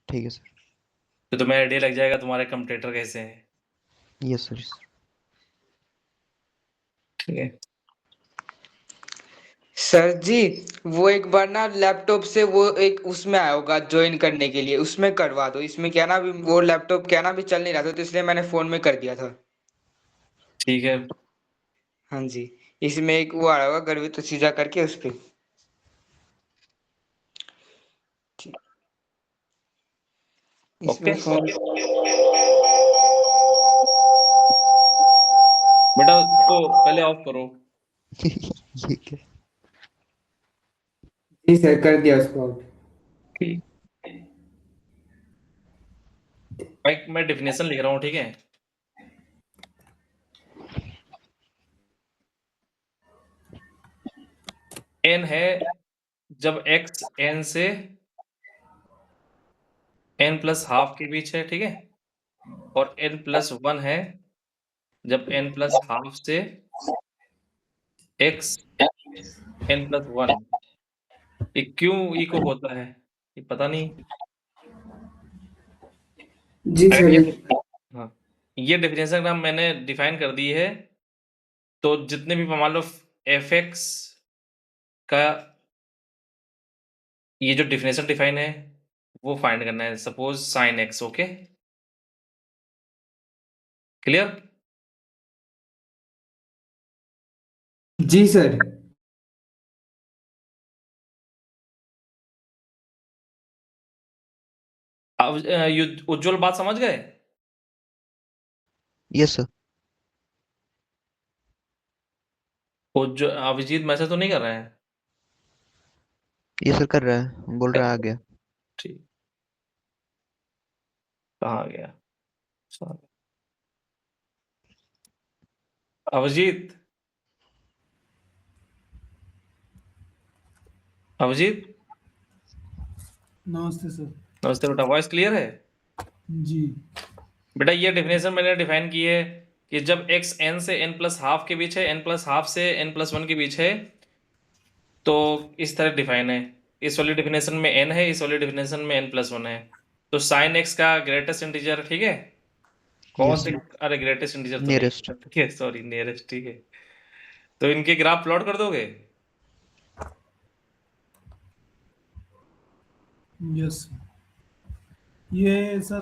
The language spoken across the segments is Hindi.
ठीक है सर। तो तुम्हें आइडिया लग जाएगा तुम्हारे कंपटीटर कैसे हैं। Yes sir. ठीक है। सर जी, वो एक बार ना लैपटॉप से वो एक उसमें आया होगा ज्वाइन करने के लिए, उसमें करवा दो। इसमें क्या ना वो लैपटॉप क्या ना भी चल नहीं रहा था, तो इसलिए मैंने फोन में कर दिया था। ठीक है। हाँ जी, इसमें एक वो आया होगा गर्वित तो सीधा करके उस पे। ओके इसमें फोन बेटा उसको पहले ऑफ करो। ये क्या? जी सर, कर दिया उसको आउट। ठीक। मैं डेफिनेशन लिख रहा हूँ, ठीक है। n है जब x n से n प्लस हाफ के बीच है, ठीक है। और n प्लस 1 है जब n प्लस हाफ से x n प्लस 1। ये क्यों इको होता है ये पता नहीं। जी अगर सर। हाँ, ये डेफिनेशन ना मैंने डिफाइन कर दी है, तो जितने भी मान लो एफ एक्स का ये जो डेफिनेशन डिफाइन है वो फाइंड करना है। Suppose sine x, okay clear. जी सर। अब उज्जवल बात समझ गए। Yes sir. अभिजीत मैसेज तो नहीं कर रहे हैं। ये सर कर रहा है, बोल रहा है आ गया। ठीक, कहाँ गया Sorry. अभिजीत, अभिजीत नमस्ते सर। नमस्ते बेटा, वॉइस क्लियर है। जी। बेटा ये डेफिनेशन मैंने डिफाइन की है कि जब x n से n प्लस हाफ के बीच है, n प्लस हाफ से n प्लस 1 के बीच है, तो इस तरह डिफाइन है। इस वाली डेफिनेशन में n है, इस वाली डेफिनेशन में n प्लस 1 है। तो साइन x का ग्रेटेस्ट इंटीजर, ठीक है। कौन यस से? सर। अरे ग्रेटेस्ट इंटीजर तो नहीं, नियरेस्ट। ठीक है सॉरी, नियरेस्ट, ठीक है। तो इनके ग्राफ प्लॉट कर दोगे। Yes sir. ये सर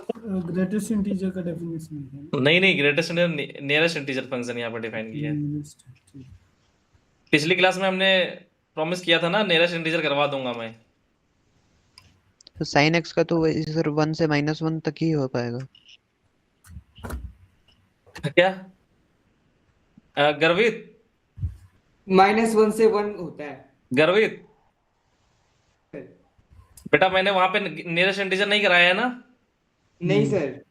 ग्रेटेस्ट इंटीजर का डेफिनेशन है ना? नहीं, greatest integer nearest integer function यहाँ पर डिफाइन किया है। Nearest, ठीक। पिछली क्लास में हमने प्रॉमिस किया था ना, नियरेस्ट इंटीजर करवा दूंगा मैं। तो साइन एक्स का तो वही सर 1 से -1 तक ही हो पाएगा। क्या गर्वित, -1 से 1 होता है। गर्वित बेटा मैंने वहां पे नियरेस्ट इंटीजर नहीं कराया है ना। नहीं सर,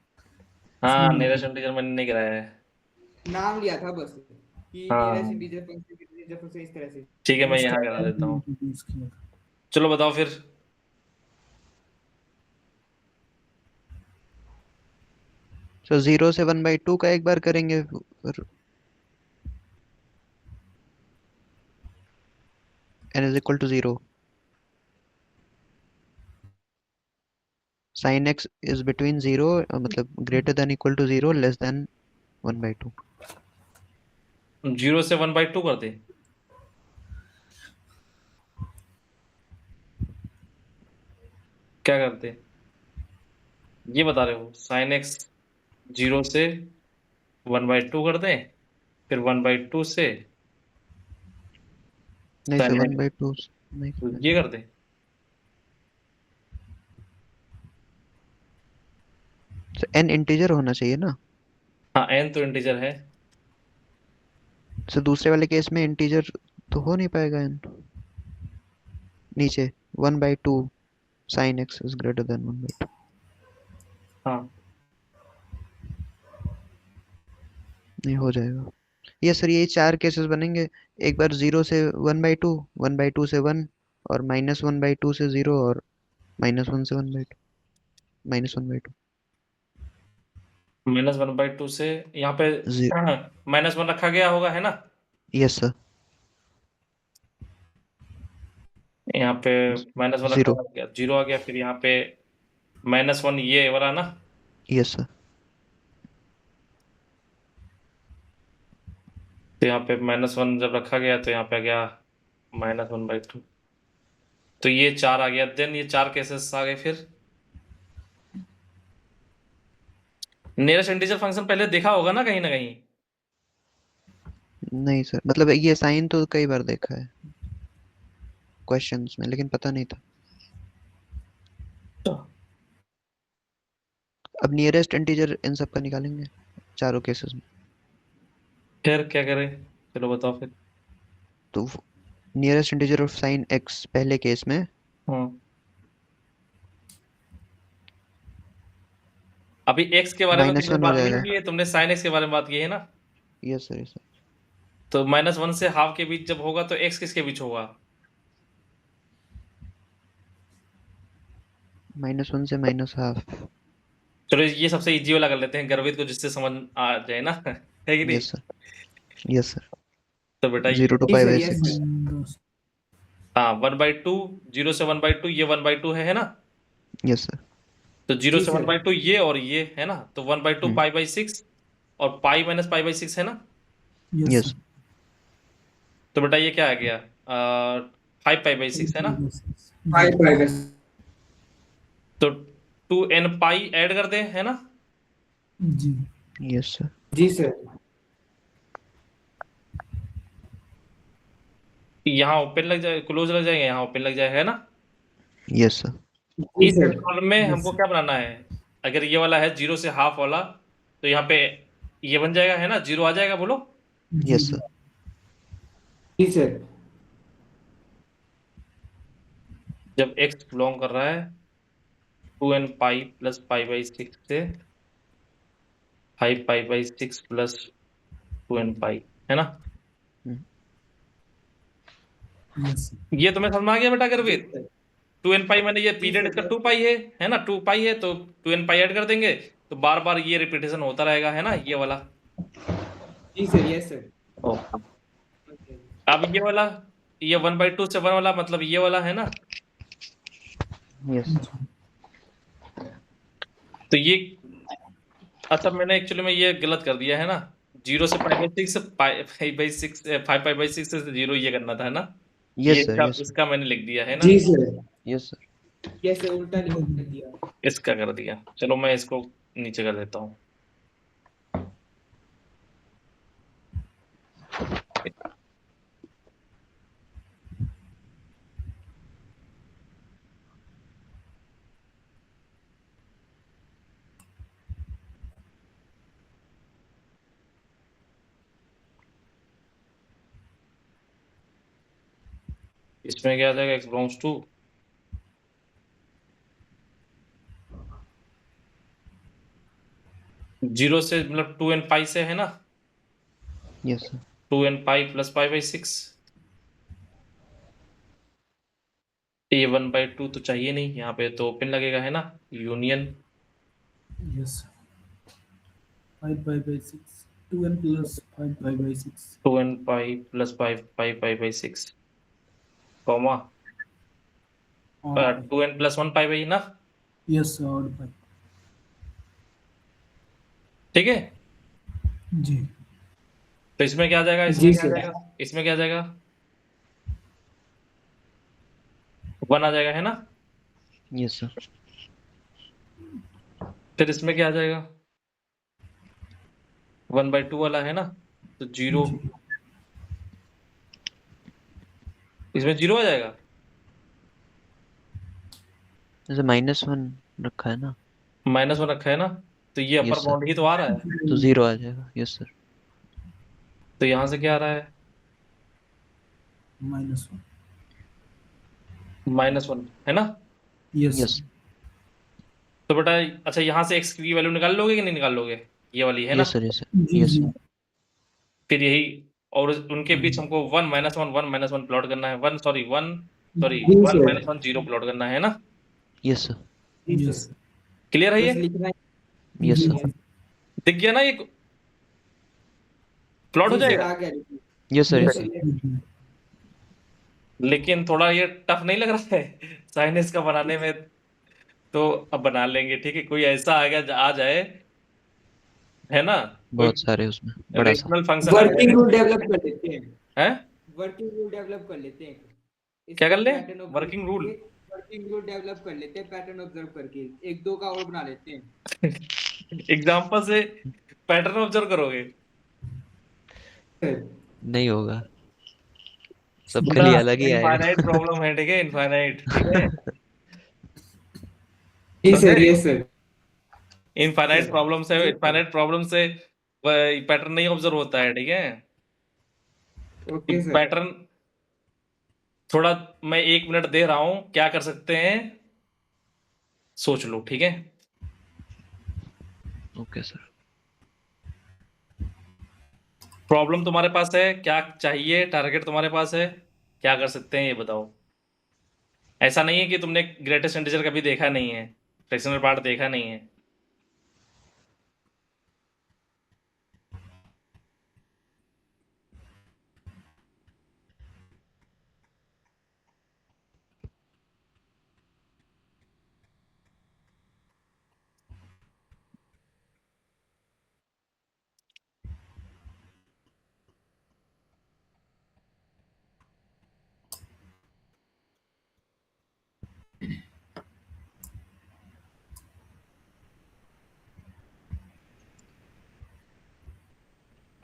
हाँ, इसमें नियरेस्ट इंटीजर मैंने नहीं कराया है। नाम लिया था बस कि नियरेस्ट हाँ इंटीजर फंक्शन इस तरह से। ठीक है, मैं उसका यहाँ करा देता हूँ। introduce किया था। चलो बताओ फिर। तो 0 से 1/2 का एक बार करेंगे फिर n is equal to 0। Sine x is between 0 मतलब greater than equal to 0 less than 1/2। 0 से 1/2 कर दे। क्या करते, ये बता रहे हो? साइन एक्स 0 से 1/2 कर दें, फिर 1/2 से नहीं सर साइन एक्स 1/2 नहीं करना ये चाहिए। कर दें। तो n इंटीजर होना चाहिए ना। हाँ n तो इंटीजर है। तो दूसरे वाले केस में इंटीजर तो हो नहीं पाएगा n। नीचे 1/2 sign x is greater than 1/2। हाँ नहीं हो जाएगा। ये सर ये 4 केसेस बनेंगे। एक बार 0 से 1/2, 1/2 से 1, और -1/2 से 0, और -1 से 1/2, -1/2। -1/2 से यहाँ पे जी। -1 रखा गया होगा, है ना। Yes sir. यहाँ पे -1 रखा 0। गया, 0 आ गया, फिर यहाँ पे -1 ये वाला ना? Yes sir. तो यहाँ पे -1 जब रखा गया तो यहाँ पे आ गया -1/2। तो ये 4 आ गया। देन ये 4 केसेस आ गए फिर। नियरेस्ट इंटीजर फंक्शन पहले देखा होगा ना कहीं ना कहीं? नहीं सर, मतलब ये साइन तो कई बार देखा है क्वेश्चंस में, लेकिन पता नहीं था। अब नियरेस्ट इंटीजर इन सब का निकालेंगे चारों केसेस में। फिर क्या करें? चलो बताओ फिर। तो nearest integer of sine x पहले केस में अभी x के बारे में तुमने -1 हो बात नहीं जाएगा। की है, तुमने sin x के बारे में बात की है ना? Yes sir, yes sir. तो -1 से हाफ के बीच जब होगा तो x किसके बीच होगा? -1 से -1/2। चलो ये सबसे इजी वाला कर लेते हैं, गर्वित को जिससे समझ आ जाए ना। है कि नहीं? Yes sir, yes sir. तो बेटा 0 to जी सर, π/6। Yes sir. दोस्त। हाँ 1/2, 0 से 1/2 ये 1/2 है ना? Yes sir. तो 0 जी से सर। 1/2 ये और ये है ना? तो 1/2 π/6 और पाई माइनस π/6 है ना? Yes yes. सर। तो बेटा ये क्या आ गया? 5 π/6 है ना? 5/6। तो 2n पाई ऐड कर दे, है ना? जी। Yes sir. जी सर। यहाँ ओपन लग जाए, क्लोज लग जाएगा, यहाँ ओपन लग जाएगा, है ना? Yes sir. जी इस सर। इंटरवल में हमको क्या बनाना है? अगर ये वाला है 0 से हाफ वाला, तो यहाँ पे ये बन जाएगा, है ना? 0 आ जाएगा, बोलो। Yes sir. जी सर। जब x बिलोंग कर रहा है 2n पाई प्लस π/6 से 5 π/6 प्लस 2n पाई, है ना? यस ये तुम्हें समझ में आ गया बेटा गर्वित? 2n पाई मैंने ये पीरियड इसका 2 पाई है ना? 2 पाई है तो 2n पाई ऐड कर देंगे, तो बार बार ये रिपीटेशन होता रहेगा, है ना? ये वाला। जी सर, यस सर। अब ये वाला, ये 1/2 से 1 वाला, मतलब ये वाला, है ना? यस। तो ये, अच्छा मैंने एक्चुअली में ये गलत कर दिया है ना? 0 से π/6, 5/6, 5 से 0 ये करना था, है ना? ये यस सर। यस इसका मैंने लिख दिया, है ना? जी sir. Yes sir. Yes sir, उल्टा लिख दिया। इसका कर दिया। चलो मैं इसको नीचे कर देता हूँ। इसमें क्या आ जाएगा? x बिलोंग्स टू 0 से, मतलब 2n पाई से, है ना? Yes sir. 2n pi plus π/6। ये 1/2 तो चाहिए नहीं, यहाँ पे तो ओपन लगेगा, है ना? Union yes 5/6 2n plus 5/6 2n pi plus 5 π/6 comma और 2n प्लस 1 पाई ना? यस और पाई। ठीक है। जी तो इसमें क्या आ जाएगा? जी इसमें क्या आ सर। जाएगा? इसमें क्या आ जाएगा? 1 आ जाएगा, है ना? Yes sir. फिर इसमें क्या आ जाएगा? 1/2 वाला, है ना? तो 0, जी इसमें 0 आ जाएगा। जैसे -1 रखा है ना। -1 रखा है ना? तो ये अपर यस सर। बाउंड ही तो आ रहा है। तो 0 आ जाएगा। Yes sir. तो यहाँ से क्या आ रहा है? -1 -1, है ना? Yes yes. तो बेटा अच्छा, यहाँ से x की वैल्यू निकाल लोगे कि नहीं निकाल लोगे? ये वाली, है ना? Yes sir. Yes sir. जी यस जी सर। फिर यही, और उनके बीच हमको 1 -1 प्लॉट करना है। 1 सॉरी 1 सॉरी जी 1 सर। -1 0 प्लॉट करना है ना? Yes sir. यस क्लियर है बस ये? लिखना है। यस जी सर। दिख गया ना ये? प्लॉट हो जी सर, जाएगा। आ गया। Yes sir. Yes yes sir. लेकिन थोड़ा ये टफ नहीं लग रहा है साइनेस का बनाने में? तो अब बना लेंगे, ठीक है। कोई ऐसा आ जाए, है ना, कोई बहुत सारे उसमें, बड़ा सा। रेशनल फंक्शन आ वर्किंग जाए, रूल डेवलप कर लेते हैं, है। वर्किंग रूल डेवलप कर लेते हैं, क्या कर इसका ले? Pattern observe working rule? करके। वर्किंग रूल डेवलप कर लेते हैं पैटर्न ऑब्जर्व करके, एक दो का और बना लेते हैं। एग्जाम्पल से पैटर्न ऑब्जर्व करोगे? नहीं होगा, सबके बेटा, लिए अलग ही आएगा। इनफाइनाइट प्रॉब्लम है, ठीक है, इनफाइनाइट, ठीक है, जी समझे? Sir, yes sir. Infinite problem से, जी सर। इनफाइनाइट प्रॉब्लम से पैटर्न नहीं ऑब्जर्व होता है, ठीक है। Okay sir. पैटर्न थोड़ा, मैं 1 मिनट दे रहा हूं, क्या कर सकते हैं सोच लो, ठीक है। Okay sir. प्रॉब्लम तुम्हारे पास है, क्या चाहिए, टारगेट तुम्हारे पास है, क्या कर सकते हैं ये बताओ। ऐसा नहीं है कि तुमने ग्रेटेस्ट इंटीजर कभी देखा नहीं है, फ्रैक्शनल पार्ट देखा नहीं है।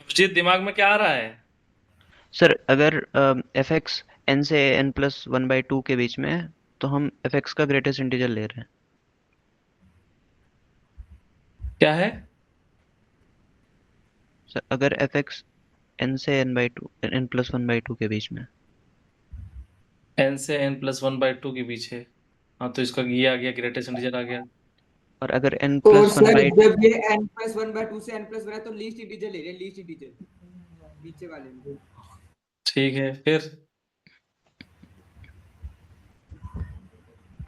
अभिजीत, दिमाग में क्या आ रहा है? सर अगर एफ एक्स एन से एन प्लस 1/2 के बीच में है, तो हम एफ एक्स का ग्रेटेस्ट इंटीजर ले रहे हैं। क्या है? सर अगर एफ एक्स एन से एन/2 एन प्लस 1/2 के बीच में, n से n+1/2 के बीच है। हाँ, तो इसका ये आ गया, ग्रेटेस्ट इंटीजर आ गया। और अगर एन और प्लस वन सर बाई जब ये n+1/2 से n+1 है तो लीस्ट इंटीजर ले रहे हैं, लीस्ट इंटीजर नीचे वाले में। ठीक है, फिर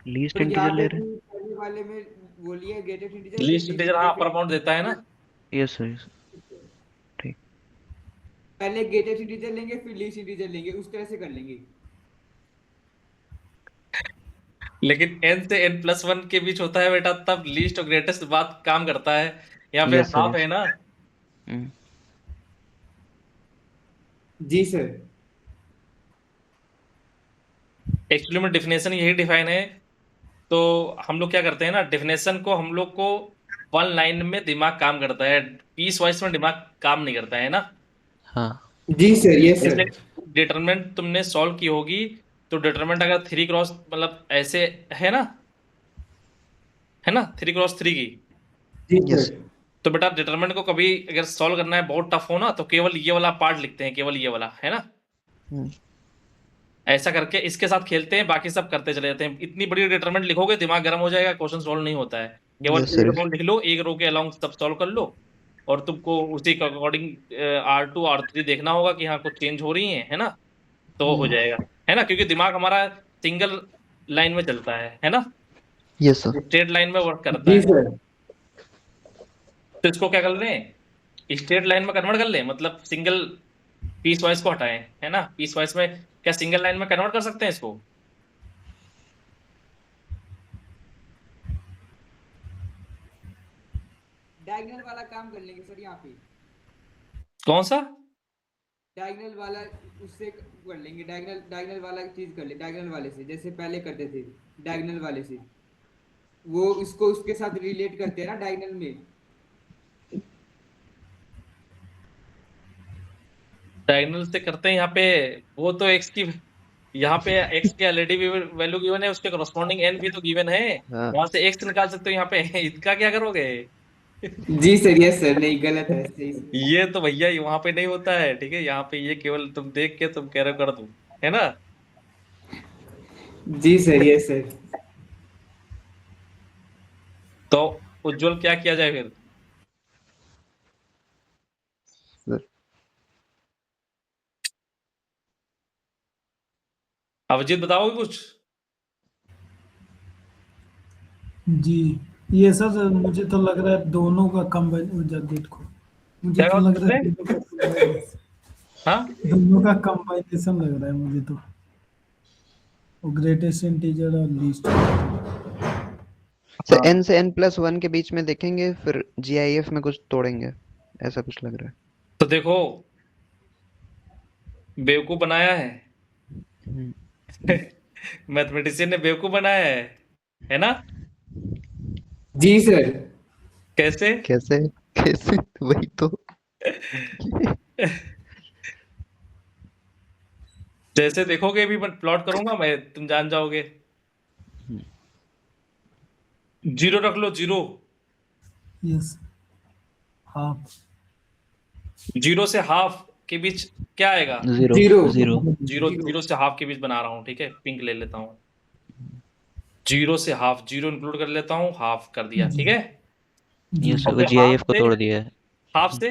लीस्ट तो यहाँ इंटीजर ले पे रहे भी पहले वाले में वो लिया ग्रेटेस्ट इंटीजर, लीस्ट फिर लीस्ट इंटीजर, हाँ, इंटीजर, अपर बाउंड देता है ना। हैं। Yes sir, yes. ठीक। पहले ग्रेटेस्ट इंटीजर लेंगे फिर लीस्ट इंटीजर लेंगे, उस तरह से कर लेंगे। लेकिन n से n+1 के बीच होता है बेटा, तब लीस्ट और ग्रेटेस्ट बात काम करता है। यहाँ पे यस सर, हाफ यस। है ना। जी सर। एक्चुअली में डिफिनेशन यही डिफाइन है। तो हम लोग क्या करते हैं ना, डिफिनेशन को हम लोग को 1 लाइन में दिमाग काम करता है, पीस वाइज में दिमाग काम नहीं करता है ना। हाँ। जी सर, यस जैसे सर। डिटरमिनेंट तुमने सॉल्व की होगी, तो डिटरमिनेंट अगर 3 क्रॉस मतलब ऐसे है ना, है ना, 3 क्रॉस 3 की, जी यस। सर। तो बेटा डिटरमिनेंट को कभी अगर सॉल्व करना है बहुत टफ हो ना, तो केवल ये वाला पार्ट लिखते हैं, केवल ये वाला, है ना। ऐसा करके इसके साथ खेलते हैं, बाकी सब करते चले जाते हैं। इतनी बड़ी डिटरमिनेंट लिखोगे दिमाग गर्म हो जाएगा, क्वेश्चन सॉल्व नहीं होता है। केवल यस एक सर। रो लिख लो, एक रो के अलोंग सब सॉल्व कर लो, और तुमको उसी के अकॉर्डिंग R2 R3 देखना होगा कि हाँ कुछ चेंज हो रही है ना, तो हो जाएगा, है ना। क्योंकि दिमाग हमारा सिंगल लाइन में चलता है ना, यस सर। स्ट्रेट लाइन में वर्क करता जी है। सर। तो इसको क्या कर रहे हैं, स्ट्रेट लाइन में कन्वर्ट कर ले, मतलब सिंगल पीस वाइज को हटाएं, है ना। पीस वाइज में क्या सिंगल लाइन में कन्वर्ट कर सकते हैं इसको? डायगोनल वाला काम कर लेंगे सर यहाँ पे, कौन सा? डायगोनल वाला उससे कर लेंगे, डायगोनल डायगोनल वाला चीज कर ले, डायगोनल वाले से जैसे पहले करते थे, डायगोनल वाले से वो इसको उसके साथ रिलेट करते हैं ना डायगोनल में। डायगोनल से करते हैं यहाँ पे, वो तो एक्स की, यहाँ पे एक्स की ऑलरेडी वैल्यू गिवन है, उसके करस्पॉन्डिंग एन भी तो गिवन है, हाँ। वहां से एक्स निकाल सकते हो यहाँ पे। इसका क्या करोगे? जी सर, यस सर, नहीं गलत है, सही सर। ये तो भैया वहां पे नहीं होता है, ठीक है। यहाँ पे ये केवल तुम देख के तुम कह रहे हो कर दो, है ना। जी सर, यस सर। तो उज्जवल क्या किया जाए फिर? सर अभिजीत बताओगे कुछ? जी, ये सर मुझे तो लग रहा है दोनों का कंबाइन को, मुझे क्या तो लग रहा है करते? दोनों का combination- हाँ, दोनों का कंबाइनेशन लग रहा है मुझे तो, ग्रेटेस्ट इंटीजर और लीस्ट। सर हाँ n से n+1 के बीच में देखेंगे, फिर GIF में कुछ तोड़ेंगे, ऐसा कुछ लग रहा है। तो देखो, बेवकूफ बनाया है। हम्म, मैथमेटिशियन ने बेवकूफ बनाया है ना? जी सर। कैसे? कैसे? कैसे? वही तो। जैसे देखोगे भी, मैं प्लॉट करूंगा मैं, तुम जान जाओगे। जीरो रख लो, जीरो। Yes, half. जीरो से हाफ के बीच क्या आएगा? Zero. Zero. Zero. Zero, zero. Zero से हाफ के बीच बना रहा हूँ, ठीक है, पिंक ले लेता हूँ। जीरो से हाफ, जीरो इंक्लूड कर लेता हूँ, हाफ कर दिया, जी ठीक है। जी। ये सर और वो फिर हाफ GIF को से, तोड़ दिया है। हाफ से,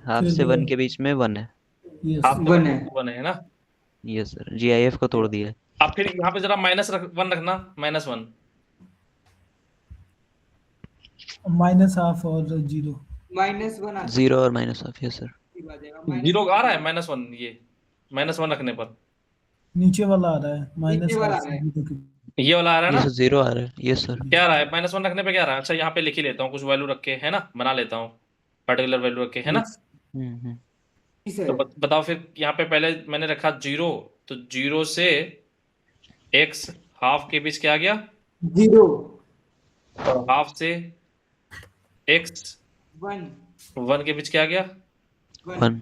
हाफ फिर से 1 के बीच में 1 है। यस। हाफ से वन है। वन है ना? ये सर GIF को तोड़ दिया है। अब फिर यहाँ पे जरा -1 रखना, -1। माइनस हाफ और जीरो। -1 आ जीरो और -1, यस सर। जाएगा। जीरो आ -1 रहा है, -1, ये -1 रखने पर नीचे वाला आ रहा है, नीचे माइनस वाला हाफ आ से रहा है। जीरो के। ये वाला आ रहा है ये ना? सर जीरो आ रहा है, यस सर। क्या आ रहा है -1 रखने पे? क्या आ रहा है? अच्छा, यहाँ पे लिख ही लेता हूँ, कुछ वैल्यू रख के, है ना, बना लेता हूँ, पर्टिकुलर वैल्यू रख के, है ना। यस। हम्म। जी तो सर। बताओ फिर, यहाँ पे पहले मैंने रखा जीरो, तो जीरो से एक्स हाफ के बीच क्या आ गया? जीरो। और हाफ से एक्स 1। 1 के बीच क्या आ गया? 1। 1।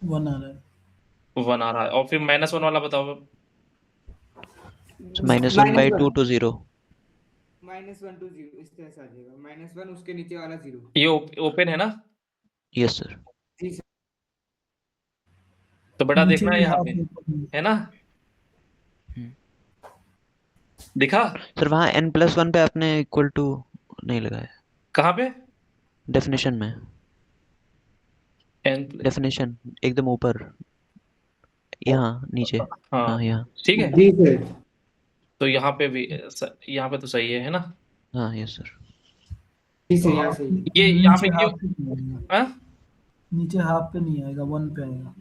वन आ रहा है। 1 आ रहा है। और फिर -1 वाला बताओ। -1/2 to 0। -1 टू 0 इस तरह से आ जाएगा। -1 उसके नीचे वाला 0। ये ओपन है ना? Yes sir. जी सर। तो बड़ा नीचे देखना है भी यहाँ पे, हाफ ऊपर। है ना? दिखा? सर वहाँ n+1 पे आपने इक्वल टू नहीं लगाया, कहाँ पे? डेफिनेशन में। एन। डेफिनेशन एकदम ऊपर, यहाँ नीचे। हाँ हाँ, यहाँ। ठीक है। जी सर। तो यहाँ पे भी यहाँ पे तो सही है ना? हाँ यस सर। जी सर, यहाँ सही है। ये यहाँ नीचे पे क्यों? हाफ पे नहीं आएगा। हाँ नीचे हाफ पे नहीं आएगा, वन पे आएगा।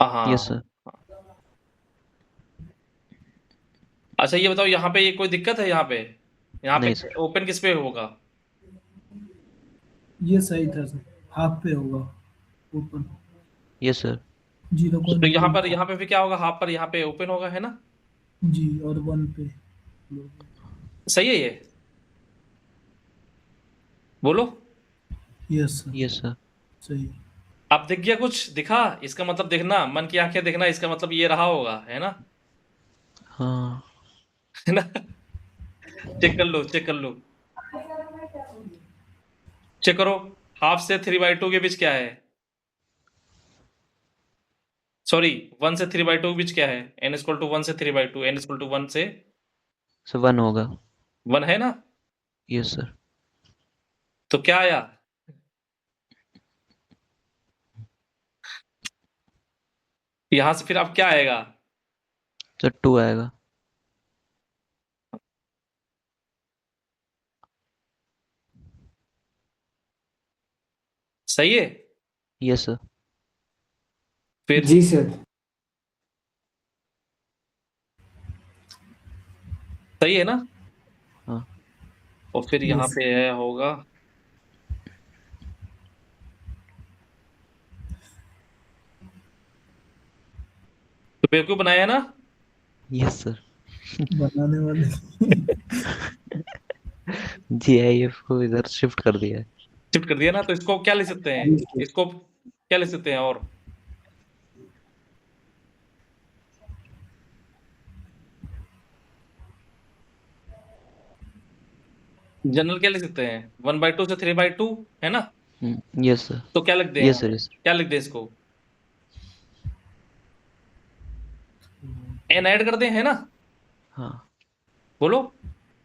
यस हाँ। सर। अच्छा, ये बताओ, यहाँ पे ये कोई दिक्कत है? यहाँ नहीं पे सर। ओपन किस पे होगा? ये सही था सर, हाफ पे होगा ऊपर। Yes sir. जीरो को तो इंक्लूड यहाँ पे फिर क्या होगा? हाफ पर यहाँ पे ओपन होगा, है ना? जी, और वन पे। सही है ये? बोलो। Yes sir, yes sir. सही। अब दिख गया? कुछ दिखा? इसका मतलब देखना, मन की आंखें देखना, इसका मतलब ये रहा होगा, है ना? हाँ। है ना? चेक कर लो, चेक कर लो, चेक करो। हाफ से 3/2 के बीच क्या है? सॉरी, 1 से 3/2 के बीच क्या है? n=1 से 3/2, n=1 से सर 1 होगा। 1, है ना? Yes sir. तो क्या आया? यहां से फिर अब क्या आएगा? सर 2 आएगा। सही है? Yes sir. फिर जी सर। सही है ना? हाँ। और फिर यहाँ यस। पे है होगा, तो बेवकूफ बनाया ना? Yes sir. बनाने वाले। GIF को इधर शिफ्ट कर दिया है। शिफ्ट कर दिया ना? तो इसको क्या लिख सकते हैं? जी सर। इसको क्या लिख सकते हैं? और जनरल क्या लिख सकते हैं? 1/2 से 3/2, है ना? Yes sir. तो क्या लिख दें यस यहाँ सर। पे? Yes sir. क्या लिख दें इसको? n ऐड कर दें, है ना? हाँ। बोलो।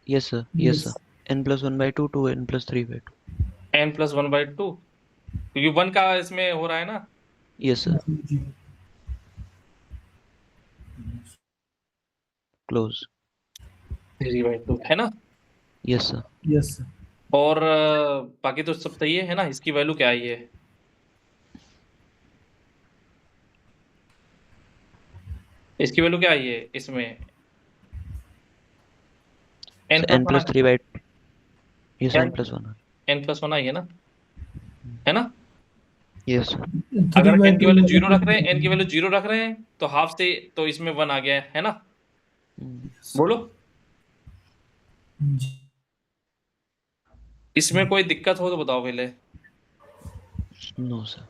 Yes sir. Yes yes. Sir. n+1/2 to n+3/2। n+1/2, क्योंकि 1 का इसमें हो रहा है ना? Yes sir. जी। क्लोज। 3/2, है ना? Yes sir. Yes sir. और बाकी तो सब सही है ना? इसकी वैल्यू क्या आई है? इसकी वैल्यू क्या आई है इसमें? n n plus plus 3 by yes क्या n plus 1 n प्लस 1 आई है ना? yes थ्री अगर बाई n की टू वैल्यू जीरो रख रहे हैं, n की मतलब वैल्यू जीरो रख रहे हैं तो हाफ से तो इसमें 1 आ गया है ना? बोलो, जी इसमें कोई दिक्कत हो तो बताओ पहले। no sir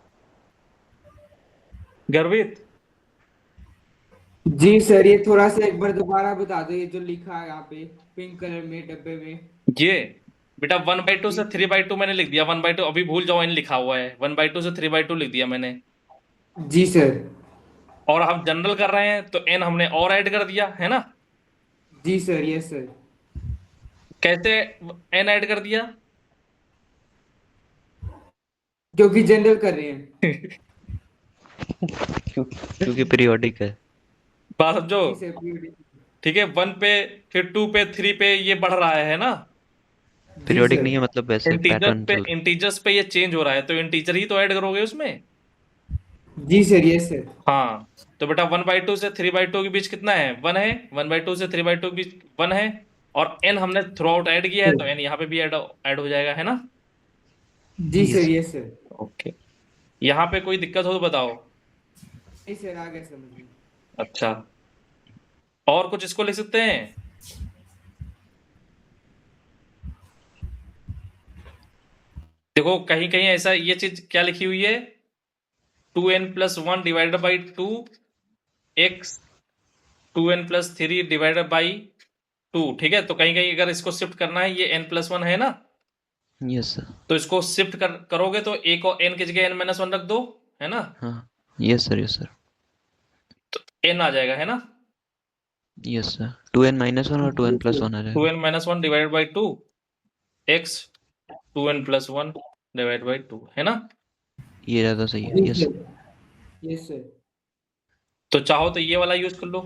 गर्वित, जी सर, ये थोड़ा सा एक बार दोबारा बता दो, ये जो लिखा है यहाँ पे पिंक कलर में डब्बे में। ये बेटा 1/2 जी से 3/2 मैंने लिख दिया। 1/2 अभी भूल जाओ, n लिखा हुआ है। 1/2 से 3/2 लिख दिया मैंने। जी सर। और हम जनरल कर रहे हैं तो n हमने और ऐड कर दिया है ना? जी सर, यस सर। कैसे n ऐड कर दिया? क्योंकि जनरल कर रहे हैं। क्योंकि पीरियोडिक है बात समझो। जी सर, periodic। ठीक है, 1 पे, फिर 2 पे, 3 पे ये बढ़ रहा है ना? जी पीरियोडिक सर। नहीं है मतलब वैसे इंटीजर पैटर्न पे, चल रहा इंटीजर्स पे ये चेंज हो रहा है तो इंटीजर ही तो ऐड करोगे उसमें। जी सर, यस सर। हाँ, तो बेटा 1/2 से 3/2 के बीच कितना है? 1 है। 1/2 से 3/2 के बीच 1 है। और n हमने थ्रू आउट ऐड किया है तो n यहाँ पे भी ऐड हो जाएगा है ना? जी है sir, yes yes sir. Okay, यहाँ पे कोई दिक्कत हो तो बताओ। नहीं सर, आ गया समझ में। अच्छा, और कुछ इसको लिख सकते हैं? देखो कहीं कहीं ऐसा ये चीज क्या लिखी हुई है, 2n+1 divided by 2 x 2n+3 divided by 2। ठीक है, तो कहीं कहीं अगर इसको शिफ्ट करना है, ये n+1 है ना, yes sir तो इसको शिफ्ट करोगे तो एक और n की जगह n-1 रख दो, है ना? हाँ yes sir तो n आ जाएगा है ना? yes sir 2n minus 1 और 2n plus 1 आ जाएगा 2n-1 divided by 2 x 2n+1 divided by 2 है ना? ये ज्यादा सही है जी yes सर, यस सर। तो चाहो तो ये वाला यूज कर लो।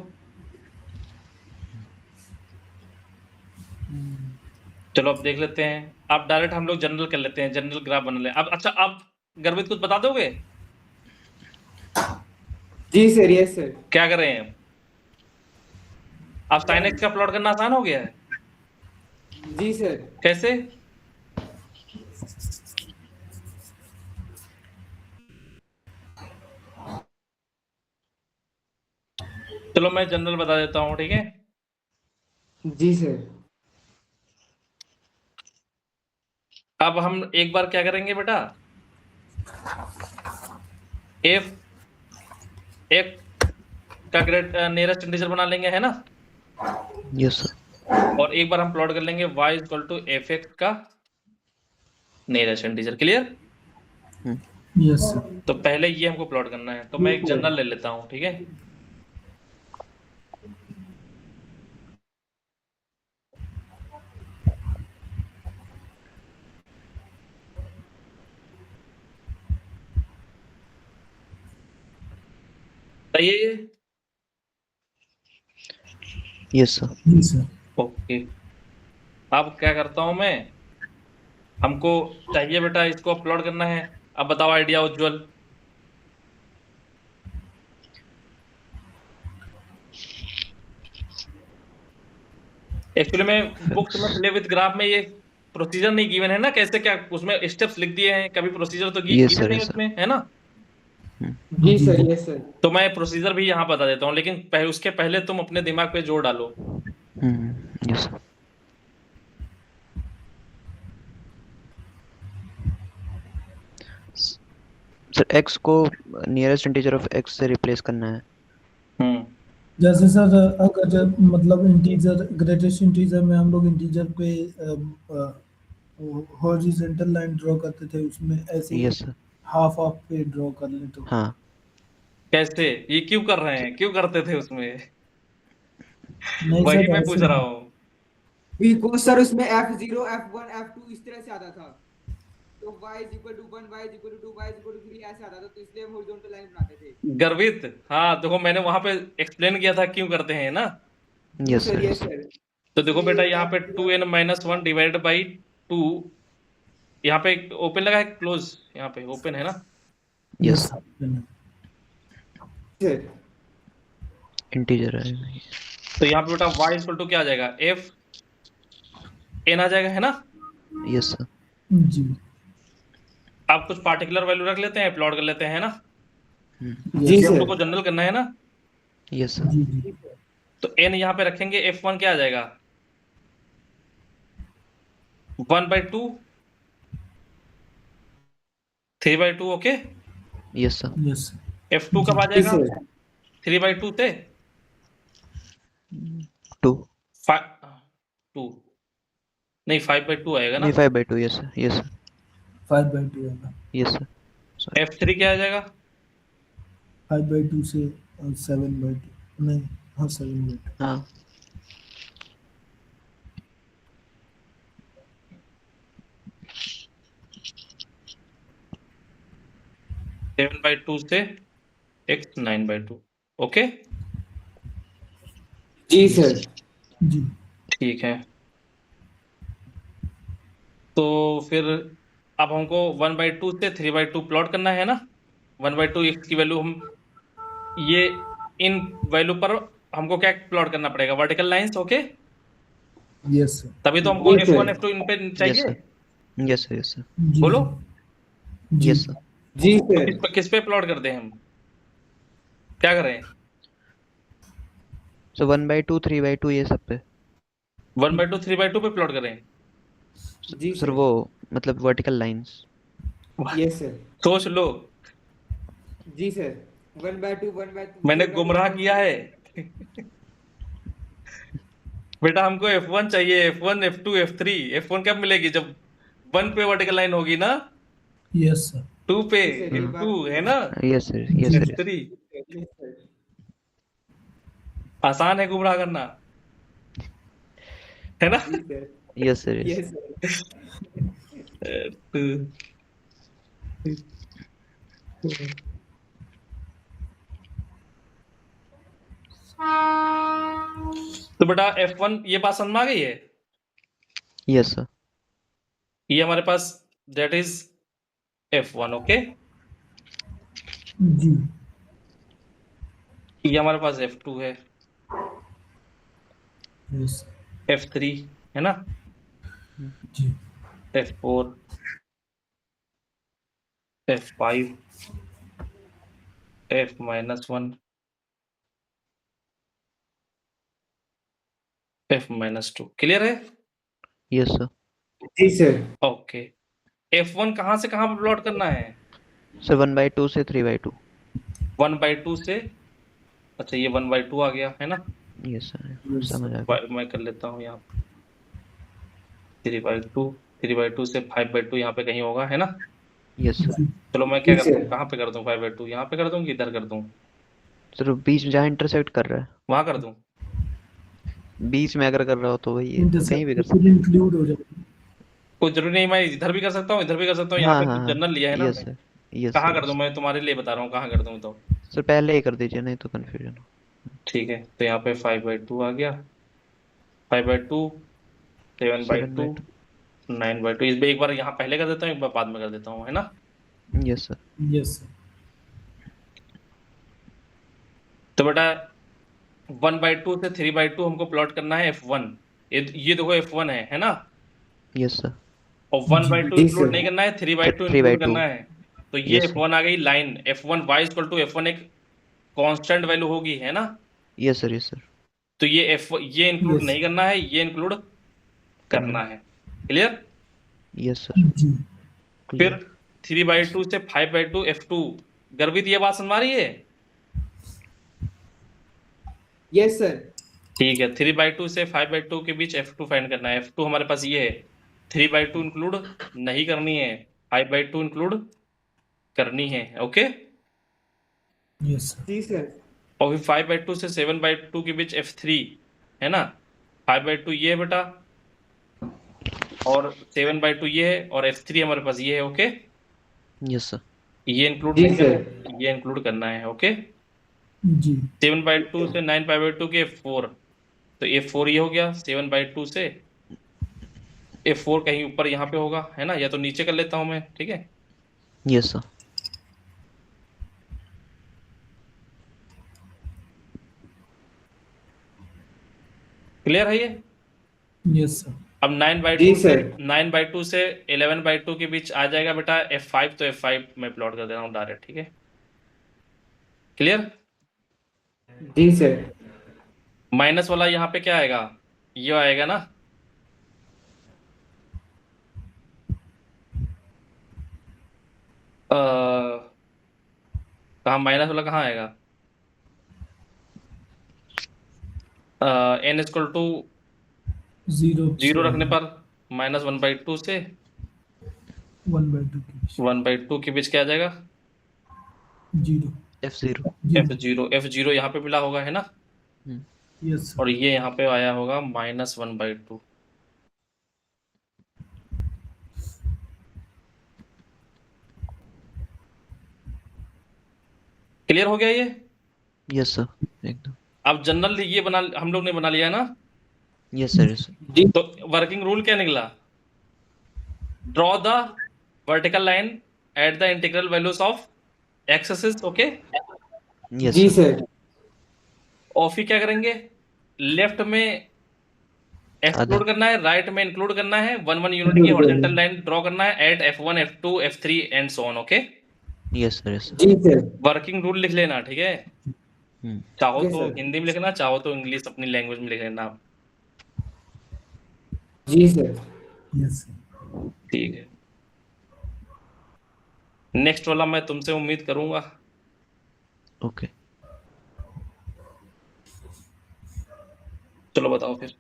चलो अब देख लेते हैं। अब डायरेक्ट हम लोग जनरल कर लेते हैं, जनरल ग्राफ बना ले। अब अच्छा, अब गर्वित कुछ बता दोगे जी सर, यस सर। क्या करें? अब sin x का प्लॉट करना आसान हो गया है। जी सर। कैसे? चलो मैं जनरल बता देता हूँ, ठीक है? जी सर। अब हम एक बार क्या करेंगे बेटा, f एक का ग्रेट नियरेस्ट इंटीजर बना लेंगे है ना? yes sir और एक बार हम प्लॉट कर लेंगे y equal to f x का nearest integer. Clear? Yes sir तो पहले ये हमको प्लॉट करना है, तो मैं एक जनरल ले लेता हूँ, ठीक है? सही है ये? yes sir जी सर ओके, अब क्या करता हूं मैं, हमको चाहिए बेटा इसको अपलोड करना है। अब बताओ आइडिया उज्जवल। एक्चुअली में बुक्स में प्ले विद ग्राफ में ये प्रोसीजर नहीं गिवन है ना, कैसे क्या उसमें स्टेप्स लिख दिए हैं, कभी प्रोसीजर तो yes गिवन sir नहीं yes sir उसमें है ना? जी सर, यस सर। तो मैं प्रोसीजर भी यहाँ बता देता हूँ, लेकिन उसके पहले तुम अपने दिमाग पे जोर डालो। yes sir सर x को नियरेस्ट इंटीजर ऑफ x से रिप्लेस करना है हम्म जैसे सर अगर जब मतलब इंटीजर ग्रेटेस्ट इंटीजर में हम लोग इंटीजर पे हॉरिजॉन्टल लाइन ड्रॉ करते थे, उसमें ऐसे ही yes sir हाफ हाफ पे ड्रॉ कर ले तो हाँ कैसे ये क्यों कर रहे हैं, क्यों करते थे उसमें? नहीं वही सर मैं पूछ ऐसे रहा हूँ। बिकॉज सर उसमें F0 F1 F2 इस तरह से आता था, तो y is equal to 1 y is equal to 2 y is equal to 3 ऐसे आता था, तो इसलिए हम हॉरिजॉन्टल लाइन बनाते थे। गर्वित, हाँ देखो मैंने वहां पे एक्सप्लेन किया था क्यों करते हैं ना। जी yes sir, sir yes yes sir sir. तो देखो बेटा यहाँ पे F0 2n-1 डिवाइडेड बाई 2, यहाँ पे ओपन लगा है, क्लोज यहाँ पे ओपन है ना? yes yes sir. इंटीजर है तो यहाँ पे बेटा y इक्वल टू क्या आ जाएगा, f n आ जाएगा, है ना। Yes sir. जी अब कुछ पार्टिकुलर वैल्यू रख लेते हैं, प्लॉट कर लेते हैं, है ना। जी ये हम सर। लोग को जनरल करना है ना। Yes sir. जी जी तो n यहाँ पे रखेंगे, f1 क्या आ जाएगा, 1/2, 3/2, okay. Yes sir. Yes f2 जी कब आ जी जाएगा, सर। 3/2 से 2। 2 नहीं, 5/2 आएगा ना। नहीं 5/2। Yes sir. Yes sir. 5/2 आएगा। Yes sir. सॉरी। f3 क्या आ जाएगा, 5/2 से 7/2 नहीं, हाँ 7/2। हाँ 7/2 से x 9/2, ओके। जी यस सर। सर। जी ठीक है, तो फिर अब हमको 1/2 से 3/2 प्लॉट करना है ना। 1/2 x की वैल्यू हम ये इन वैल्यू पर हमको क्या प्लॉट करना पड़ेगा, vertical lines, okay. Yes sir. तभी तो हमको जी f1 सर। f2 इन पे यस चाहिए। Sir. Yes sir. Yes sir. जी बोलो, जी यस सर। जी तो सर। किस पे प्लॉट कर दें हम, क्या करें। सो 1/2 3/2 ये सब पे। 1/2 3/2 पे प्लॉट करें। जी सर सर। वो मतलब वर्टिकल लाइंस। Yes sir. सोच लो, जी सर। 1/2 1/2 मैंने 3/2 गुमराह कौन किया सा। है। बेटा हमको f1 चाहिए, f1 f2 f3। f1 कब मिलेगी, जब 1 पे वर्टिकल लाइन होगी ना, यस सर। 2 पे जी सर, ये हाँ। f2, बात सही है है। ना, यस सर। यस जी सर। f3। Yes sir. आसान है गुमराह करना, है ना। जी sir. Yes sir. Yes. Yes sir. तो बेटा f1 ये बात समझ में आ गई है। Yes sir. ये हमारे पास दैट इज f1, ओके। जी ये हमारे पास f2 है, यस f3 है ना, जी f4, f5, f-1, f-2, clear है। Yes sir. जी सर। ओके, f1 कहाँ से कहाँ पर प्लॉट करना है, सर 1/2 से 3/2। 1/2 से, अच्छा ये 1/2 आ गया, है ना। Yes sir. यस समझ आ गया। मैं कर लेता हूँ यहाँ 3/2, 3/2 से 5/2 यहाँ पे कहीं होगा, है ना। Yes sir. जी चलो मैं क्या जी करता हूँ, सर। कहाँ पे कर दूँ 5/2, यहाँ पे कर दूँ कि इधर कर दूँ, सर बीच में जहाँ इंटरसेक्ट कर रहा है, वहां कर दूँ। बीच में अगर कर रहा हो तो वही है, कहीं भी इंटरसेप्ट कर फिर सकते इंक्लूड हो जाएगा। कोई जरूरी नहीं, मैं इधर भी कर सकता हूँ, इधर भी कर सकता हूँ, हैं। यहाँ हाँ पे हाँ कुछ हाँ। जनरल लिया है ना यस हमने। सर। यस कहाँ सर। कर दूँ, यस मैं तुम्हारे लिए बता रहा हूँ, कहाँ कर दूँ तो। सर पहले ही कर दीजिए नहीं तो कंफ्यूजन हो। ठीक है, तो यहाँ पे 5/2 आ गया, 5/2, 7/2, 7/2। 9/2। इस एक बार यहाँ पहले कर देता हूँ, एक बार बाद में कर देता हूँ, है ना। Yes sir. Yes sir. तो बेटा 1/2 से 3/2 हमको प्लॉट करना है f1। ये देखो f1 है ना। Yes sir. और जी 1/2 जी इंक्लूड सर। नहीं करना है, 3/2 इंक्लूड 3/2। करना है। तो ये यस सर। f1 आ गई line, f1 y equal to f1 एक कांस्टेंट वैल्यू होगी, है ना। Yes sir. Yes sir. तो ये इंक्लूड यस नहीं करना है, ये इंक्लूड करना करना है। है, क्लियर। Yes sir. जी फिर क्लियर। 3/2 से 5/2 f2। गर्वित ये बात समझ आ रही है। Yes sir. ठीक है, 3/2 से 5/2 के बीच f2 फाइंड करना है। f2 हमारे पास ये है, 3/2 इंक्लूड नहीं करनी है, 5/2 इंक्लूड करनी है, ओके। Yes sir. जी सर। और फिर 5/2 से 7/2 के बीच f3, है ना। 5/2 ये है बेटा, और 7/2 ये है, और f3 हमारे पास ये है, ओके। Yes sir. ये इंक्लूड जी नहीं सर। करना, ये इंक्लूड करना है, ओके। जी 7/2 से 9/2 के f4, तो f4 ये हो गया 7/2 से f4 कहीं ऊपर यहाँ पे होगा, है ना, या तो नीचे कर लेता हूं मैं, ठीक है। Yes sir. क्लियर है ये। Yes sir. अब 9/2 जी से सर। 9/2 से 11/2 के बीच आ जाएगा बेटा F5, तो F5 मैं प्लॉट कर दे रहा हूँ डायरेक्ट, ठीक है, क्लियर। जी सर। माइनस वाला यहाँ पे क्या आएगा, ये आएगा ना, कहाँ माइनस वाला कहाँ आएगा, n इक्वल टू जीरो 0 रखने पर -1/2 से 1/2 के बीच 1/2 के बीच क्या आ जाएगा, जीरो F0। जीरो। F0 यहाँ पे मिला होगा, है ना, यस और सर। ये यहाँ पे आया होगा -1/2। क्लियर हो गया ये। यस सर, एकदम। अब जनरल ये बना, हम लोग ने बना लिया है ना, यस सर, यस सर। जी तो वर्किंग रूल क्या निकला, draw the vertical line at the integral values of axes, okay. Yes जी सर। सर। और फिर क्या करेंगे, लेफ्ट में आधा। एक्सक्लूड करना है, राइट में इंक्लूड करना है, 1 1 यूनिट की हॉरिजॉन्टल लाइन ड्रॉ करना है at F1 F2 F3 and so on, okay. Yes sir, yes sir. जी सर। वर्किंग रूल लिख लेना, ठीक है, चाहो ओके तो सर। हिंदी में लिखना, चाहो तो इंग्लिश अपनी लैंग्वेज में लिख लेना, जी सर। Yes sir. ठीक है। नेक्स्ट वाला मैं तुमसे उम्मीद करूंगा। ओके। चलो बताओ फिर।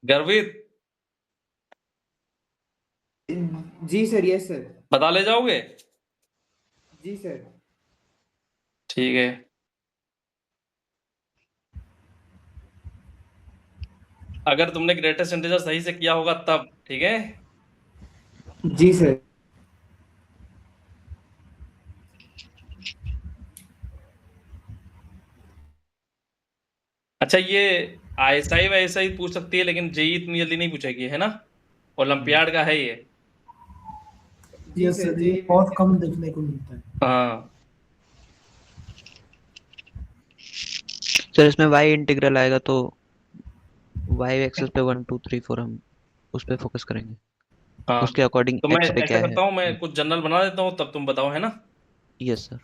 गर्वित, जी सर। Yes sir. बता ले जाओगे, जी सर। ठीक है। अगर तुमने ग्रेटेस्ट इंटीजर सही से किया होगा तब, ठीक है। जी सर। अच्छा, ये आईएसआई वैसा ही पूछ सकती है, लेकिन जेई इतनी जल्दी नहीं पूछेगी, है ना, ओलंपियाड का है ये। जी यस सर। सर, ये बहुत कम देखने को मिलता है। हाँ, सर इसमें y इंटीग्रल आएगा तो y एक्सिस पे 1 2 3 4 हम उस पे फोकस करेंगे, हाँ, उसके अकॉर्डिंग तो मैं x पे ऐसा क्या है। करता हूँ, मैं कुछ जनरल बना देता हूँ, तब तुम बताओ, है ना। Yes sir.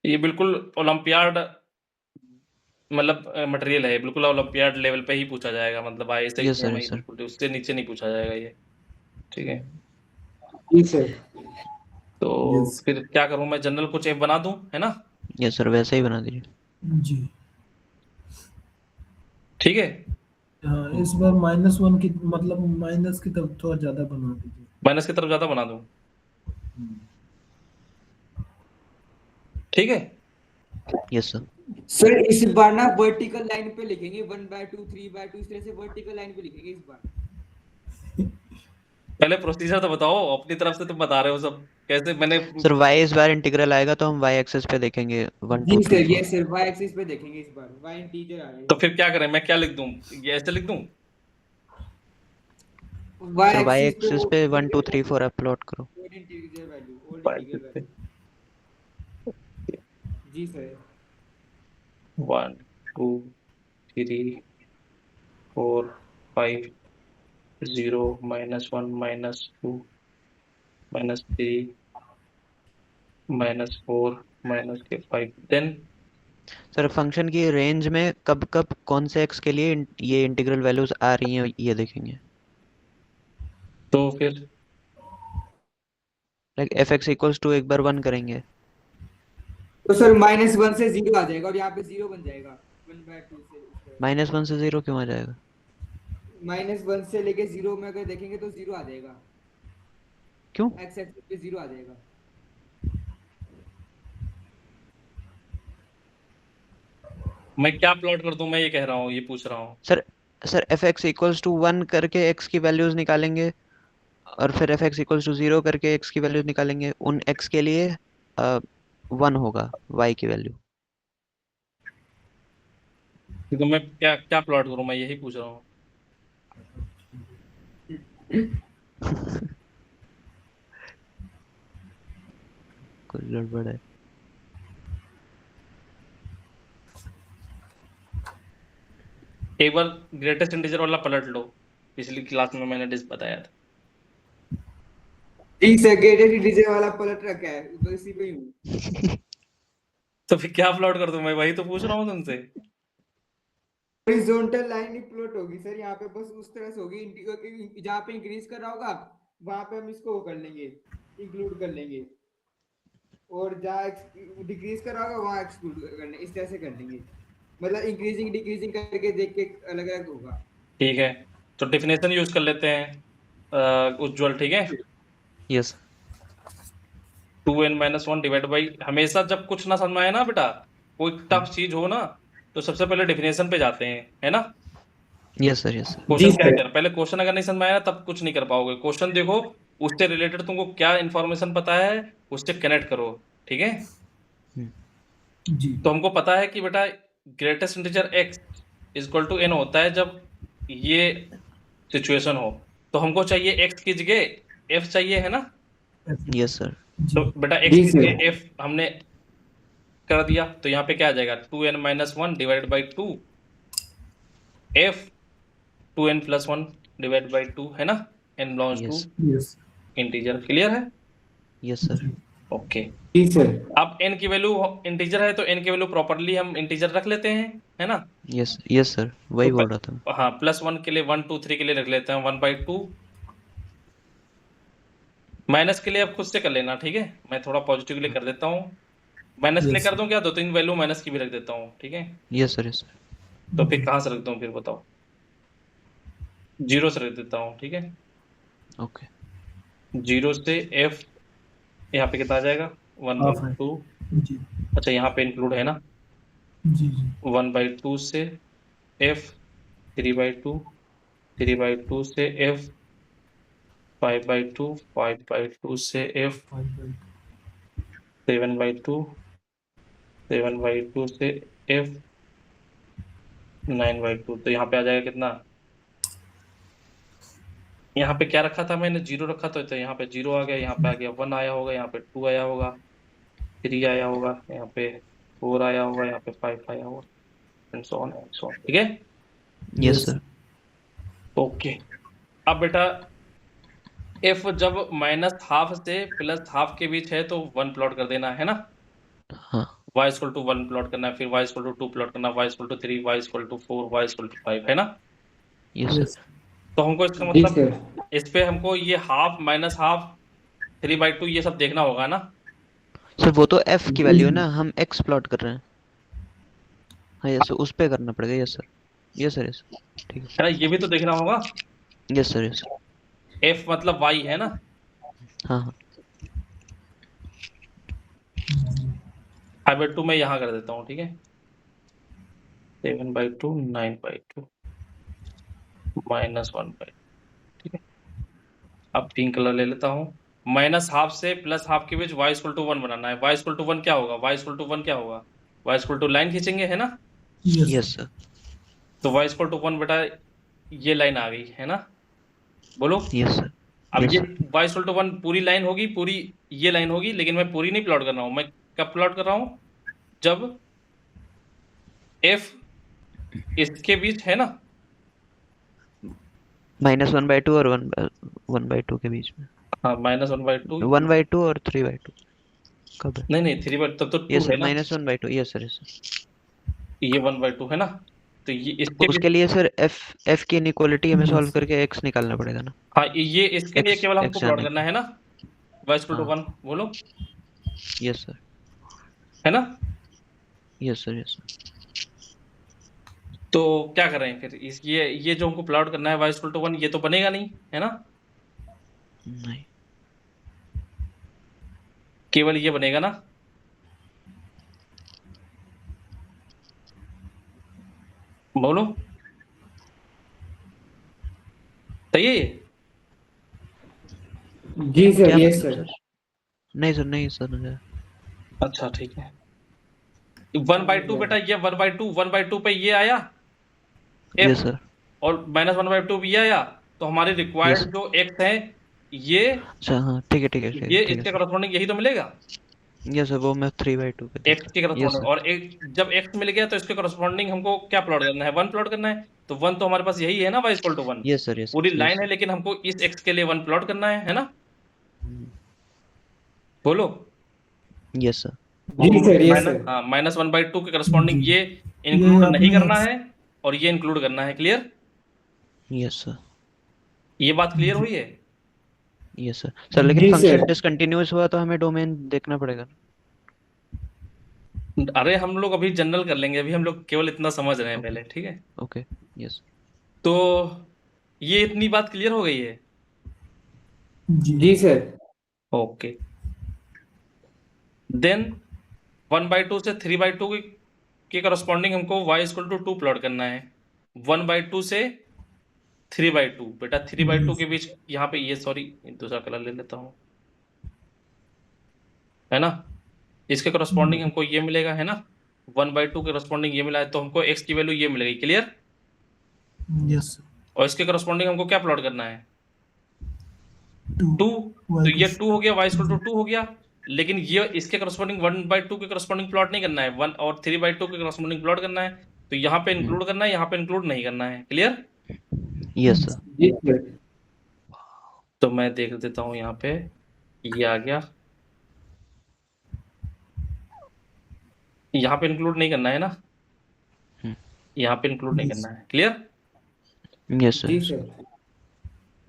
ये बिल्कुल ओलंपियाड मतलब मटेरियल है, बिल्कुल ओलंपियाड लेवल पे ही पूछा जाएगा, मतलब आईएसआई यस से सर, वही यस सर। बिल्कुल उससे नीचे नहीं पूछा जाएगा ये, ठीक है। जी सर। तो यस फिर क्या करूं, मैं जनरल कुछ एफ बना दूं, है ना, यस सर, वैसे ही बना दीजिए। जी। ठीक है। हाँ, इस बार -1 की मतलब माइनस की तरफ थोड़ा ज्यादा बना दीजिए। माइनस की तरफ ज्यादा बना दूं, ठीक है। Yes sir. सर इस बार ना वर्टिकल लाइन पे लिखेंगे 1/2 3/2 इस तरह से वर्टिकल लाइन पे लिखेंगे इस बार। पहले प्रोसीजर तो बताओ, अपनी तरफ से तुम बता रहे हो सब, कैसे मैंने। सर y इस बार इंटीग्रल आएगा तो हम y एक्सिस पे देखेंगे 1 जी 2 3 सर। ये 4। सर y एक्सिस पे देखेंगे इस बार, y इंटीजर आ तो रहा फिर क्या करें, मैं क्या लिख दूं, ये ऐसे लिख दूं, है y सर y एक्सिस पे एक्सिस वो पे 1 2 3 4 आप प्लॉट करो। Old integer value, old five integer पे वैल्यू। जी सर। 1 2 3 4 5 0 -1 -2 -3 -4 -5 देन। सर फंक्शन की रेंज में कब कब कौन से x के लिए ये इंटीग्रल वैल्यूज आ रही हैं ये देखेंगे। तो फिर like F X equals to एक बार 1 करेंगे। तो सर -1 से 0 आ जाएगा और यहाँ पे 0 बन जाएगा 1/2 से इस तरह से। -1 से 0 क्यों आ जाएगा? -1 से लेके 0 में अगर देखेंगे तो 0 आ जाएगा, क्यों? x एक्सिस पे 0 आ जाएगा। मैं क्या प्लॉट कर दूं, मैं ये कह रहा हूँ, ये पूछ रहा हूँ। Sir sir F X equals to 1 करके x की वैल्यूज निकालेंगे और फिर एफ एक्स इक्वल्स टू 0 करके एक्स की वैल्यू निकालेंगे, उन एक्स के लिए 1 होगा वाई की वैल्यू। तो मैं क्या क्या प्लॉट करूं, मैं यही पूछ रहा हूँ। कुछ गड़बड़ है। एक बार ग्रेटेस्ट इंटीजर वाला पलट लो, पिछली क्लास में मैंने डिस बताया था। ठीक से गेटेड डीजे वाला पलट रखा है, तो इसी पे ही हूँ। तो फिर क्या प्लॉट कर दूं, मैं वही तो पूछ रहा हूँ तुमसे। हॉरिजॉन्टल लाइन ही प्लॉट होगी सर यहाँ पे, बस उस तरह से होगी। जहाँ पे इंक्रीज कर रहा होगा वहां पे हम इसको वो कर लेंगे, इंक्लूड कर लेंगे, और जहाँ डिक्रीज कर रहा होगा वहां एक्सक्लूड कर लेंगे, इस तरह से कर लेंगे। मतलब इंक्रीजिंग डिक्रीजिंग करके देख के अलग अलग होगा। ठीक है, तो डेफिनेशन यूज कर लेते हैं उज्जवल, ठीक है। यस 2n-1 डिवाइड बाई, हमेशा जब कुछ ना समझ में आए ना बेटा, कोई टफ चीज हो ना, तो सबसे पहले डेफिनेशन पे जाते हैं, है ना। Yes sir yes sir question क्या है, पहले क्वेश्चन अगर नहीं समझ में आया ना तब कुछ नहीं कर पाओगे। क्वेश्चन देखो, उससे रिलेटेड तुमको क्या इन्फॉर्मेशन पता है उससे कनेक्ट करो, ठीक है। जी तो हमको पता है कि बेटा greatest integer x equal to n होता है जब ये सिचुएशन हो। तो हमको चाहिए x की जगह f चाहिए, है ना। यस सर जी तो बेटा x जी की सर। जगह f हमने कर दिया, तो यहाँ पे क्या आ जाएगा 2n-1 divide by 2 f 2n+1 divide by 2, है ना, n belongs to yes yes integer. Clear है, यस सर जी ओके। जी सर। अब n की वैल्यू इंटीजर है तो n की वैल्यू प्रॉपरली हम इंटीजर रख लेते हैं, है ना। यस यस सर वही तो बोल रहा था मैं। हाँ, +1 के लिए 1 2 3 के लिए रख लेते हैं 1/2। माइनस के लिए अब खुद से कर लेना, ठीक है, मैं थोड़ा पॉजिटिव के लिए कर देता हूँ। माइनस के लिए यस कर दूं क्या, 2 3 वैल्यू माइनस की भी रख देता हूँ, ठीक है। यस सर यस सर तो फिर कहाँ से रख दूं, फिर बताओ। 0 से रख देता हूँ, ठीक है। ओके 0 से f यहाँ पे कितना आ जाएगा, वन बाई हाफ है टू जी अच्छा यहाँ पे इंक्लूड है ना। जी जी 1/2 से f 3/2, 3/2 से f 5/2, 5/2 से f 7/2, 7/2 से f 9/2। तो यहाँ पे आ जाएगा कितना, यहाँ पे क्या रखा था मैंने, 0 रखा था, तो यहाँ पे 0 आ गया, यहाँ पे आ गया 1 आया होगा, यहाँ पे 2 आया होगा, 3 आया होगा, यहाँ पे 4 आया होगा, यहाँ पे 5 आया होगा, and so on and so on, ठीक है। यस सर ओके, अब बेटा f जब -12 से +12 के बीच है तो 1 प्लॉट कर देना, है ना। हाँ y इक्वल टू 1 प्लॉट करना है, फिर y इक्वल टू 2 प्लॉट करना, y equal to 3, y equal to 4, y equal to 5, है ना। यस यस सर तो हमको इसका जी मतलब, सर। इस पे हमको ये हाफ माइनस हाफ 3/2 ये सब देखना होगा ना। सर वो तो एफ की जी वैल्यू है ना, हम एक्स प्लॉट कर रहे हैं। हाँ यस सर उस पे करना पड़ेगा। Yes sir yes sir yes ठीक है। है ना, ये भी तो देखना होगा। यस सर यस f मतलब y है ना। हाँ हाँ 5/2 मैं यहाँ कर देता हूँ, ठीक है। 7/2 9/2 -1/2, ठीक है। अब पिंक कलर ले लेता हूँ। -12 से +12 के बीच y इक्वल टू 1 बनाना है। y इक्वल टू 1 क्या होगा, y इक्वल टू 1 क्या होगा, y इक्वल टू लाइन खींचेंगे, है ना। यस यस सर तो y इक्वल टू 1 बेटा ये लाइन आ गई, है ना। बोलो। यस सर अब यस ये सर y इक्वल टू 1 पूरी लाइन होगी, पूरी ये लाइन होगी, लेकिन मैं पूरी नहीं प्लॉट कर रहा हूँ। मैं कब प्लॉट कर रहा हूँ, जब f इसके बीच है ना। -1/2 और 1/2 के बीच में। हाँ -1/2, 1/2 और 3/2 कब है? नहीं नहीं 3/2 तब तो 2 यस है सर ना। -1/2 यस सर यस सर। ये 1/2 है ना, तो ये तो इसके उसके बीच। लिए सर एफ एफ की इनइक्वालिटी हमें सॉल्व यस करके एक्स निकालना पड़ेगा ना। हाँ, ये इसके लिए एक्स केवल हमको एक्स प्लॉट जानने करना के है ना, y इक्वल टू हाँ 1, बोलो, यस सर है ना। यस सर यस तो क्या कर रहे हैं फिर, इस ये जो हमको प्लॉट करना है y इक्वल टू 1, ये तो बनेगा नहीं, है ना। नहीं केवल ये बनेगा ना। बोलो, सही है ये। जी सर, क्या यस मतलब सर। सर? नहीं सर, नहीं सर। अच्छा ठीक है, 1/2 बेटा, ये 1/2 पे ये आया यस एफ, सर। और -1/2 भी ये आया, तो हमारी यस। रिक्वायर्ड जो एक्स है ये अच्छा हाँ, ठीक है ठीक है ठीक है ये ठीक है इसके सर। करस्पॉन्डिंग यही तो मिलेगा, यस सर, वो मैं 3/2 पे देख एक्स के रहा। Yes corresponding. सर। और एक जब एक्स मिल गया तो इसके करस्पॉन्डिंग हमको क्या प्लॉट करना है, 1 प्लॉट करना है। तो 1 तो हमारे पास यही है ना, y equal to 1, yes sir. Yes पूरी यस लाइन है, लेकिन हमको इस एक्स के लिए 1 प्लॉट करना है ना। सर। बोलो। Yes sir. जी सर, यस माइनस, सर। हाँ, -1/2 के जी, करस्पॉन्डिंग ये ये इंक्लूड नहीं आपने करना है, और ये इंक्लूड करना है। क्लियर? Yes sir. ये बात क्लियर जी हुई है? Yes sir. सर लेकिन जी सर। फंक्शन डिसकंटिन्यूअस हुआ तो हमें डोमेन देखना पड़ेगा। अरे हम लोग अभी जनरल कर लेंगे, अभी हम लोग केवल इतना समझ रहे हैं ओके। पहले, ठीक है। ओके। यस। तो ये इतनी बात क्लियर हो गई है? जी जी सर। ओके, देन 1/2 से 3/2 के करस्पॉन्डिंग हमको y इक्वल टू 2 प्लॉट करना है। 1/2 से 3/2, बेटा जी 3/2 के बीच यहाँ पे ये, सॉरी दूसरा कलर ले लेता हूँ, है ना। इसके करस्पॉन्डिंग हमको ये मिलेगा, है ना। 1/2 के करस्पॉन्डिंग ये मिला है, तो हमको x की वैल्यू ये मिलेगी। क्लियर? यस और इसके करस्पॉन्डिंग हमको क्या प्लॉट करना है, 2 2। तो वाई ये 2 हो गया, y इक्वल टू जी 2 हो गया। लेकिन ये इसके करस्पॉन्डिंग 1/2 के करस्पॉन्डिंग प्लॉट नहीं करना है, 1 और 3/2 के करस्पॉन्डिंग प्लॉट करना है। तो यहाँ पे इंक्लूड करना है, यहाँ पे इंक्लूड नहीं करना है। क्लियर? Yes sir. जी सर। तो मैं देख देता हूँ यहाँ पे, ये आ गया, यहाँ पे इंक्लूड नहीं करना है ना, यहाँ पे इंक्लूड नहीं करना है। क्लियर? यस जी सर। सर।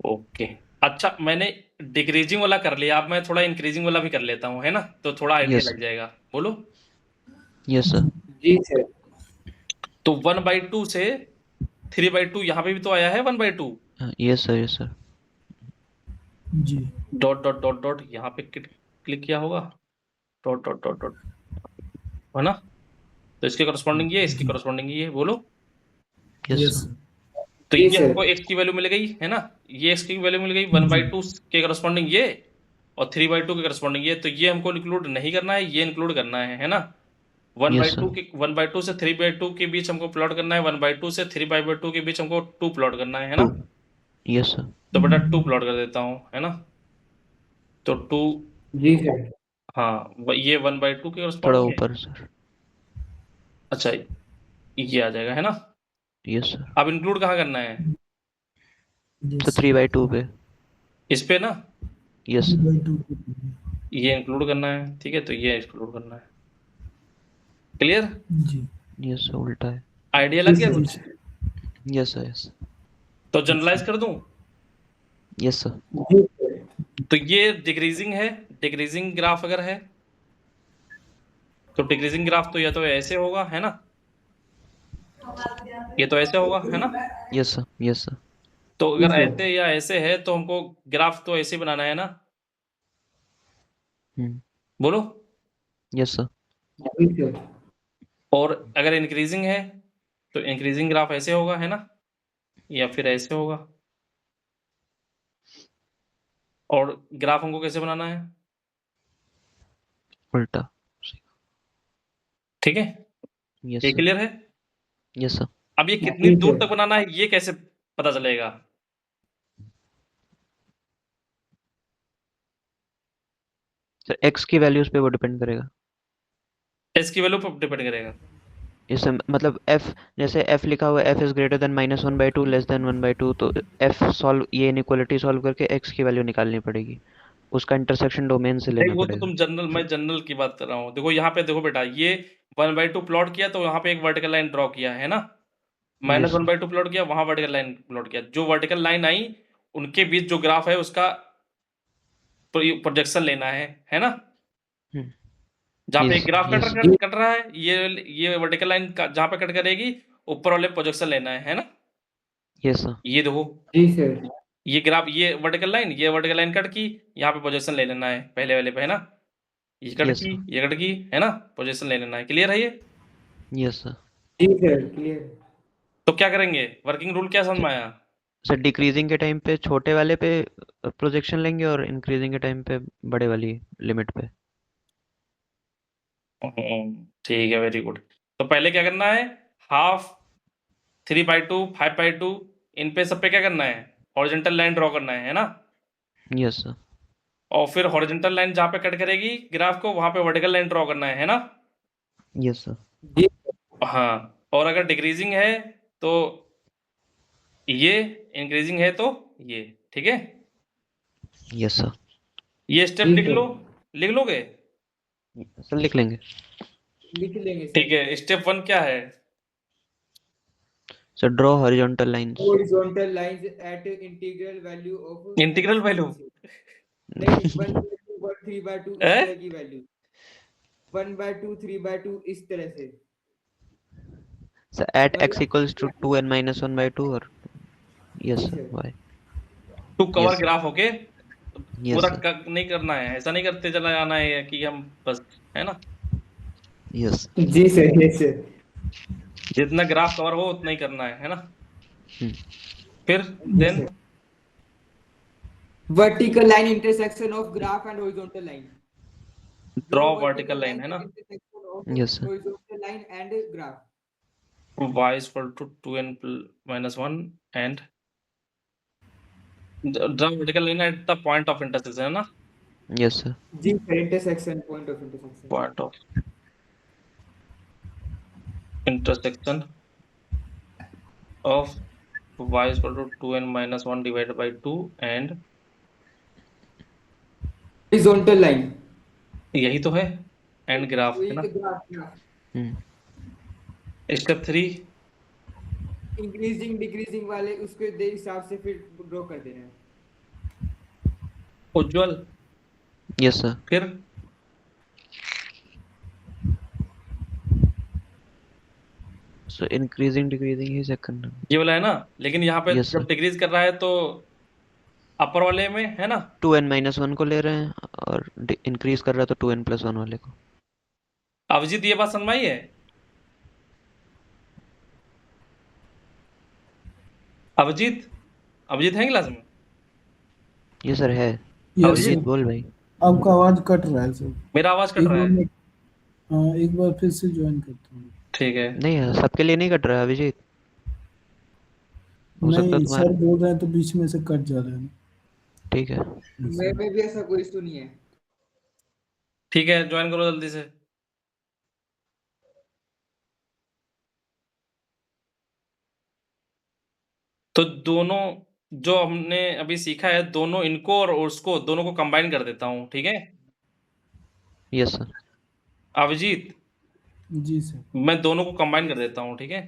ओके। अच्छा, मैंने डिक्रीजिंग वाला कर लिया, अब मैं थोड़ा इंक्रीजिंग वाला भी कर लेता हूँ, है ना, तो थोड़ा आइडिया यस। लग जाएगा। बोलो। Yes sir. जी सर। तो 1/2 से 3/2, यहाँ पे भी तो आया है 1/2, यस सर। Yes sir. जी डॉट डॉट डॉट डॉट, यहाँ पे क्लिक किया होगा, डॉट डॉट डॉट डॉट, है ना। तो इसके करस्पॉन्डिंग ये, इसके जी करस्पॉन्डिंग ये। बोलो। Yes yes sir. तो जी ये सर। हमको x की वैल्यू मिल गई, है ना। ये x की वैल्यू मिल गई, जी 1/2 के करस्पॉन्डिंग ये, और 3/2 के करस्पॉन्डिंग ये। तो ये हमको इंक्लूड नहीं करना है, ये इंक्लूड करना है ना। Yes sir. 1/2 से 3/2 के बीच हमको प्लॉट करना है, 1/2 से 3/2 के बीच हमको 2 प्लॉट करना है 2। ना। Yes sir. तो बेटा 2 प्लॉट कर देता हूँ, है ना। तो 2, जी सर। हाँ, ये 1/2 के थोड़ा करस्पॉन्डिंग है। ऊपर सर। अच्छा, ये आ जाएगा, है ना। Yes sir. अब इंक्लूड कहाँ करना है, तो यस 3/2 पे। इस पे ना। Yes sir. 3/2 ये इंक्लूड करना है, ठीक है, तो ये इंक्लूड करना है। क्लियर? जी यस सर, उल्टा है। आइडिया जी लग गया सर। जी कुछ? Sir yes sir. यस। तो जनरलाइज कर दूं, यस सर। जी सर। तो ये डिक्रीजिंग है, डिक्रीजिंग ग्राफ अगर है, तो डिक्रीजिंग ग्राफ तो या तो ऐसे होगा, है ना, ये तो ऐसे होगा, है ना। Yes sir. Yes sir. तो जी अगर सर। ऐसे या ऐसे है, तो हमको ग्राफ तो ऐसे ही बनाना है ना। बोलो। Yes sir. जी सर। और अगर इंक्रीजिंग है, तो इंक्रीजिंग ग्राफ ऐसे होगा, है ना, या फिर ऐसे होगा। और ग्राफ हमको कैसे बनाना है, उल्टा। ठीक है। यस ये सर। क्लियर है? Yes sir. अब ये कितनी जी दूर सर। तक बनाना है, ये कैसे पता चलेगा। सर एक्स की वैल्यूज पे वो डिपेंड करेगा। एस की वैल्यू पर डिपेंड करेगा। इससे मतलब एफ, जैसे एफ लिखा हुआ है F is greater than -1/2 less than 1/2, तो एफ सॉल्व, ये इनइक्वालिटी सॉल्व करके एक्स की वैल्यू निकालनी पड़ेगी। उसका इंटरसेक्शन डोमेन से नहीं, लेना वो तो पड़ेगा। तुम जनरल, मैं जनरल की बात कर रहा हूँ। देखो यहाँ पे, देखो बेटा, ये 1/2 प्लॉट किया, तो यहाँ पे एक वर्टिकल लाइन ड्रॉ किया, है ना। Yes sir. -1/2 प्लॉट किया, वहां वर्टिकल लाइन प्लॉट किया। जो वर्टिकल लाइन आई, उनके बीच जो ग्राफ है उसका प्रोजेक्शन लेना है ना। जहाँ पे यस एक ग्राफ यस कट रहा है, ये वर्टिकल लाइन जहाँ पे कट करेगी, ऊपर वाले प्रोजेक्शन लेना है ना। Yes sir. ये देखो, जी सर। ये ग्राफ, ये वर्टिकल लाइन कट की, यहाँ पे प्रोजेक्शन ले लेना है पहले वाले पे, है ना। Yes sir. ये कट की, है ना, पोजीशन ले लेना है। क्लियर है ये? Yes sir. जी सर। क्लियर। तो क्या करेंगे, वर्किंग रूल क्या समझ में आया? सर डिक्रीजिंग के टाइम पे छोटे वाले पे प्रोजेक्शन लेंगे और इंक्रीजिंग के टाइम पे बड़े वाली लिमिट पे। ठीक है, वेरी गुड। तो पहले क्या करना है, हाफ, 3/2, 5/2, इन पे सब पे क्या करना है, हॉरिजॉन्टल लाइन ड्रॉ करना है ना। Yes sir. और फिर हॉरिजॉन्टल लाइन जहाँ पे कट करेगी ग्राफ को, वहां पे वर्टिकल लाइन ड्रॉ करना है ना। Yes sir. जी हाँ, और अगर डिक्रीजिंग है तो ये, इंक्रीजिंग है तो ये, ठीक है। Yes sir. ये स्टेप ठीक लिख है, लो, लिख लोगे। सर लिख लेंगे। लिख लेंगे ठीक सर। है, स्टेप 1 क्या है, sir draw horizontal lines. Horizontal lines eight integral value of integral x value नहीं 1/2 और 3/2 इस है। तरह की वैल्यू, 1/2 3/2 इस तरह से, सर एट एक्स मतलब इक्वल्स टू 2n माइनस 1/2 और यस जी sir sir. Y. To cover yes graph, okay. Yes पूरा सर। नहीं करना है, ऐसा नहीं करते चला जाना है कि हम बस, है ना। यस। जी सर, यस सर। जितना ग्राफ कवर हो उतना ही करना है ना। फिर जी then sir. Vertical line intersection of graph and horizontal line, draw draw vertical vertical line, line है एट ना। Intersection of yes sir. Horizontal line and graph. y is equal to 2n minus 1 and draw vertical line at the point of intersection, है ना। Yes sir. जी sir, intersection, point of intersection. Point of intersection of y is equal to 2n minus 1 divided by 2 and horizontal line, यही तो है, एंड ग्राफ, है वही ना। तो ग्राफ, स्टेप 3 इंक्रीजिंग डिक्रीजिंग वाले उसके दे हिसाब से फिर ड्रॉ कर देना है। उज्ज्वल। Yes sir. फिर सो इंक्रीजिंग डिक्रीजिंग ही चेक करना। ये वाला है ना, लेकिन यहाँ पे यस जब सर। डिक्रीज कर रहा है तो अपर वाले में, है ना। 2n माइनस 1 को ले रहे हैं और इंक्रीज कर रहा है तो 2n प्लस 1 वाले को। अभिजीत, ये बात समझ में आई है। अभिजीत, अभिजीत है क्लास में। ये सर है। यस अभिजीत, अभिजीत बोल भाई। आपका आवाज कट रहा है सर। मेरा आवाज कट एक रहा बार है। मैं हाँ, एक बार फिर से ज्वाइन करता हूँ। ठीक है। नहीं सबके लिए नहीं कट रहा है अभिजीत। हो सकता है नहीं, तुम्हारे। सर बोल रहे हैं तो बीच में से कट जा रहे हैं। ठीक है। मैं भी ऐसा कोई इशू नहीं है। ठीक है, ज्वाइन करो जल्दी से। तो दोनों जो हमने अभी सीखा है, दोनों इनको और उसको दोनों को कंबाइन कर देता हूँ, ठीक है। Yes sir. अभिजीत, जी सर। मैं दोनों को कंबाइन कर देता हूँ, ठीक है।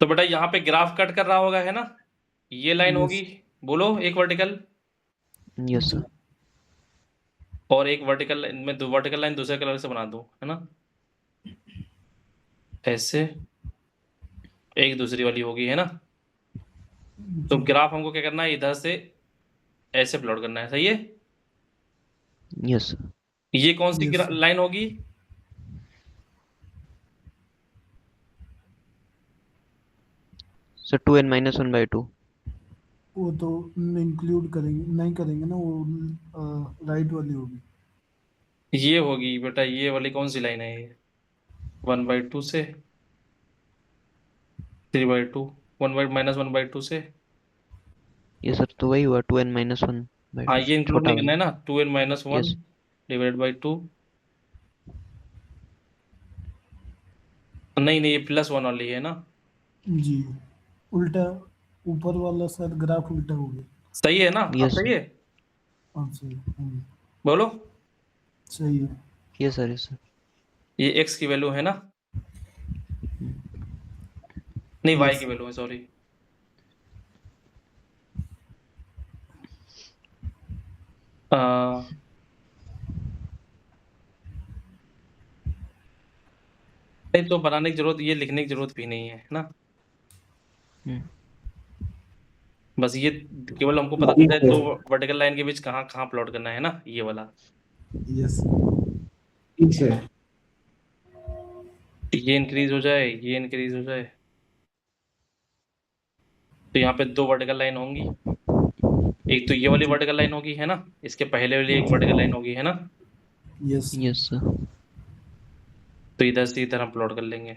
तो बेटा यहाँ पे ग्राफ कट कर रहा होगा, है ना। ये लाइन होगी, बोलो, एक वर्टिकल यस सर। और एक वर्टिकल, मैं दो वर्टिकल लाइन दूसरे कलर से बना दूं, है ना। ऐसे एक दूसरी वाली होगी, है ना। तो ग्राफ हमको क्या करना है, इधर से ऐसे प्लॉट करना है, सही है। Yes sir. ये कौन सी Yes, sir. लाइन होगी, सर 2n माइनस 1/2। वो तो इंक्लूड करेंगे नहीं करेंगे ना, वो राइट वाली होगी। ये होगी बेटा, ये वाली कौन सी लाइन है, ये 1/2 से 3/2, 1/-1/2 से। ये सर तो वही हुआ 2n माइनस 1/2 हाँ, ये इंक्लूड छोटा नहीं करना वाला। है ना, 2n-1 यस। Divide by 2। नहीं नहीं, ये +1 वाली है ना। जी, उल्टा, ऊपर वाला सर ग्राफ उल्टा हो गया। सही है ना, अब यस सही सर। है, हाँ सही, बोलो। सही है। Yes sir. Yes sir. ये x की वैल्यू है ना, नहीं y Yes. की वैल्यू है, सॉरी। नहीं तो बनाने की जरूरत, ये लिखने की जरूरत भी नहीं है ना। बस ये केवल हमको पता चलता है दो वर्टिकल लाइन के बीच कहाँ कहाँ प्लॉट करना है ना, ये वाला। यस। जी सर। ये इंक्रीज हो जाए, ये इंक्रीज हो जाए, तो यहाँ पे 2 वर्टिकल लाइन होंगी। एक तो ये वाली वर्टिकल लाइन होगी, है ना? इसके पहले वाली एक वर्टिकल लाइन होगी, है ना? Yes yes sir. तो इधर से इधर हम प्लॉट कर लेंगे।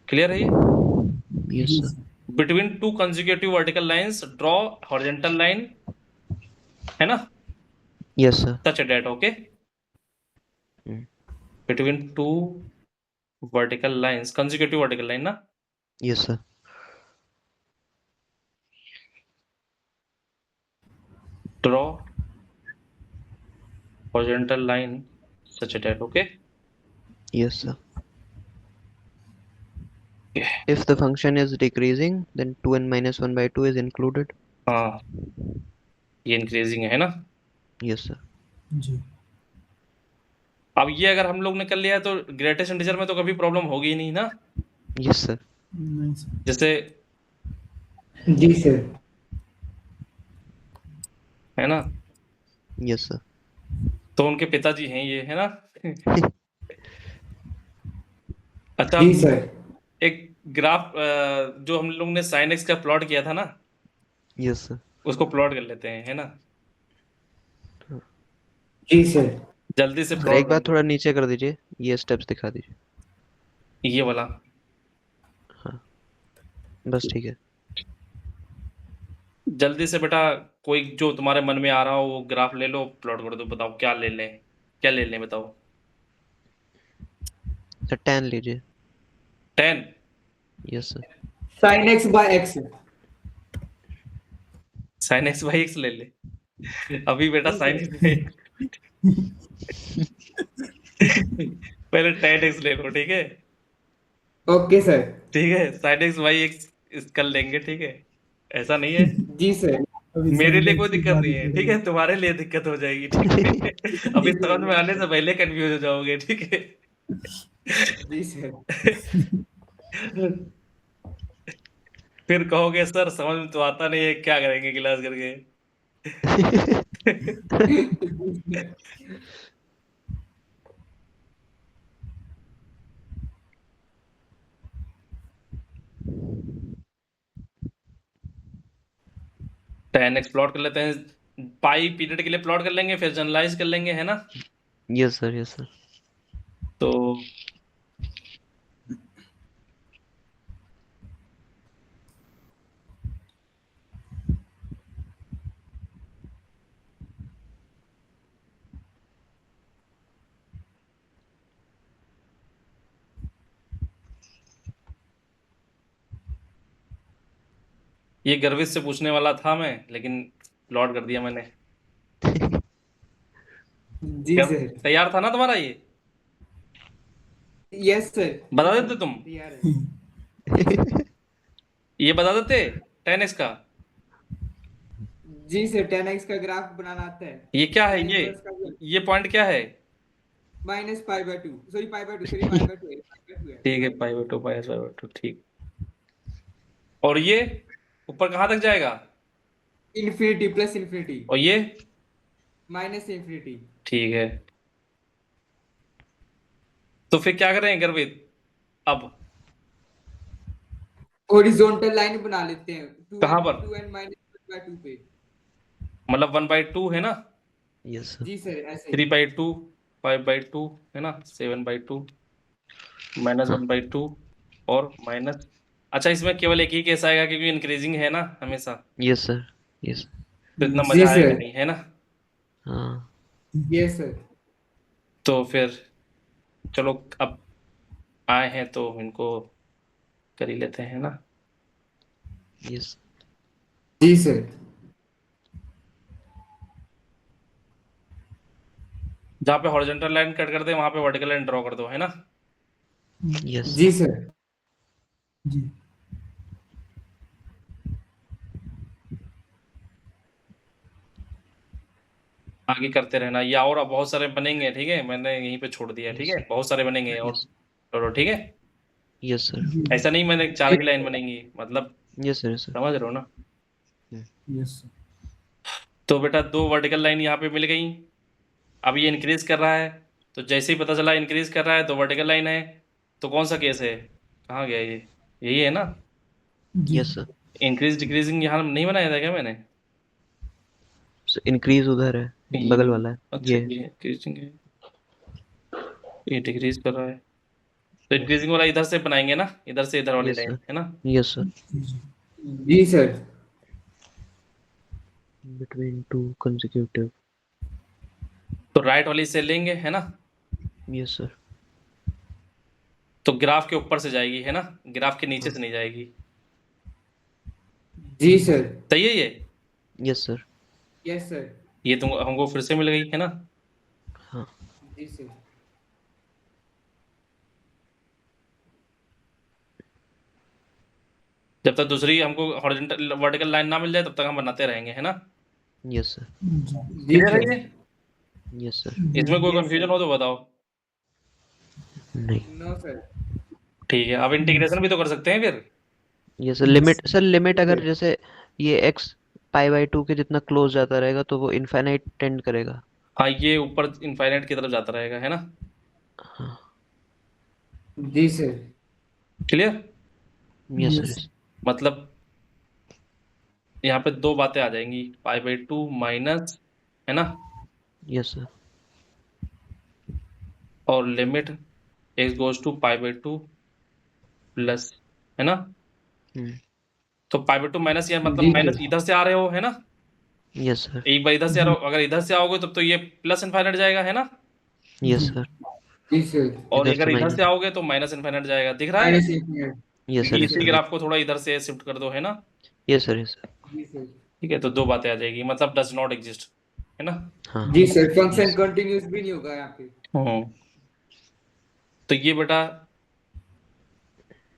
क्लियर है ये? Yes sir. Between 2 consecutive vertical lines draw horizontal line, है ना? Yes sir. Such that, okay? Between 2 vertical lines, consecutive vertical line ना? Yes sir. Draw horizontal line such that, okay? Yes sir. If the function is decreasing, then 2n minus 1 by 2 is included. हाँ, ये इंक्रीजिंग है ना? Yes sir. जी अब ये अगर हम लोग ने कर लिया है तो ग्रेटेस्ट इंटीजर में तो कभी प्रॉब्लम होगी ही नहीं ना? Yes sir. नहीं सर जैसे, जी सर। है ना? Yes sir. तो उनके पिताजी हैं ये, है ना? अच्छा, जी सर। एक ग्राफ जो हम लोग ने sin x का प्लॉट किया था ना, Yes sir. उसको प्लॉट कर लेते हैं, है ना? जी सर। जल्दी से सर प्लॉट एक बार थोड़ा नीचे कर दीजिए, ये स्टेप्स दिखा दीजिए। ये वाला। हाँ बस ठीक है। जल्दी से बेटा, कोई जो तुम्हारे मन में आ रहा हो वो ग्राफ ले लो, प्लॉट कर दो, बताओ क्या ले लें, क्या ले लें बताओ। सर tan लीजिए। 10 yes sir. Sine X by X. sin x by x ले ले। अभी बेटा sin पहले tan x ले लो, ठीक है? Okay sir. ठीक है, sin x बाई x कर लेंगे, ठीक है? ऐसा नहीं है, जी सर। अभी मेरे लिए sin कोई x की दिक्कत नहीं बारी है, पे ठीक है? तुम्हारे लिए दिक्कत हो जाएगी, ठीक है? अभी समझ में आने से पहले कंफ्यूज हो जाओगे, ठीक है? जी सर। फिर कहोगे सर समझ में तो आता नहीं है, क्या करेंगे क्लास करके? tan x प्लॉट कर लेते हैं, पाई पीरियड के लिए प्लॉट कर लेंगे, फिर जनरलाइज कर लेंगे, है ना? Yes sir. Yes sir. तो ये गर्वित से पूछने वाला था मैं, लेकिन प्लॉट कर दिया मैंने। जी क्या सर। तैयार था ना तुम्हारा ये? Yes sir. बता देते तुम? तैयार है। ये बता देते tan x का? जी सर, 10x का ग्राफ बनाना आता है। ये क्या है Sin ये? inverse का ये पॉइंट क्या है? Minus pi by 2, sorry pi by 2, sorry pi by 2 है, पाई बाय 2 है। ठीक है, पाई बाय 2, पाई बाय 2, ठीक। और ये ऊपर कहाँ तक जाएगा? इन्फिनिटी प्लस इन्फिनिटी और ये? Minus infinity. ठीक है, तो फिर क्या करें गर्वित अब? हॉरिजॉन्टल लाइन बना लेते हैं कहाँ पर? 2 एंड माइनस 1 बाय 2 पे। मतलब 1/2 है ना? Yes sir. जी सर, ऐसे 3/2, 5/2, है ना? 7/2, -1/2 और माइनस। अच्छा, इसमें केवल एक ही केस आएगा क्योंकि इंक्रीजिंग है ना हमेशा, यस सर। यस। तो इतना जी मजा आएगा सर। नहीं, है ना? हाँ। Yes sir. तो फिर चलो, अब आए हैं तो इनको कर ही लेते हैं ना। यस। जी सर। जहाँ पे हॉरिजॉन्टल लाइन कट कर दे वहां पे वर्टिकल लाइन ड्रॉ कर दो, है ना? यस। जी सर। जी आगे करते रहना, या और अब बहुत सारे बनेंगे, ठीक है? मैंने यहीं पे छोड़ दिया, ठीक है? बहुत सारे बनेंगे और चलो, ठीक है? Yes sir. ऐसा नहीं मैंने 4 की लाइन बनेंगी, मतलब यस सर। Yes sir. समझ रहे हो ना? यस तो बेटा 2 वर्टिकल लाइन यहाँ पे मिल गई, अब ये इंक्रीज कर रहा है, तो जैसे ही पता चला इंक्रीज कर रहा है तो वर्टिकल लाइन है, तो कौन सा केस है, कहाँ गया ये, यही है ना, जी यस सर। इंक्रीज डिक्रीजिंग यहाँ नहीं बनाया था क्या मैंने, इंक्रीज उधर है, बगल वाला है अच्छा ये। ये इंक्रीजिंग है, ये डिक्रीज कर रहा है, तो इंक्रीजिंग वाला इधर से बनाएंगे ना, इधर से इधर वाली यस लाइन सर। है ना, यस सर। जी सर। Between two consecutive. तो राइट वाली से लेंगे है ना, यस सर। तो ग्राफ के ऊपर से जाएगी है ना, ग्राफ के नीचे से नहीं जाएगी, जी सर। सही है ये, यस सर। Yes sir. ये तुम हमको फिर से मिल गई है ना, हाँ। जी सर। जब तक दूसरी हमको हॉरिजॉन्टल वर्टिकल लाइन ना मिल जाए तब तक हम बनाते रहेंगे है ना, यस सर। जी क्लियर है सर। ये, यस सर। इसमें कोई Yes, कंफ्यूजन हो तो बताओ, नहीं। No sir. ठीक है, अब इंटीग्रेशन भी तो कर सकते हैं फिर, yes sir. Limit sir, limit अगर सर। जैसे ये x पाई बाई टू के जितना क्लोज जाता रहेगा तो वो इनफाइनाइट टेंड करेगा। हाँ ये ऊपर इनफाइनाइट की तरफ जाता रहेगा है ना, हाँ। जी सर। Clear, yes sir. मतलब यहाँ पे दो बातें आ जाएंगी, पाई बाई टू माइनस है ना, यस सर। और limit x goes to pi by two plus है ना, हम्म। तो पाई बाई टू माइनस, ये मतलब जी माइनस सर। इधर से आ रहे हो है ना, यस सर। एक बार इधर से आ रहे हो, अगर इधर से आओगे तब तो ये प्लस इनफाइनाइट जाएगा है ना, यस सर। जी सर। और इधर अगर से इधर से माइनस। आओगे तो माइनस इनफाइनाइट जाएगा, दिख रहा है, minus 1 minute. Yes sir. Yes इसी सर। ग्राफ को थोड़ा इधर से शिफ्ट कर दो है ना, यस सर। Yes sir. जी सर। ठीक है, तो दो बातें आ जाएगी, मतलब डज नॉट एग्जिस्ट है ना, हाँ। जी सर, फंक्शन यस। कंटिन्यूस भी नहीं होगा यहाँ पे। तो ये बेटा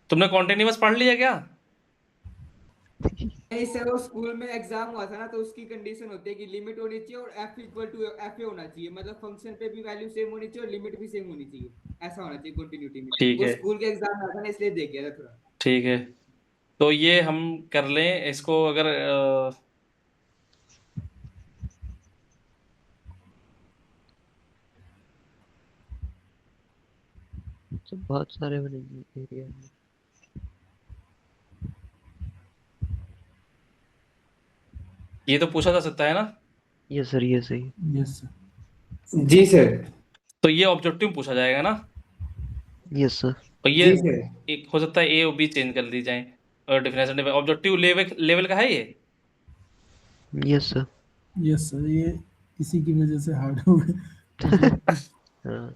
तुमने कॉन्टिन्यूअस पढ़ लिया क्या, नहीं सर, वो स्कूल में एग्जाम हुआ था ना, तो उसकी कंडीशन होती है कि लिमिट होनी चाहिए और f equal to F A होना चाहिए, मतलब फंक्शन पे भी वैल्यू सेम होनी चाहिए और लिमिट भी सेम होनी चाहिए, ऐसा होना चाहिए कंटिन्यूटी में। ठीक वो है, स्कूल के एग्जाम में आता ना, इसलिए देख गया था थोड़ा। ठीक है, तो ये हम कर लें इसको, अगर तो बहुत सारे बनेंगे एरिया में। ये तो पूछा जा सकता है ना, यस सर। ये सही। Yes sir. जी सर। तो ये ऑब्जेक्टिव पूछा जाएगा ना, यस सर। और ये जी सर। एक हो सकता है ए और बी चेंज कर दी जाए, और डेफिनेशन ऑब्जेक्टिव लेवल लेवल का है ये, यस सर। यस सर, ये इसी की वजह से हार्ड हो गए। हाँ।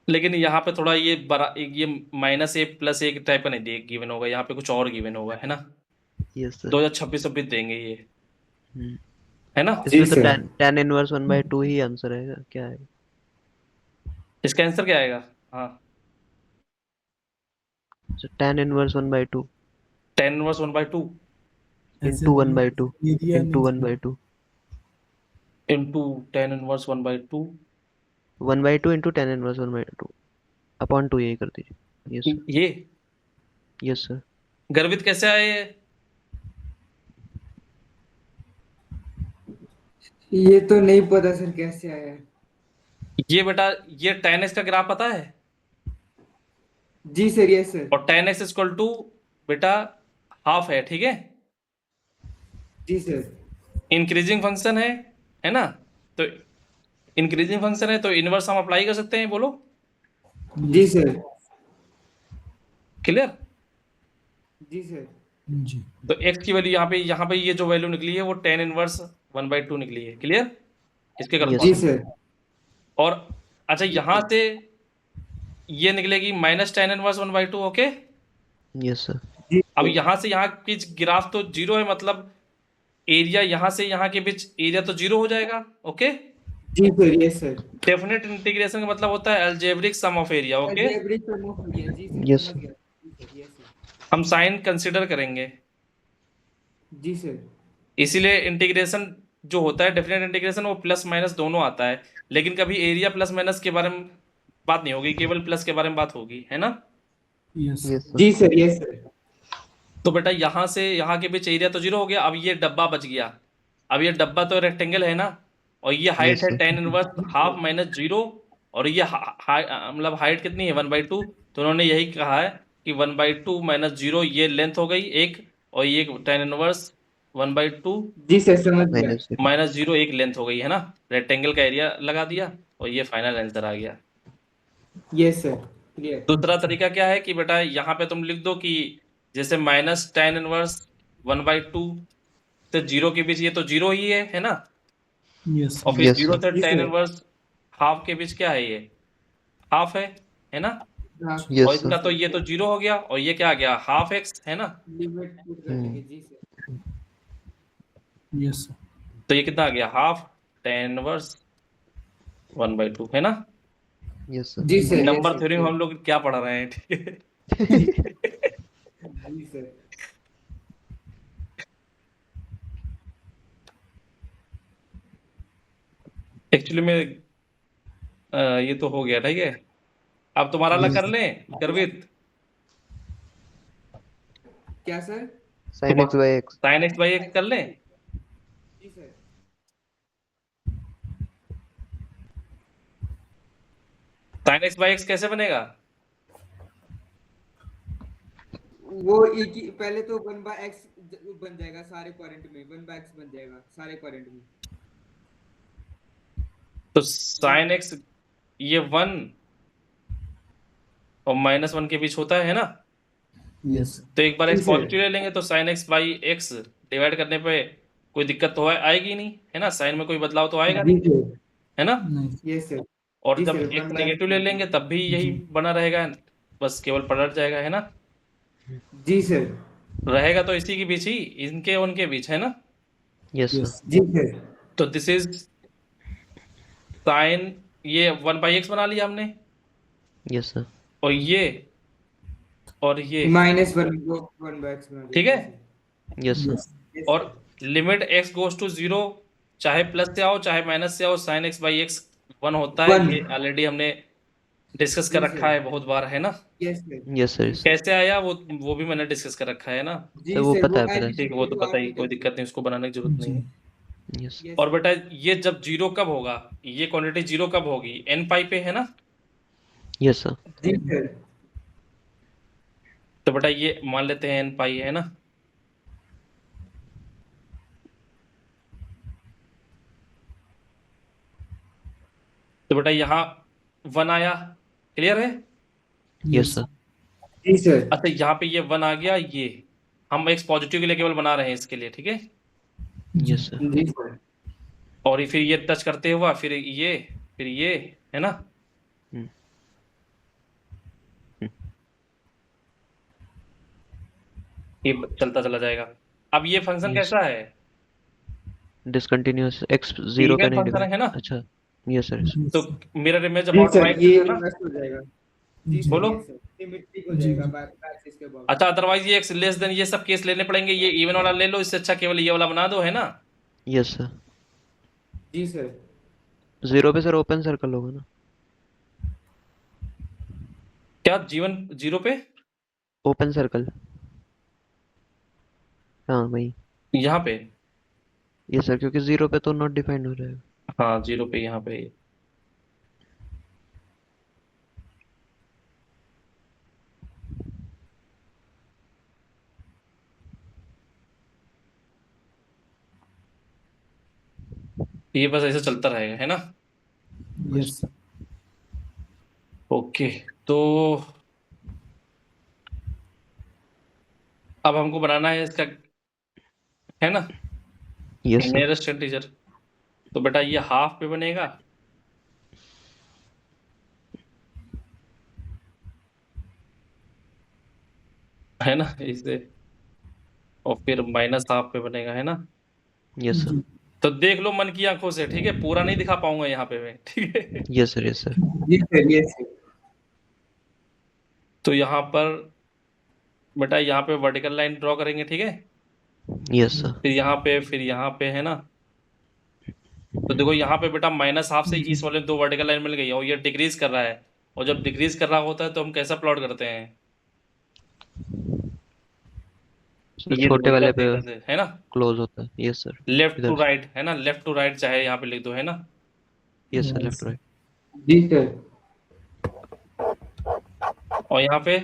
लेकिन यहाँ पे थोड़ा ये बड़ा ये माइनस ए प्लस ए टाइप का नहीं दे गिवन होगा, यहाँ पे कुछ और गिवन होगा है ना, यस सर। 2026 देंगे ये हम्म। है ना, जी इसमें तो सर। tan इनवर्स 1/2 ही आंसर आएगा, क्या है? इसका आंसर क्या आएगा, हाँ tan इनवर्स 1/2 tan इनवर्स 1/2 ऐसे into बोलो, 1/2 एरिया into नहीं 1/2 into tan inverse 1/2 1/2 into tan inverse 1/2 upon 2 यही कर दीजिए। Yes sir. ये यस सर। गर्वित कैसे आए ये तो नहीं पता सर कैसे आया। ये बेटा, ये tan x का ग्राफ पता है, जी सर। Yes sir. और tan x इक्वल टू बेटा हाफ है, ठीक है, जी सर। इंक्रीजिंग फंक्शन है ना, तो इंक्रीजिंग फंक्शन है तो इनवर्स हम अप्लाई कर सकते हैं, बोलो जी सर। क्लियर, जी सर। जी। तो x की वैल्यू यहाँ पे ये जो वैल्यू निकली है वो tan इनवर्स 1/2 निकली है, क्लियर, इसके जी करस्पॉन्डिंग, सर। और अच्छा यहाँ से ये निकलेगी minus tan inverse 1/2, okay, yes sir. जी अब सर। यहाँ से यहाँ की ग्राफ तो जीरो है, मतलब एरिया यहाँ से यहाँ के बीच एरिया तो जीरो हो जाएगा, ओके, जी sir. Yes sir. Definite integration का मतलब होता है algebraic sum of area, okay, algebraic sum of area. जी सर, Yes, समझ गया। जी सर। Yes sir. हम साइन कंसिडर करेंगे, जी सर। इसीलिए इंटीग्रेशन जो होता है डेफिनेट इंटीग्रेशन वो प्लस माइनस दोनों आता है, लेकिन कभी एरिया प्लस माइनस के बारे में बात नहीं होगी, केवल प्लस के बारे में बात होगी, है ना, यस यस सर। जी सर। Yes sir. तो बेटा यहाँ से यहाँ के बीच एरिया तो जीरो हो गया, अब ये डब्बा बच गया, अब ये डब्बा तो रेक्टेंगल है ना, और ये हाइट यस है sir. tan inverse half minus 0, और ये मतलब हाइट कितनी है 1/2, तो उन्होंने यही कहा है कि 1/2 माइनस 0 ये लेंथ हो गई एक, और ये tan इनवर्स 1/2 जी सर समझ गया। माइनस 0। माइनस 0 एक लेंथ हो गई है ना। रेक्टेंगल का एरिया लगा दिया और ये फाइनल आंसर आ गया। Yes sir clear. दूसरा तरीका क्या है कि बेटा यहाँ पे तुम लिख दो कि जैसे माइनस tan इनवर्स 1/2 से 0 के बीच, ये तो 0 ही है ना। यस और फिर यस 0 सर। से जी tan सर। इनवर्स हाफ के बीच क्या है, ये हाफ है ना। हाँ और यस इसका सर। तो ये तो 0 हो गया, और ये क्या आ गया हाफ x है ना। लिमिट पुट कर देंगे जी सर। यस तो ये कितना आ गया हाफ tan इनवर्स 1/2 है ना। Yes sir. जी सर नंबर यस थ्योरी में सर हम लोग क्या पढ़ रहे हैं, ठीक है। जी सर। एक्चुअली में ये तो हो गया, ठीक है। अब तुम्हारा अलग कर लें गर्वित। क्या sir? Sine x by x. Sine x by x कर लें। जी sir. Sine x by x कैसे बनेगा। वो एक ही पहले तो 1/x बन जाएगा सारे क्वाड्रेंट में, 1/x बन जाएगा सारे क्वाड्रेंट में। तो साइन एक्स ये 1 और -1 के बीच होता है ना। यस तो एक बार जी एक्स सर। पॉजिटिव ले लेंगे तो sign x by x divide करने पे कोई दिक्कत तो आएगी नहीं, है ना। साइन में कोई बदलाव तो आएगा जी नहीं, सर। है ना। नहीं यस सर। और जी जब सर एक्स 1/x नेगेटिव ले लेंगे तब भी यही जी बना रहेगा, बस केवल पलट जाएगा, है ना। जी सर। रहेगा तो इसी के बीच ही, इनके उनके बीच, है ना। Yes sir. यस जी सर। तो दिस इज साइन, ये 1/x बना लिया हमने, यस सर। और ये और ये, -1 को 1/x बना ठीक देंगे है। जी sir. Yes sir. Yes yes और sir. Limit x goes to 0, चाहे प्लस से आओ चाहे माइनस से आओ, साइन एक्स बाई एक्स 1 होता है, 1 ये ऑलरेडी हमने डिस्कस कर जी रखा सर। है बहुत बार, है ना। Yes sir. Yes sir. जी सर। कैसे आया वो भी मैंने डिस्कस कर रखा है ना। सर जी वो सर पता वो है, पता है। ठीक, वो तो एलजीब्रा पता ही, कोई आर्टिकल दिक्कत नहीं, उसको बनाने की जरूरत नहीं जी है। यस। यस और सर। बेटा ये जब 0 कब होगा, ये क्वांटिटी 0 कब होगी, n पाई पे, है ना। Yes sir. जी सर। तो बेटा ये मान लेते हैं n पाई, है ना। तो बेटा यहाँ 1 आया, क्लियर है। Yes sir. जी सर। अच्छा यहाँ पे ये 1 आ गया, ये हम x पॉजिटिव के लिए केवल बना रहे हैं इसके लिए, ठीक है। Yes sir. जी सर। और फिर ये टच करते हुआ फिर ये, है ना। हम्म, हम्म। ये चलता चला जाएगा। अब ये फंक्शन यस। कैसा है, डिसकंटिन्यूअस एक्स 0 पे इवन नहीं फंक्शन डिवाइड। है ना। अच्छा। Yes sir. यस। तो मिरर इमेज जी अबाउट सर वाइट ये है ना। रिवर्स हो जाएगा। जी जी सर बोलो। यस सर सिमेट्रिक हो जी जाएगा जी बैक इसके बाद। अच्छा अदरवाइज ये x लेस देन ये सब केस लेने पड़ेंगे, ये इवन वाला ले लो, इससे अच्छा केवल ये वाला बना दो, है ना। Yes sir. जी सर। 0 पे सर ओपन सर्कल होगा ना। क्या जीवन 0 पे, ओपन सर्कल। हाँ वही। यहाँ पे। यस सर, क्योंकि 0 पे तो नॉट डिफाइंड हो जाएगा। हाँ 0 पे, यहाँ पे। ये बस ऐसे चलता रहेगा, है ना। Yes okay. तो अब हमको बनाना है इसका, है ना, यस सर। Nearest integer. तो बेटा ये हाफ पे बनेगा, है ना, इसे। और फिर माइनस हाफ पे बनेगा, है ना। Yes sir. जी तो देख लो मन की आंखों से, ठीक है, पूरा नहीं दिखा पाऊंगा यहाँ पे मैं, ठीक है। Yes sir. Yes sir. जी सर यस सर। तो यहाँ पर बेटा यहाँ पे वर्टिकल लाइन ड्रॉ करेंगे, ठीक है। Yes sir. फिर यहाँ पे, है ना। तो देखो यहाँ पे बेटा माइनस हाफ से जी इस वाले 2 वर्टिकल लाइन मिल गई, और ये डिक्रीज कर रहा है। और जब डिक्रीज कर रहा होता है तो हम कैसा प्लॉट करते हैं, सर ये छोटे वाले पे देखो है ना, क्लोज होता है। Yes sir. लेफ्ट टू इधर। राइट है ना, लेफ्ट टू राइट चाहे यहाँ पे लिख दो, है ना। Yes sir, Yes. Left right. जी सर। और यहाँ पे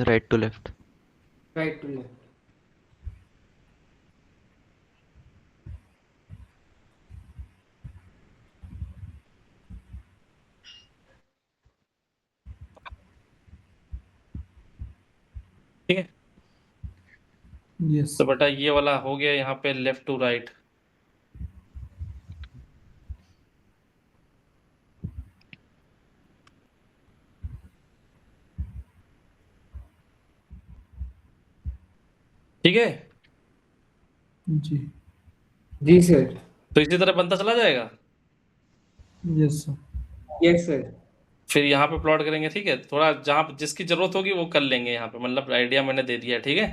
right to left. Right to left. ठीक है। Yes. तो बेटा ये वाला हो गया यहाँ पे लेफ्ट टू राइट। ठीक है। जी। जी सर। तो इसी तरह बनता चला जाएगा। Yes sir. Yes sir. फिर यहाँ पे प्लॉट करेंगे, ठीक है। थोड़ा जहाँ जिसकी जरूरत होगी वो कर लेंगे यहाँ पे, मतलब आइडिया मैंने दे दिया, ठीक है।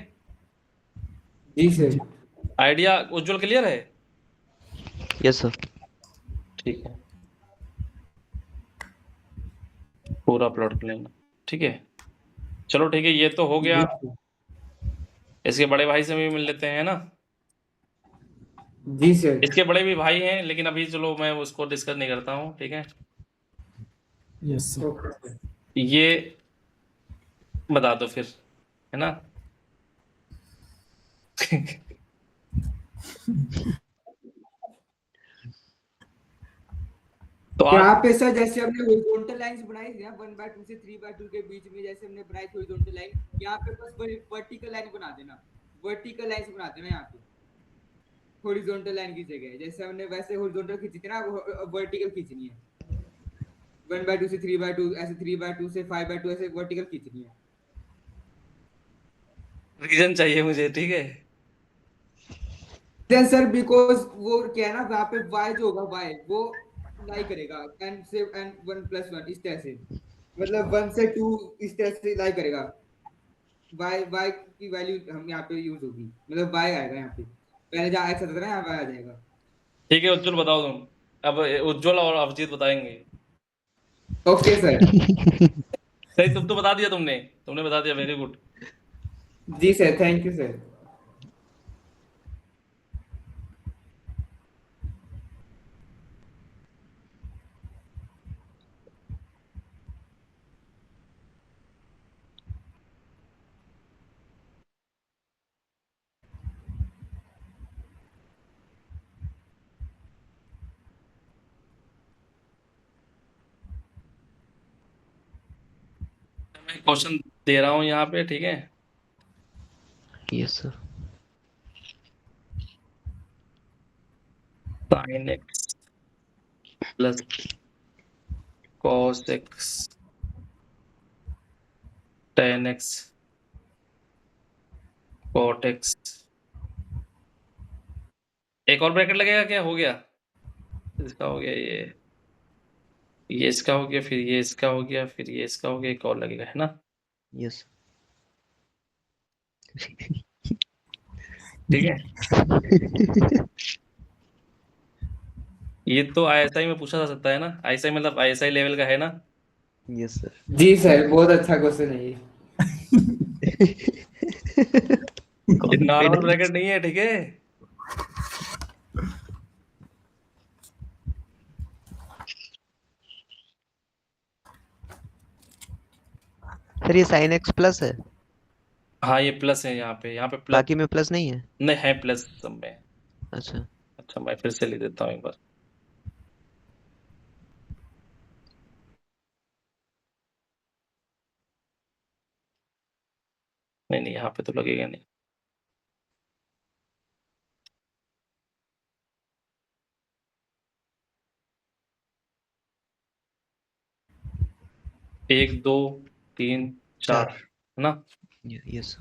जी सर। आइडिया उज्जवल क्लियर है। Yes sir. ठीक है, पूरा प्लॉट कर लेना, ठीक है। चलो ठीक है, ये तो हो गया। इसके बड़े भाई से भी मिल लेते हैं ना। जी सर। इसके बड़े भी भाई हैं, लेकिन अभी चलो मैं उसको डिस्कस नहीं करता हूँ, ठीक है। Yes sir. Okay sir. ये बता दो फिर, है ना। तो यहाँ आप पे सर जैसे हमने हॉरिजॉन्टल लाइंस बनाई थी ना 1/2 से 3/2 के बीच में, जैसे हमने बनाई थी हॉरिजॉन्टल लाइन, यहाँ पे बस वर्टिकल लाइन बना देना, वर्टिकल लाइंस बना देना यहाँ पे हॉरिजॉन्टल लाइन की जगह। जैसे हमने वैसे हॉरिजॉन्टल खींची थी ना, वर्टिकल खींचनी है 1/2 से 3/2, ऐसे 3/2 से 5/2 ऐसे वर्टिकल खींचनी है। रीजन चाहिए मुझे, ठीक है। देन सर बिकॉज वो क्या है ना, वहाँ पे y जो होगा y वो लाई करेगा n से n 1+1 इस तरह से, मतलब 1 से 2 इस तरह से लाई करेगा। y की वैल्यू हम यहाँ पे यूज होगी, मतलब y आएगा यहाँ पे, पहले जहाँ x आता था ना यहाँ y आ जाएगा। ठीक है उज्जवल बताओ तुम। अब उज्जवल और अभिजीत बताएंगे। Okay sir. सही, तुम तो बता दिया, तुमने तुमने बता दिया, वेरी गुड। जी सर, थैंक यू सर। मैं क्वेश्चन दे रहा हूँ यहाँ पे, ठीक है। Yes sir. sin x plus cos x tan x cot x। एक और ब्रैकेट लगेगा क्या, हो गया। इसका हो गया, ये इसका हो गया, फिर ये इसका हो गया, फिर ये इसका हो गया, एक और लगेगा, है ना। यस। ठीक है। ये तो ISI में पूछा जा सकता है ना, ISI मतलब ISI लेवल का है ना। Yes sir. जी सर, बहुत अच्छा क्वेश्चन है ये। ये नॉर्मल ब्रैकेट नहीं है, ठीक है। सर ये साइन एक्स प्लस है, हाँ ये प्लस है, यहाँ पे प्लस। बाकी में प्लस नहीं है। नहीं है प्लस सब में। अच्छा। अच्छा मैं फिर से लिख देता हूँ एक बार। नहीं नहीं, यहाँ पे तो लगेगा नहीं। एक दो तीन चार, चार। है ना। यस।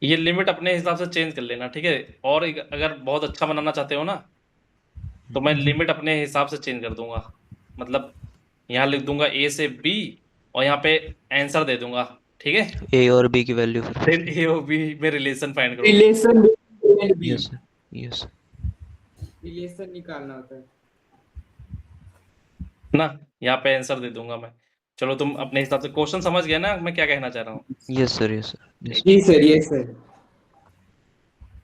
ये लिमिट अपने हिसाब से चेंज कर लेना, ठीक है। और अगर बहुत अच्छा बनाना चाहते हो ना, तो मैं लिमिट अपने हिसाब से चेंज कर दूंगा। मतलब यहाँ लिख दूंगा A से B, और यहाँ पे आंसर दे दूंगा, ठीक है। ए और बी की वैल्यू फिर फिर। A और B में रिलेशन फाइंड करोगे। Relation yes. यस। रिलेशन निकालना होता है। ना, यहाँ पे आंसर दे दूंगा मैं। चलो तुम अपने हिसाब से क्वेश्चन समझ गए ना मैं क्या कहना चाह रहा हूँ? Yes sir, yes sir, yes. जी सर, यस सर।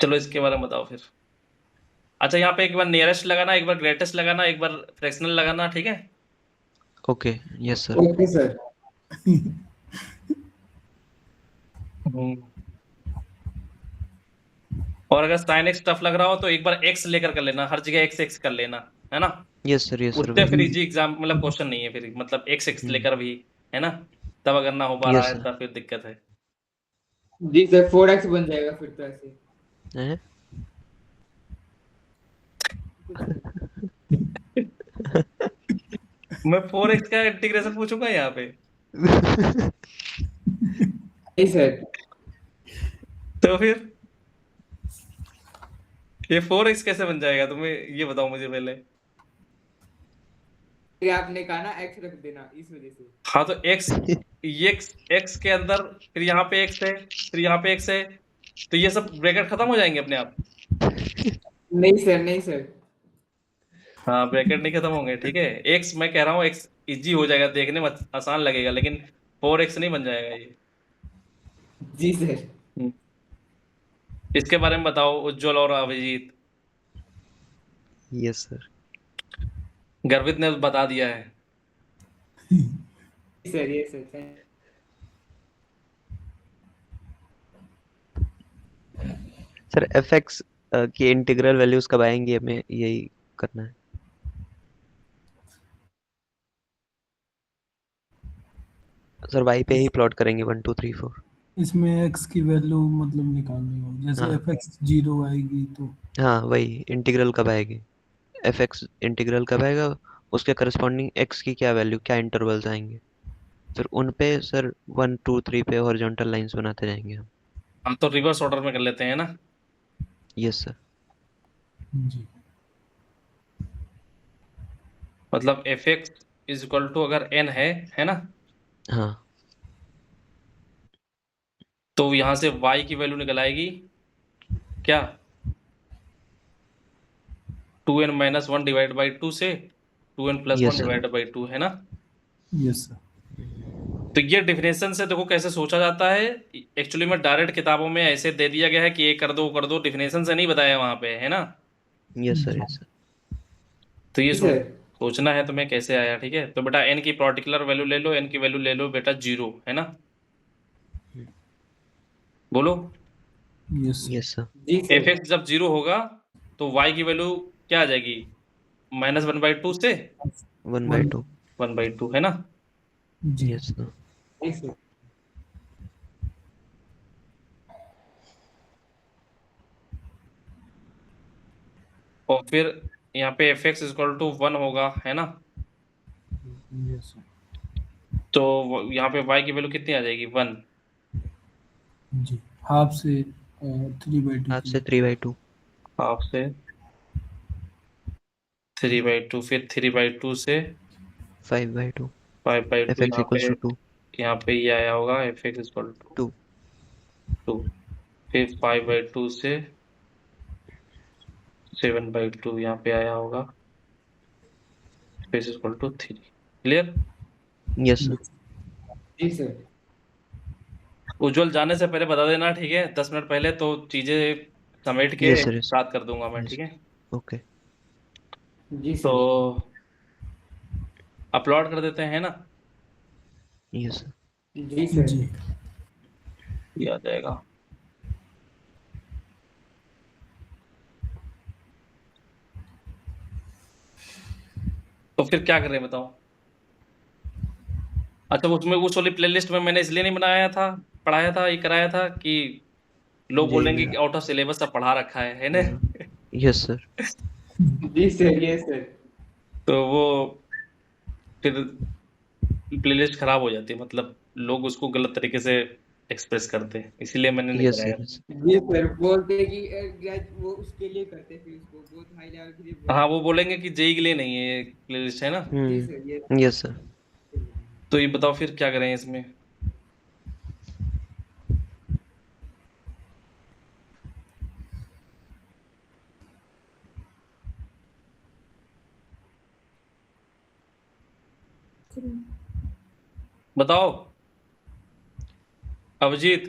चलो इसके बारे में बताओ फिर। अच्छा, यहाँ पे एक बार नियरेस्ट लगाना, एक बार ग्रेटेस्ट लगाना, एक बार फ्रैक्शनल लगाना, ठीक है? Okay, yes sir. Okay sir. और अगर साइन एक्स टफ लग रहा हो तो एक बार एक्स लेकर कर लेना, हर जगह एक्स एक्स कर लेना, है ना? यस सर, यस सर, उससे वही। फिर इजी एग्जाम, मतलब क्वेश्चन नहीं है फिर, मतलब एक्स एक्स हम्म। लेकर भी, है ना? तब अगर ना हो पा रहा यस है सर। तब फिर दिक्कत है। जी सर, 4x बन जाएगा फिर तो ऐसे। हैं? मैं 4x का इंटीग्रेशन पूछूंगा यहाँ पे? नहीं सर, तो फिर ये 4x कैसे बन जाएगा, तुम्हें ये बताओ मुझे पहले। फिर आपने कहा ना x रख देना, इस वजह से। हाँ तो x, ये x के अंदर, फिर यहाँ पे x है, फिर यहाँ पे x है, तो ये सब ब्रैकेट खत्म हो जाएंगे अपने आप। नहीं सर, नहीं सर। हाँ, ब्रैकेट नहीं खत्म होंगे, ठीक है। x मैं कह रहा हूँ x इजी हो जाएगा, देखने में आसान लगेगा, लेकिन 4x नहीं बन जाएगा ये। जी सर। हम्म। इसके बारे में बताओ उज्जवल और अभिजीत। Yes sir. गर्वित ने बता दिया है। जी सर, ये सर। सर एफ एक्स की इंटीग्रल वैल्यूज कब आएंगी, हमें यही करना है। सर वाई पे ही प्लॉट करेंगे 1 2 3 4। इसमें x की वैल्यू मतलब निकालनी हो, जैसे हाँ, fx 0 आएगी तो। हाँ वही इंटीग्रल कब आएगी, एफ एक्स इंटीग्रल कब आएगा, उसके करस्पॉन्डिंग एक्स की क्या वैल्यू, क्या इंटरवल्स आएंगे, फिर उन पे सर 1 2 3 पे हॉरिजॉन्टल लाइंस बनाते जाएंगे हम। हम तो रिवर्स ऑर्डर में कर लेते हैं ना। Yes sir. जी। मतलब f x is equal to, अगर एन है ना, हाँ। तो यहाँ से y की वैल्यू निकल आएगी क्या, 2n-1 डिवाइड बाई 2 से 2n+1 yes sir. Divide by 2, है ना? Yes sir. तो ये डिफिनेशन से देखो कैसे सोचा जाता है। एक्चुअली में डायरेक्ट किताबों में ऐसे दे दिया गया है कि ये कर दो कर दो, डिफिनेशन से नहीं बताया वहां पे, है ना? यस सर, जी। Yes sir. तो ये जी सर। सोचना है तुम्हें कैसे आया, ठीक है? तो बेटा n की पर्टिकुलर वैल्यू ले लो, n की वैल्यू ले लो बेटा 0, है ना? बोलो। Yes sir. Yes sir. जी एफ सर। एक्स जब 0 होगा तो y की वैल्यू क्या आ जाएगी, -1/2 से 1 बाई वन। 2। 1/2, है ना? जी। Yes sir. नहीं सर। और फिर यहाँ पे एफ एक्स इक्वल टू 1 होगा, है ना? Yes sir. तो यहाँ पे y की वैल्यू कितनी आ जाएगी, 1। जी। हाफ से 3/2 हाफ की। से 3/2। हाफ से 3/2, फिर 3/2 से 5/2। 5/2, एफ एक्स इक्वल्स टू 2। यहाँ पे ये आया होगा एफ एक्स इक्वल टू 2। 2, फिर 5/2 से 7/2 यहाँ पे आया होगा, f x equal to 3। Clear? Yes sir. जी सर। उज्जवल जाने से पहले बता देना, ठीक है? 10 मिनट पहले, तो चीजें समेट के यस एक सर, यस साथ कर दूंगा मैं, यस। ठीक है? ओके। जी तो सर। अपलोड कर देते हैं ना, यस सर। जी सर। जी। ये आ जाएगा। तो फिर क्या करें बताओ? अच्छा, उसमें उस वाली प्लेलिस्ट में मैंने इसलिए नहीं बनाया था, पढ़ाया था, ये कराया था कि लोग जी बोलेंगे सर। कि आउट ऑफ सिलेबस सब पढ़ा रखा है ना? Yes sir. जी सर, ये सर। तो वो फिर प्लेलिस्ट खराब हो जाती है, मतलब लोग उसको गलत तरीके से एक्सप्रेस करते हैं, इसीलिए मैंने नहीं यस कराया। सर। जी सर, बोलते हैं कि वो उसके लिए करते हैं, फिर उसको बहुत हाई लेवल के लिए हाँ, बोलते वो हैं। बोलेंगे कि जेई के लिए नहीं है ये प्लेलिस्ट, है ना? जी सर, ये यस सर। तो ये बताओ फिर क्या करें इसमें? बताओ अभिजीत।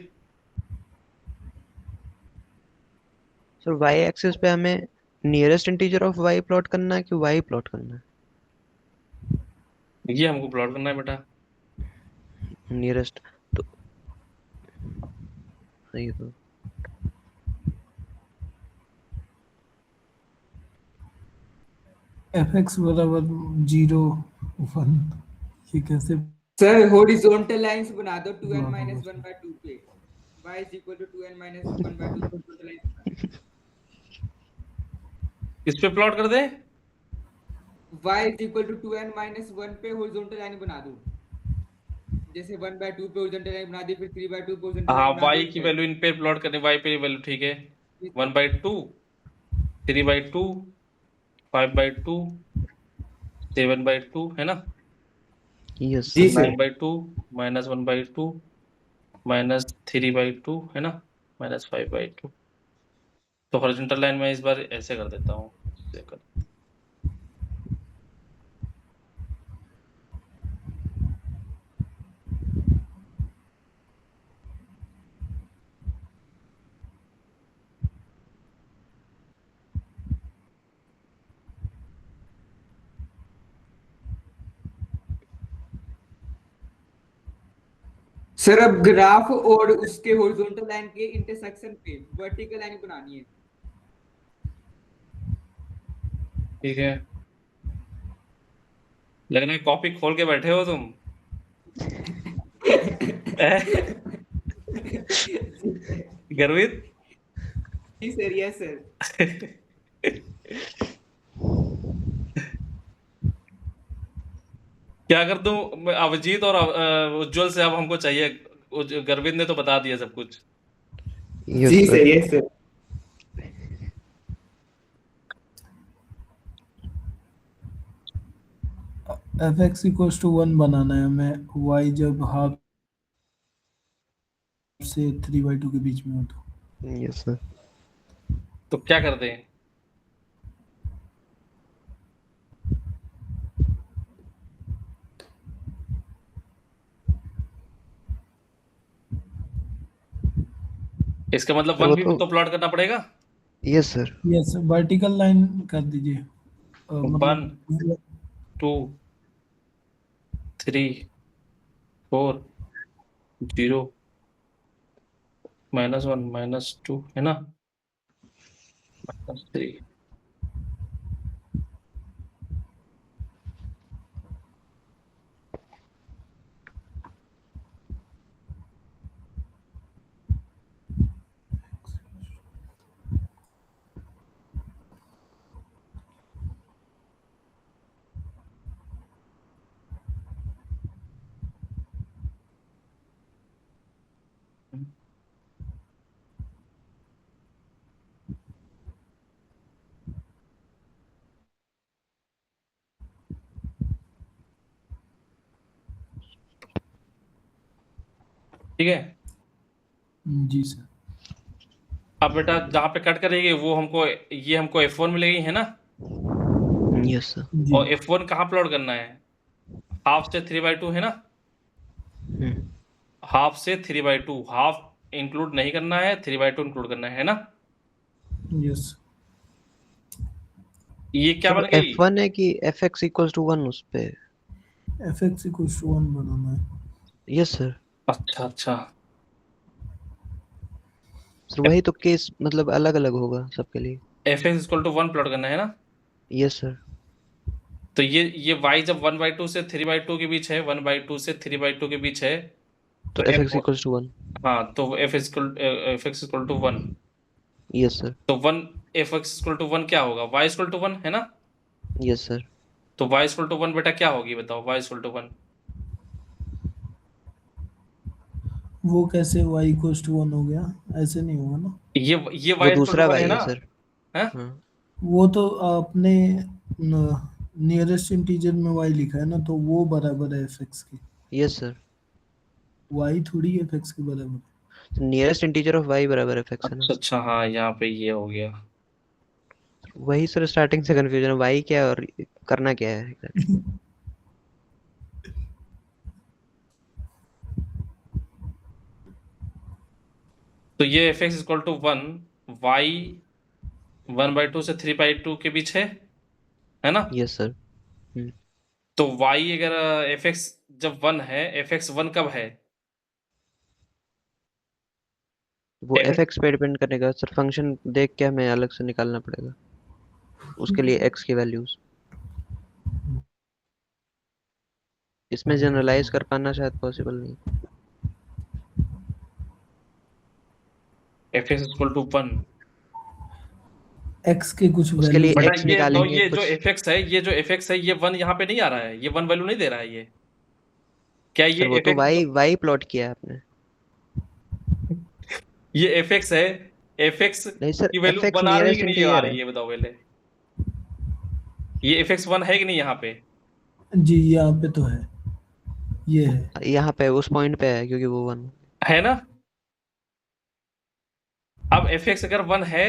सर वाई एक्सिस पे हमें nearest integer of y plot करना है कि वाई प्लॉट करना ये हमको प्लॉट करना है बेटा। है? नियरेस्ट तो सही तो fx बराबर 0 1, ये कैसे सर हॉरिजॉन्टल लाइंस बना दो 2n प्लॉट माइनस होगा? 1 by 2 पे y is equal to 2n minus 1 by 2 horizontal lines इस पे प्लॉट कर दे। y is equal to 2n minus 1 पे हॉरिजॉन्टल लाइन बना दो, जैसे 1 by 2 पे हॉरिजॉन्टल लाइन बना दी, फिर 3 by 2 पे हॉरिजॉन्टल हाँ लाइन बना वाई दी, की वैल्यू इन पे प्लॉट करनी, वाई पे वैल्यू ठीक है। 1/2, 3/2, 5/2, 7/2 है ना। यस जी सर। सर। 9/2 -1/2 -3/2 है ना, -5/2। तो हॉरिजॉन्टल लाइन में इस बार ऐसे कर देता हूँ, ऐसे कर। सर अब ग्राफ और उसके हॉरिजॉन्टल लाइन के इंटरसेक्शन पे वर्टिकल लाइन बनानी है। ठीक है, लग रहा है कॉपी खोल के बैठे हो तुम। गर्वित। जी सर, यस सर। क्या कर दूं अभिजीत और उज्जवल से, अब हमको चाहिए। गर्वित ने तो बता दिया सब कुछ। यस जी sir. Sir, yes sir. fx equals to 1 बनाना है हमें, y जब हाफ से 3/2 के बीच में हो तो। Yes sir. तो क्या कर दें? इसका मतलब सर वन वो भी तो तो प्लॉट करना पड़ेगा। Yes sir. Yes, vertical line कर दीजिए। 1 मतलब 2 3 4 0 -1 -2 है ना, -3। ठीक है। जी सर। अब बेटा जहाँ पे कट करेगी वो हमको, ये हमको F1 मिलेगी है ना। Yes sir. जी और F1 कहाँ प्लॉट करना है? हाफ से 3/2 है ना, हाफ से 3/2, हाफ इंक्लूड नहीं करना है, 3/2 इंक्लूड करना है ना। यस। ये क्या सर वो बन गई? F1 है कि fx इक्वल्स टू 1 उस पे? fx इक्वल्स टू 1 बनाना है। Yes sir. अच्छा अच्छा। सर वही तो केस मतलब अलग अलग होगा सबके लिए। Fx = 1 प्लॉट करना है ना। Yes sir. तो ये y जब 1/2 से 3/2 के बीच है, 1/2 से 3/2 के बीच है, तो तो fx इक्वल्स टू 1। हाँ तो Fx = 1। Yes sir. तो 1 Fx = 1 क्या होगा? y = 1 है ना। Yes sir. तो y = 1 बेटा क्या होगी बताओ, y = 1। वो कैसे y इक्वल्स टू 1 हो गया? ऐसे नहीं होगा ना। ये वो y = दूसरा 1 y है है ना। सर। हैं? हाँ। वो तो आपने नियरेस्ट इंटीजर में y लिखा है ना, तो वो बराबर है fx के। Yes sir. y थोड़ी fx के बराबर है। नियरेस्ट इंटीजर ऑफ y बराबर fx है ना। अच्छा अच्छा, हाँ यहाँ पे ये हो गया। वही सर स्टार्टिंग से कंफ्यूजन है y क्या है और करना क्या है exactly? तो ये f x equal to 1, y 1/2 से 3/2 के बीच है ना? Yes sir. तो वाई अगर एफ एक्स जब 1 है, एफ एक्स 1 कब है? वो एफ एफ एक्स पे डिपेंड करेगा सर, फंक्शन देख के हमें अलग से निकालना पड़ेगा उसके लिए एक्स की वैल्यूज। इसमें जनरलाइज कर पाना शायद पॉसिबल नहीं। X equal to 1। एक्स के कुछ उसके वैल्यू लिए बटा एक्स ये तो निकालेंगे ये जो कुछ। एफ एक्स है, ये जो एफ एक्स है, ये 1 यहाँ पे नहीं आ रहा है, ये 1 वैल्यू नहीं दे रहा है ये। क्या ये सर वो एफ तो एक्स, वाई प्लॉट किया है आपने। ये एफ एक्स है, एफ एक्स नहीं सर, की वैल्यू एफ एक्स 1 आ रही है कि नियरेस्ट नहीं आ इंटीजर रही है। है, बताओ पहले। ये एफ एक्स 1 है कि नहीं यहाँ पे? जी यहाँ पे तो है, ये है। यहाँ पे उस पॉइंट पे है क्योंकि वो 1। है ना? अब एफ एक्स अगर 1 है,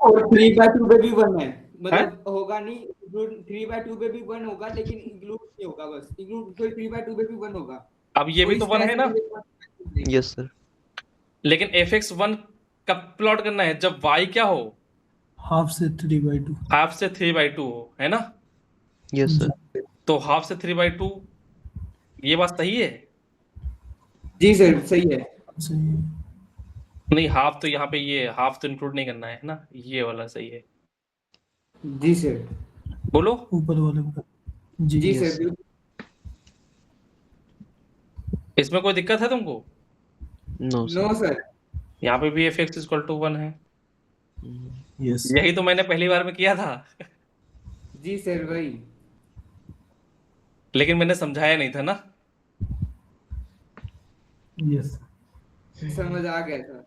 और 3/2 पे भी 1 है, हैं? मतलब होगा नहीं, 3/2 पे भी 1 होगा, लेकिन इंक्लूड नहीं होगा, बस इंक्लूड, फिर 3/2 पे भी 1 होगा। अब ये वो भी तो इस 1 तरह है से ना? मुझे यस सर। लेकिन एफ एक्स 1 कब प्लॉट करना है? जब वाई क्या हो? हाफ से 3/2। हाफ से 3/2 हो, है ना? Yes sir. तो हाफ से 3/2, ये बात सही है? जी सर, सही है। सही है। नहीं, हाफ तो यहाँ पे, ये हाफ तो इंक्लूड नहीं करना है ना, ये वाला सही है। जी सर। बोलो। ऊपर वाले का। जी जी Yes, सर, sir. बिल्कुल। इसमें कोई दिक्कत है तुमको? No no sir. सर। यहाँ पे भी एफ एक्स इक्वल टू 1 है। यस यही तो मैंने पहली बार में किया था, जी सर, वही। लेकिन मैंने समझाया नहीं था ना। यस समझ आ गया था।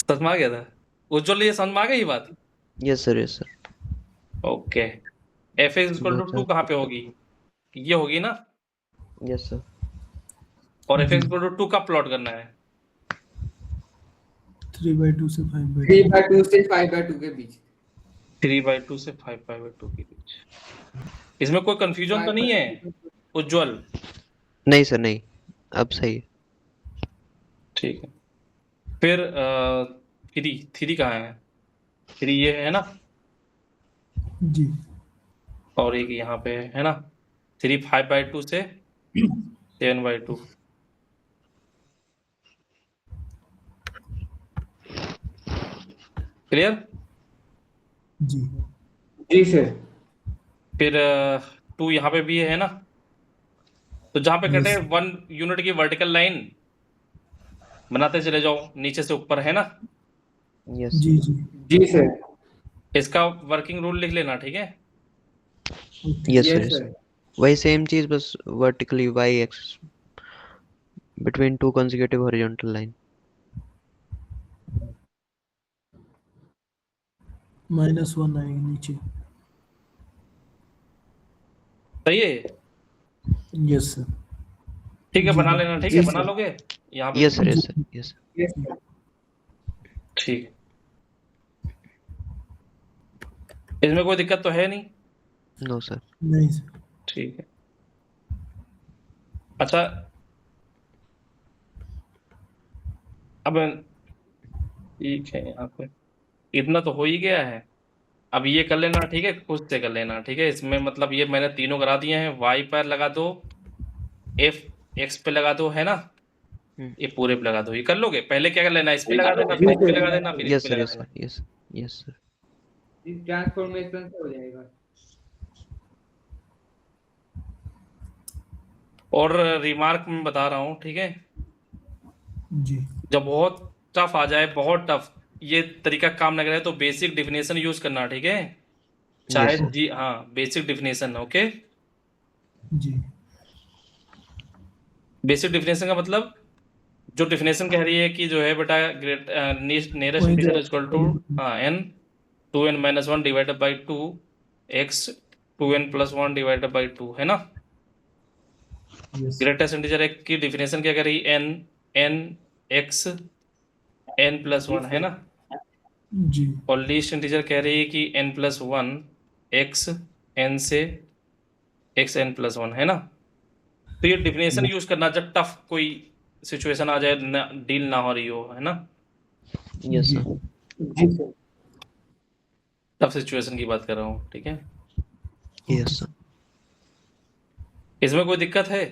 समझ में आ गया था? उज्जवल, ये समझ में आ गई ये बात? Yes sir. Yes sir. Okay. F x equal to 2 कहाँ पे होगी? ये होगी ना? Yes sir. और एफ जी। एक्स इक्वल टू 2 कब प्लॉट करना है? 3/2 से 5/2। 3/2 से 5/2 के बीच। 3/2 से 5/2 के बीच। इसमें कोई कंफ्यूजन तो नहीं है 5/2। उज्जवल? नहीं सर, नहीं। अब सही है। ठीक है। फिर 3 कहाँ है? 3 ये है ना, जी और एक यहाँ पे है ना। 3 5/2 से 7/2। क्लियर? जी जी सर। फिर 2 यहाँ पे भी है ना, तो जहाँ पे कटे Yes. 1 यूनिट की वर्टिकल लाइन बनाते चले जाओ नीचे से ऊपर, है ना? यस जी जी जी सर। इसका वर्किंग रूल लिख लेना, ठीक है? Okay yes yes sir. Sir. वही सेम चीज, बस vertically y x between two consecutive horizontal line. -1 आएगी नीचे। सही है? Yes sir. ठीक है, जी बना लेना, ठीक है, जी बना सर। लोगे यहाँ पे? Yes sir. Yes sir. Yes sir. Yes sir. ठीक है। इसमें कोई दिक्कत तो है नहीं? No sir. नहीं सर। ठीक है। अच्छा, अब ठीक है, यहाँ पे इतना तो हो ही गया है। अब ये कर लेना, ठीक है, खुद से कर लेना, ठीक है। इसमें मतलब ये मैंने तीनों करा दिए हैं। वाई पर लगा दो, एफ एक्स पे लगा दो, है ना? ये पूरे पे लगा दो। ये कर लोगे? पहले क्या कर लेना, इस पे लगा देना, फिर इस पे लगा देना, फिर इस Yes पे sir. लगा Yes देना। sir. Yes. Yes sir. इस ट्रांसफॉर्मेशन से हो जाएगा। और रिमार्क में बता रहा हूँ, ठीक है, जी जब बहुत टफ आ जाए, बहुत टफ, ये तरीका काम न करे तो बेसिक डिफिनेशन यूज करना, ठीक है? चाहे Yes sir. जी, हाँ, बेसिक डिफिनेशन। ओके, जी बेसिक डिफिनेशन का मतलब जो डिफिनेशन कह रही है कि जो है बेटा, ग्रेट नियरेस्ट वही इंटीजर तो- equal to n 2n - 1 divided by 2 x 2n + 1 divided by 2, है ना? यस ग्रेटेस्ट इंटीजर की डिफिनेशन क्या कर रही है? n x n + 1, है ना? जी और लीस्ट इंटीजर कह रही है कि n + 1 x n से x n + 1, है ना? तो ये डिफिनेशन यूज करना जब टफ कोई सिचुएशन आ जाए, डील ना हो रही हो, है ना? यस जी सर। जी सर। तब सिचुएशन की बात कर रहा हूँ, ठीक है। Okay yes sir. इसमें कोई दिक्कत है?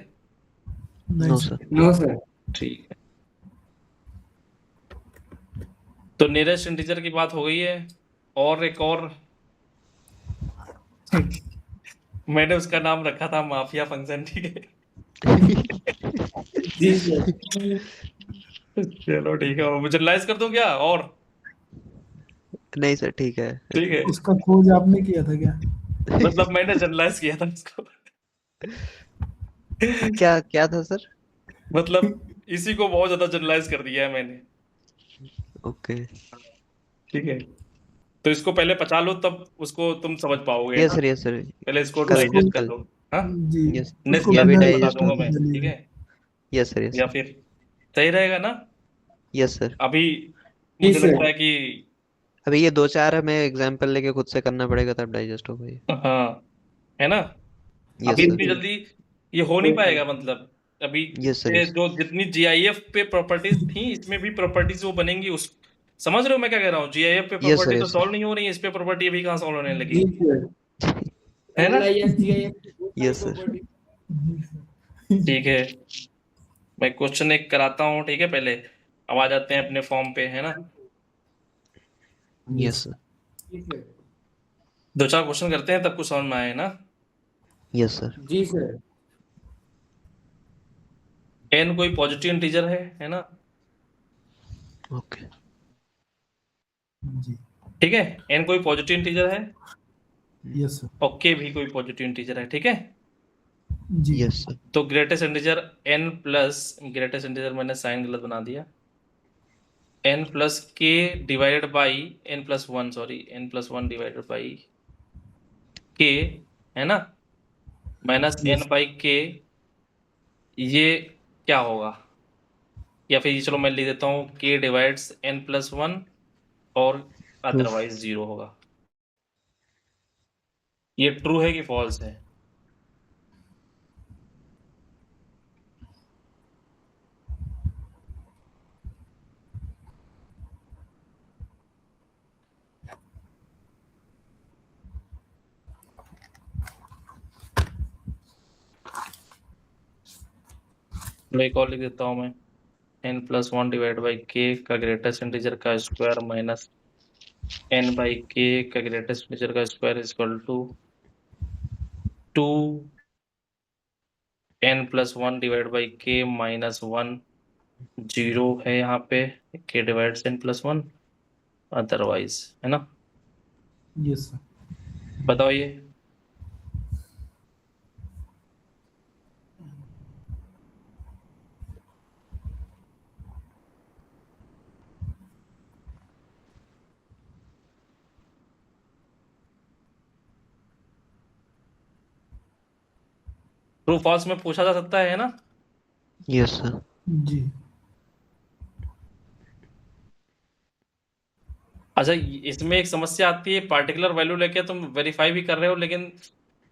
नहीं no sir. Sir. No sir. ठीक है, तो नियरेस्ट इंटीजर की बात हो गई है। और एक और मैंने उसका नाम रखा था माफिया फंक्शन, ठीक है। जी सर। चलो ठीक है, और जनरलाइज कर दूं क्या? और नहीं सर, ठीक है। ठीक है, इसका खोज आपने किया था क्या? मतलब मैंने जनरलाइज किया था उसको। क्या क्या था सर? मतलब इसी को बहुत ज्यादा जनरलाइज कर दिया है मैंने, ओके। ठीक है। तो इसको पहले पचा लो, तब उसको तुम समझ पाओगे यस ना। Sir, yes sir. पहले इसको कल उसको डाइजेस्ट कर कल। लो। हाँ, जी यस। नेक्स्ट उसको ये क्लास अभी में बिना बता डाइजेस्ट दूंगा होगा। मैं, ठीक जलिए। है। यस सर, यस या सर। फिर सही रहेगा ना? Yes sir. अभी जी मुझे सर। लगता है कि अभी ये दो चार हमें एग्जाम्पल लेके खुद से करना पड़ेगा, तब डाइजेस्ट होगा ये। हाँ, है ना। यस अभी सर। इतनी जल्दी ये हो नहीं पाएगा, मतलब अभी यस सर, इससे यस। जो जितनी जीआईएफ पे प्रॉपर्टीज थी, इसमें भी प्रॉपर्टीज वो बनेंगी। उस समझ रहे हो मैं क्या कह रहा हूँ? जीआईएफ पे यस सर, प्रॉपर्टी तो यस सॉल्व सर। नहीं हो रही है, इस पे प्रॉपर्टी अभी कहाँ सॉल्व होने लगी, जी सर। है ना। एलआईएफ जीआईएफ की बहुत सारी यस सर। प्रॉपर्टी। जी सर। ठीक है, मैं क्वेश्चन एक कराता हूँ, ठीक है। पहले अब आ जाते हैं अपने फॉर्म पे, है ना। Yes sir. जी सर। दो चार क्वेश्चन करते हैं, तब कुछ समझ में आए ना। Yes sir. जी सर। एन कोई पॉजिटिव इंटीजर है ना। ओके। जी ठीक है, एन कोई पॉजिटिव इंटीजर है, यस सर। और के भी कोई पॉजिटिव इंटीजर है, ठीक है। जी यस सर। तो greatest integer n plus, greatest integer मैंने साइन गलत बना दिया, n plus k divided by n plus one, sorry, n plus one divided by k, है ना, माइनस यस एन बाई के। ये क्या होगा? या फिर ये चलो मैं लिख देता हूँ, के डिवाइड्स एन प्लस वन, और ट्रू। अदरवाइज जीरो होगा। ये ट्रू है कि फॉल्स है? चलो एक और लिख देता हूँ मैं, n plus one divide by k का ग्रेटेस्ट इंटीजर का square minus n by k का ग्रेटेस्ट इंटीजर का square is equal to two n plus one divide by k minus one. Zero है यहाँ पे, k divides n plus one, otherwise, है ना। Yes sir. बताओ ये। ट्रू फॉल्स में पूछा जा सकता है ना। Yes sir. जी अच्छा, इसमें एक समस्या आती है, पार्टिकुलर वैल्यू लेके तुम वेरीफाई भी कर रहे हो, लेकिन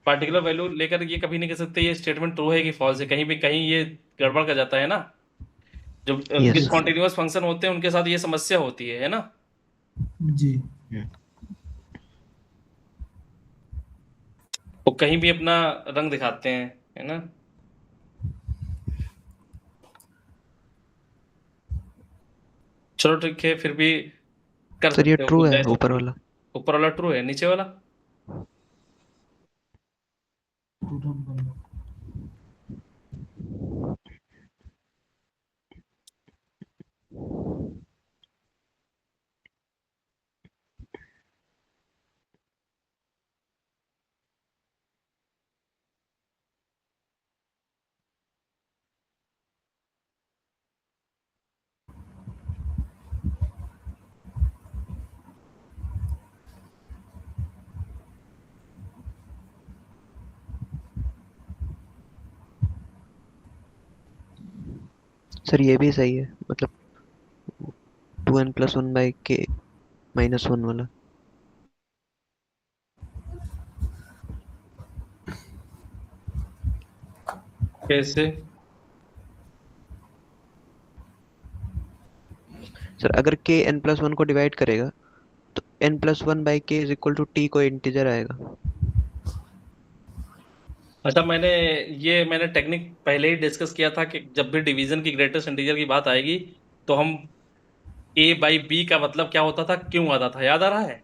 पार्टिकुलर वैल्यू लेकर ये कभी नहीं कह सकते ये स्टेटमेंट ट्रू है कि फॉल्स है। कहीं भी कहीं ये गड़बड़ कर जाता है ना। जो यस सर। डिसकंटीन्यूअस फंक्शन होते हैं उनके साथ ये समस्या होती है ना। जी वो कहीं भी अपना रंग दिखाते हैं, है ना। चलो ठीक है, फिर भी कर सर ये सकते हो, ट्रू है गुंजाइश ऊपर होती है। वाला। ऊपर वाला ट्रू है, नीचे वाला पूरा बंद। सर ये भी सही है, मतलब 2n+1/k -1 वाला। कैसे? सर अगर k n+1 को डिवाइड करेगा तो n+1/k = t कोई इंटीजर आएगा। अच्छा, मैंने टेक्निक पहले ही डिस्कस किया था कि जब भी डिवीजन की ग्रेटेस्ट इंटीजर की बात आएगी तो हम a/b का मतलब क्या होता था, क्यों आता था, याद आ रहा है?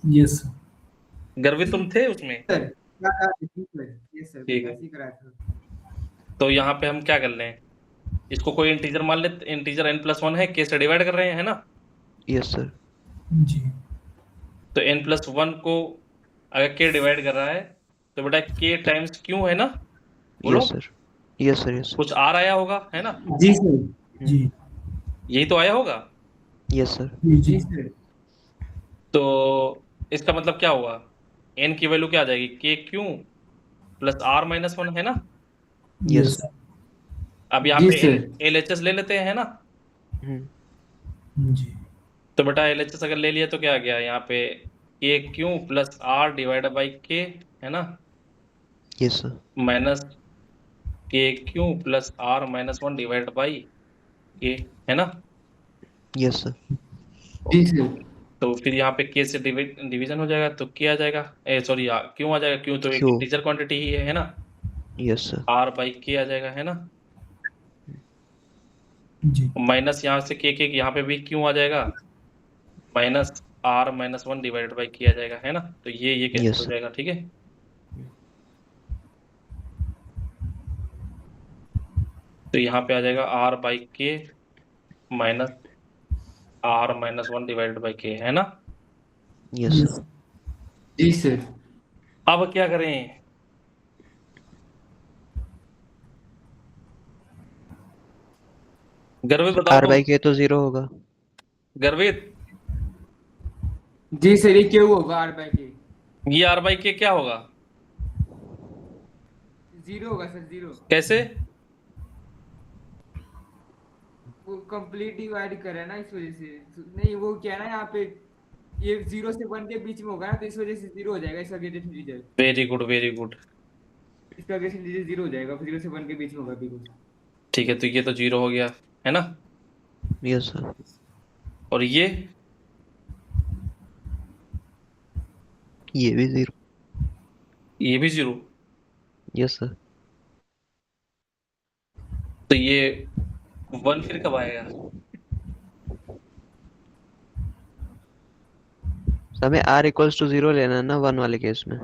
Yes sir. गर्वित तुम थे उसमें? सर यस सर, ठीक है, ऐसे ही कराया था। तो यहाँ पे हम क्या कर लें, इसको कोई इंटीजर मान लेते, इंटीजर n+1 है, k से डिवाइड कर रहे हैं, है ना? Yes sir. जी तो n+1 को अगर k डिवाइड कर रहा है तो बेटा k टाइम्स क्यों है ना, बोलो। Yes sir. Yes sir. Yes sir. कुछ r आया होगा, है ना? जी सर। जी यही तो आया होगा। Yes sir. जी जी जी सर। तो इसका मतलब क्या हुआ, n की वैल्यू क्या आ जाएगी, k क्यों प्लस r-1, है ना? Yes yes sir. अब यहाँ जी पे सर। LHS ले लेते हैं, है ना? जी तो बेटा LHS अगर ले लिया तो क्या आ गया यहाँ पे, k q plus r divided by k, है ना, yes sir. Minus k q plus r-1 divided by k, है ना? Yes sir. जी सर। तो फिर यहाँ पे k से डिवीजन हो जाएगा तो k आ जाएगा, सॉरी क्यों आ जाएगा, क्यों तो एक क्यों। इंटीजर क्वांटिटी ही है ना, yes sir. r by k आ जाएगा, है ना? जी माइनस यहाँ से k यहाँ पे भी क्यों आ जाएगा, minus r-1 divided by k आ जाएगा, है ना? तो ये कैंसिल यस हो सर। जाएगा, ठीक है। तो यहाँ पे आ जाएगा r by k minus r-1 divided by k, है ना? Yes yes sir. जी सर। अब क्या करें, गर्वित बताओ r तुम, बाई के तो 0 होगा। गर्वित, जी सर, ये क्यों होगा आर बाई के? ये r बाई k क्या होगा, जीरो होगा सर, जीरो। कैसे? वो कंप्लीट डिवाइड कर रहा है ना, इस वजह से। नहीं, वो क्या है ना, यहाँ पे ये 0 से 1 के बीच में होगा ना, तो इस वजह से जीरो हो जाएगा इसका greatest integer. Very good, very good. इसका ग्रेटेस्ट इंटीजर जीरो हो जाएगा, 0 से 1 के बीच में होगा बिल्कुल। ठीक है, तो ये तो 0 हो गया, है ना? Yes sir. और ये ये भी 0। भी 0। Yes sir. तो ये 1 फिर कब आएगा? हमें r=0 लेना है ना 1 वाले केस में।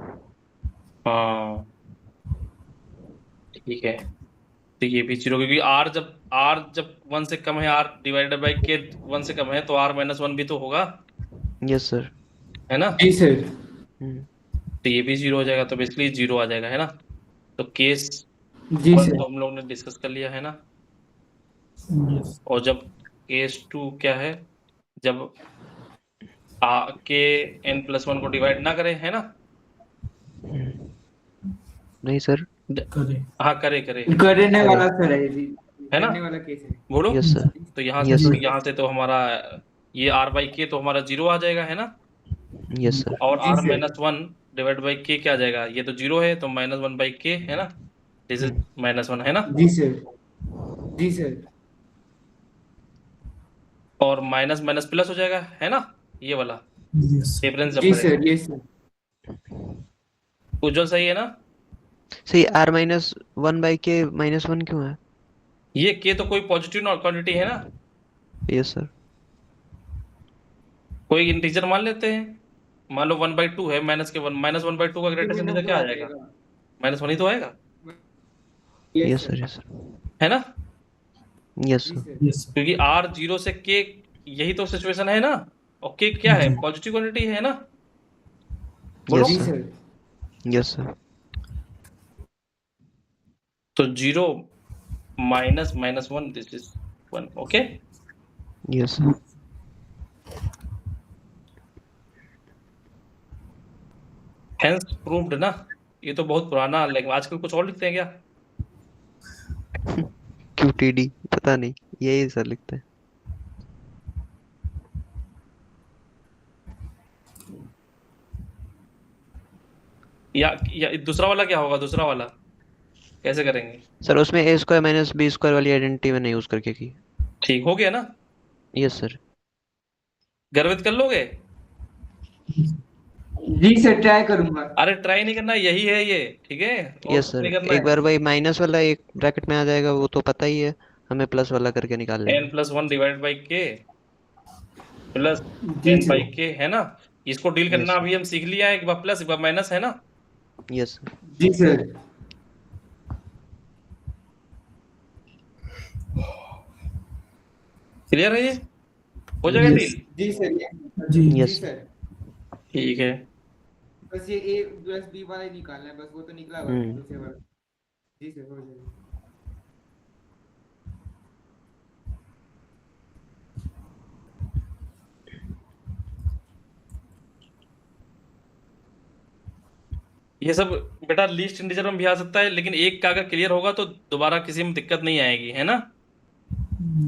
हाँ ठीक है, तो ये भी 0, क्योंकि r जब 1 से कम है, r डिवाइडेड बाई k 1 से कम है, तो r-1 भी तो होगा, यस सर। है ना? जी सर। तो ये भी 0 हो जाएगा, तो बेसिकली 0 आ जाएगा, है ना? तो केस जी 1 सर। तो हम लोग ने डिस्कस कर लिया, है ना? यस और जब केस 2 क्या है, जब k n+1 को डिवाइड ना करे, है ना? नहीं सर। करें। हाँ, करे, करने वाला सर है जी, है ना? करने वाला केस है। बोलो। Yes sir. तो यहाँ यस से सर। यहाँ से तो हमारा ये r बाई k तो हमारा 0 आ जाएगा, है ना? Yes sir. और जी sir. r-1 divide by k क्या आ जाएगा, ये तो 0 है, तो -1 बाई k, है ना? दिस इज -1, है ना? जी सर। जी सर। और माइनस माइनस प्लस हो जाएगा, है ना, ये वाला यस डिफरेंस जब जी करें। सर। ये सर। उज्जवल सही है ना? सही। r-1/k -1 क्यों है। ये k तो कोई पॉजिटिव क्वांटिटी है ना, यस सर। कोई इंटीजर मान लेते हैं, मान लो 1/2 है, -1/2 का तो ग्रेटेस्ट वो इंटीजर नंबर क्या आ आ जाएगा, जाएगा। -1 ही तो आएगा, yes yes sir. Sir. Yes sir. है ना? यस जी सर। सर। यस क्योंकि r 0 से k, यही तो सिचुएशन है ना, और k क्या है, जी पॉजिटिव क्वांटिटी है ना, बोलो। यस जी सर। सर। Yes sir. तो 0 -1 this is 1, okay. Yes sir. Hence proved ना, ये तो बहुत पुराना, लेकिन आजकल कुछ और लिखते हैं क्या? QTD पता नहीं, यही सर लिखते हैं। या दूसरा वाला क्या होगा, दूसरा वाला कैसे करेंगे? सर उसमें a² - b² वाली आइडेंटिटी मैंने यूज करके की। ठीक हो गया ना? Yes sir. गर्वित कर लोगे? जी सर, ट्राई करूंगा। अरे ट्राई नहीं करना, यही है ये, ठीक है, और यस कुछ सर, नहीं करना एक है। बार वही माइनस वाला एक ब्रैकेट में आ जाएगा, वो तो पता ही है, हमें प्लस वाला करके निकाल लेना। n+1 divide by k plus जी n बाई सर। के, है ना? इसको डील करना यस अभी हम सीख लिया है, एक बार प्लस एक बार माइनस, है ना? Yes sir. जी सर। क्लियर है ये? हो जाएगा यस। डील? जी सर। जी। जी यस सर। ठीक है। बस ये ए प्लस बी वाला ही निकालना है, बस वो तो निकला हुआ है हम्म। दूसरे वाला। जी सर, हो जाएगा। ये सब बेटा लीस्ट इंटीजर में भी आ सकता है, लेकिन एक का अगर क्लियर होगा तो दोबारा किसी में दिक्कत नहीं आएगी, है ना?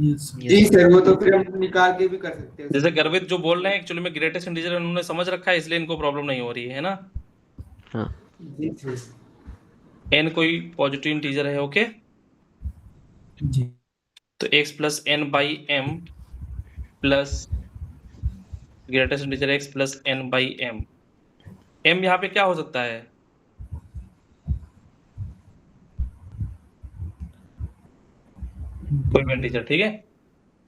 Yes sir. जी यस सर। सर, वो तो फिर हम निकाल के भी कर सकते हैं जैसे उसको। गर्वित जो बोल रहे हैं, एक्चुअली में ग्रेटेस्ट इंटीजर उन्होंने समझ रखा है, इसलिए इनको प्रॉब्लम नहीं हो रही है ना? हाँ। जी सर। n कोई पॉजिटिव इंटीजर है, ओके? जी। तो x plus n by m plus greatest integer x plus n by m. m यहाँ पे क्या हो सकता है? कोई भी इंटीजर, ठीक है?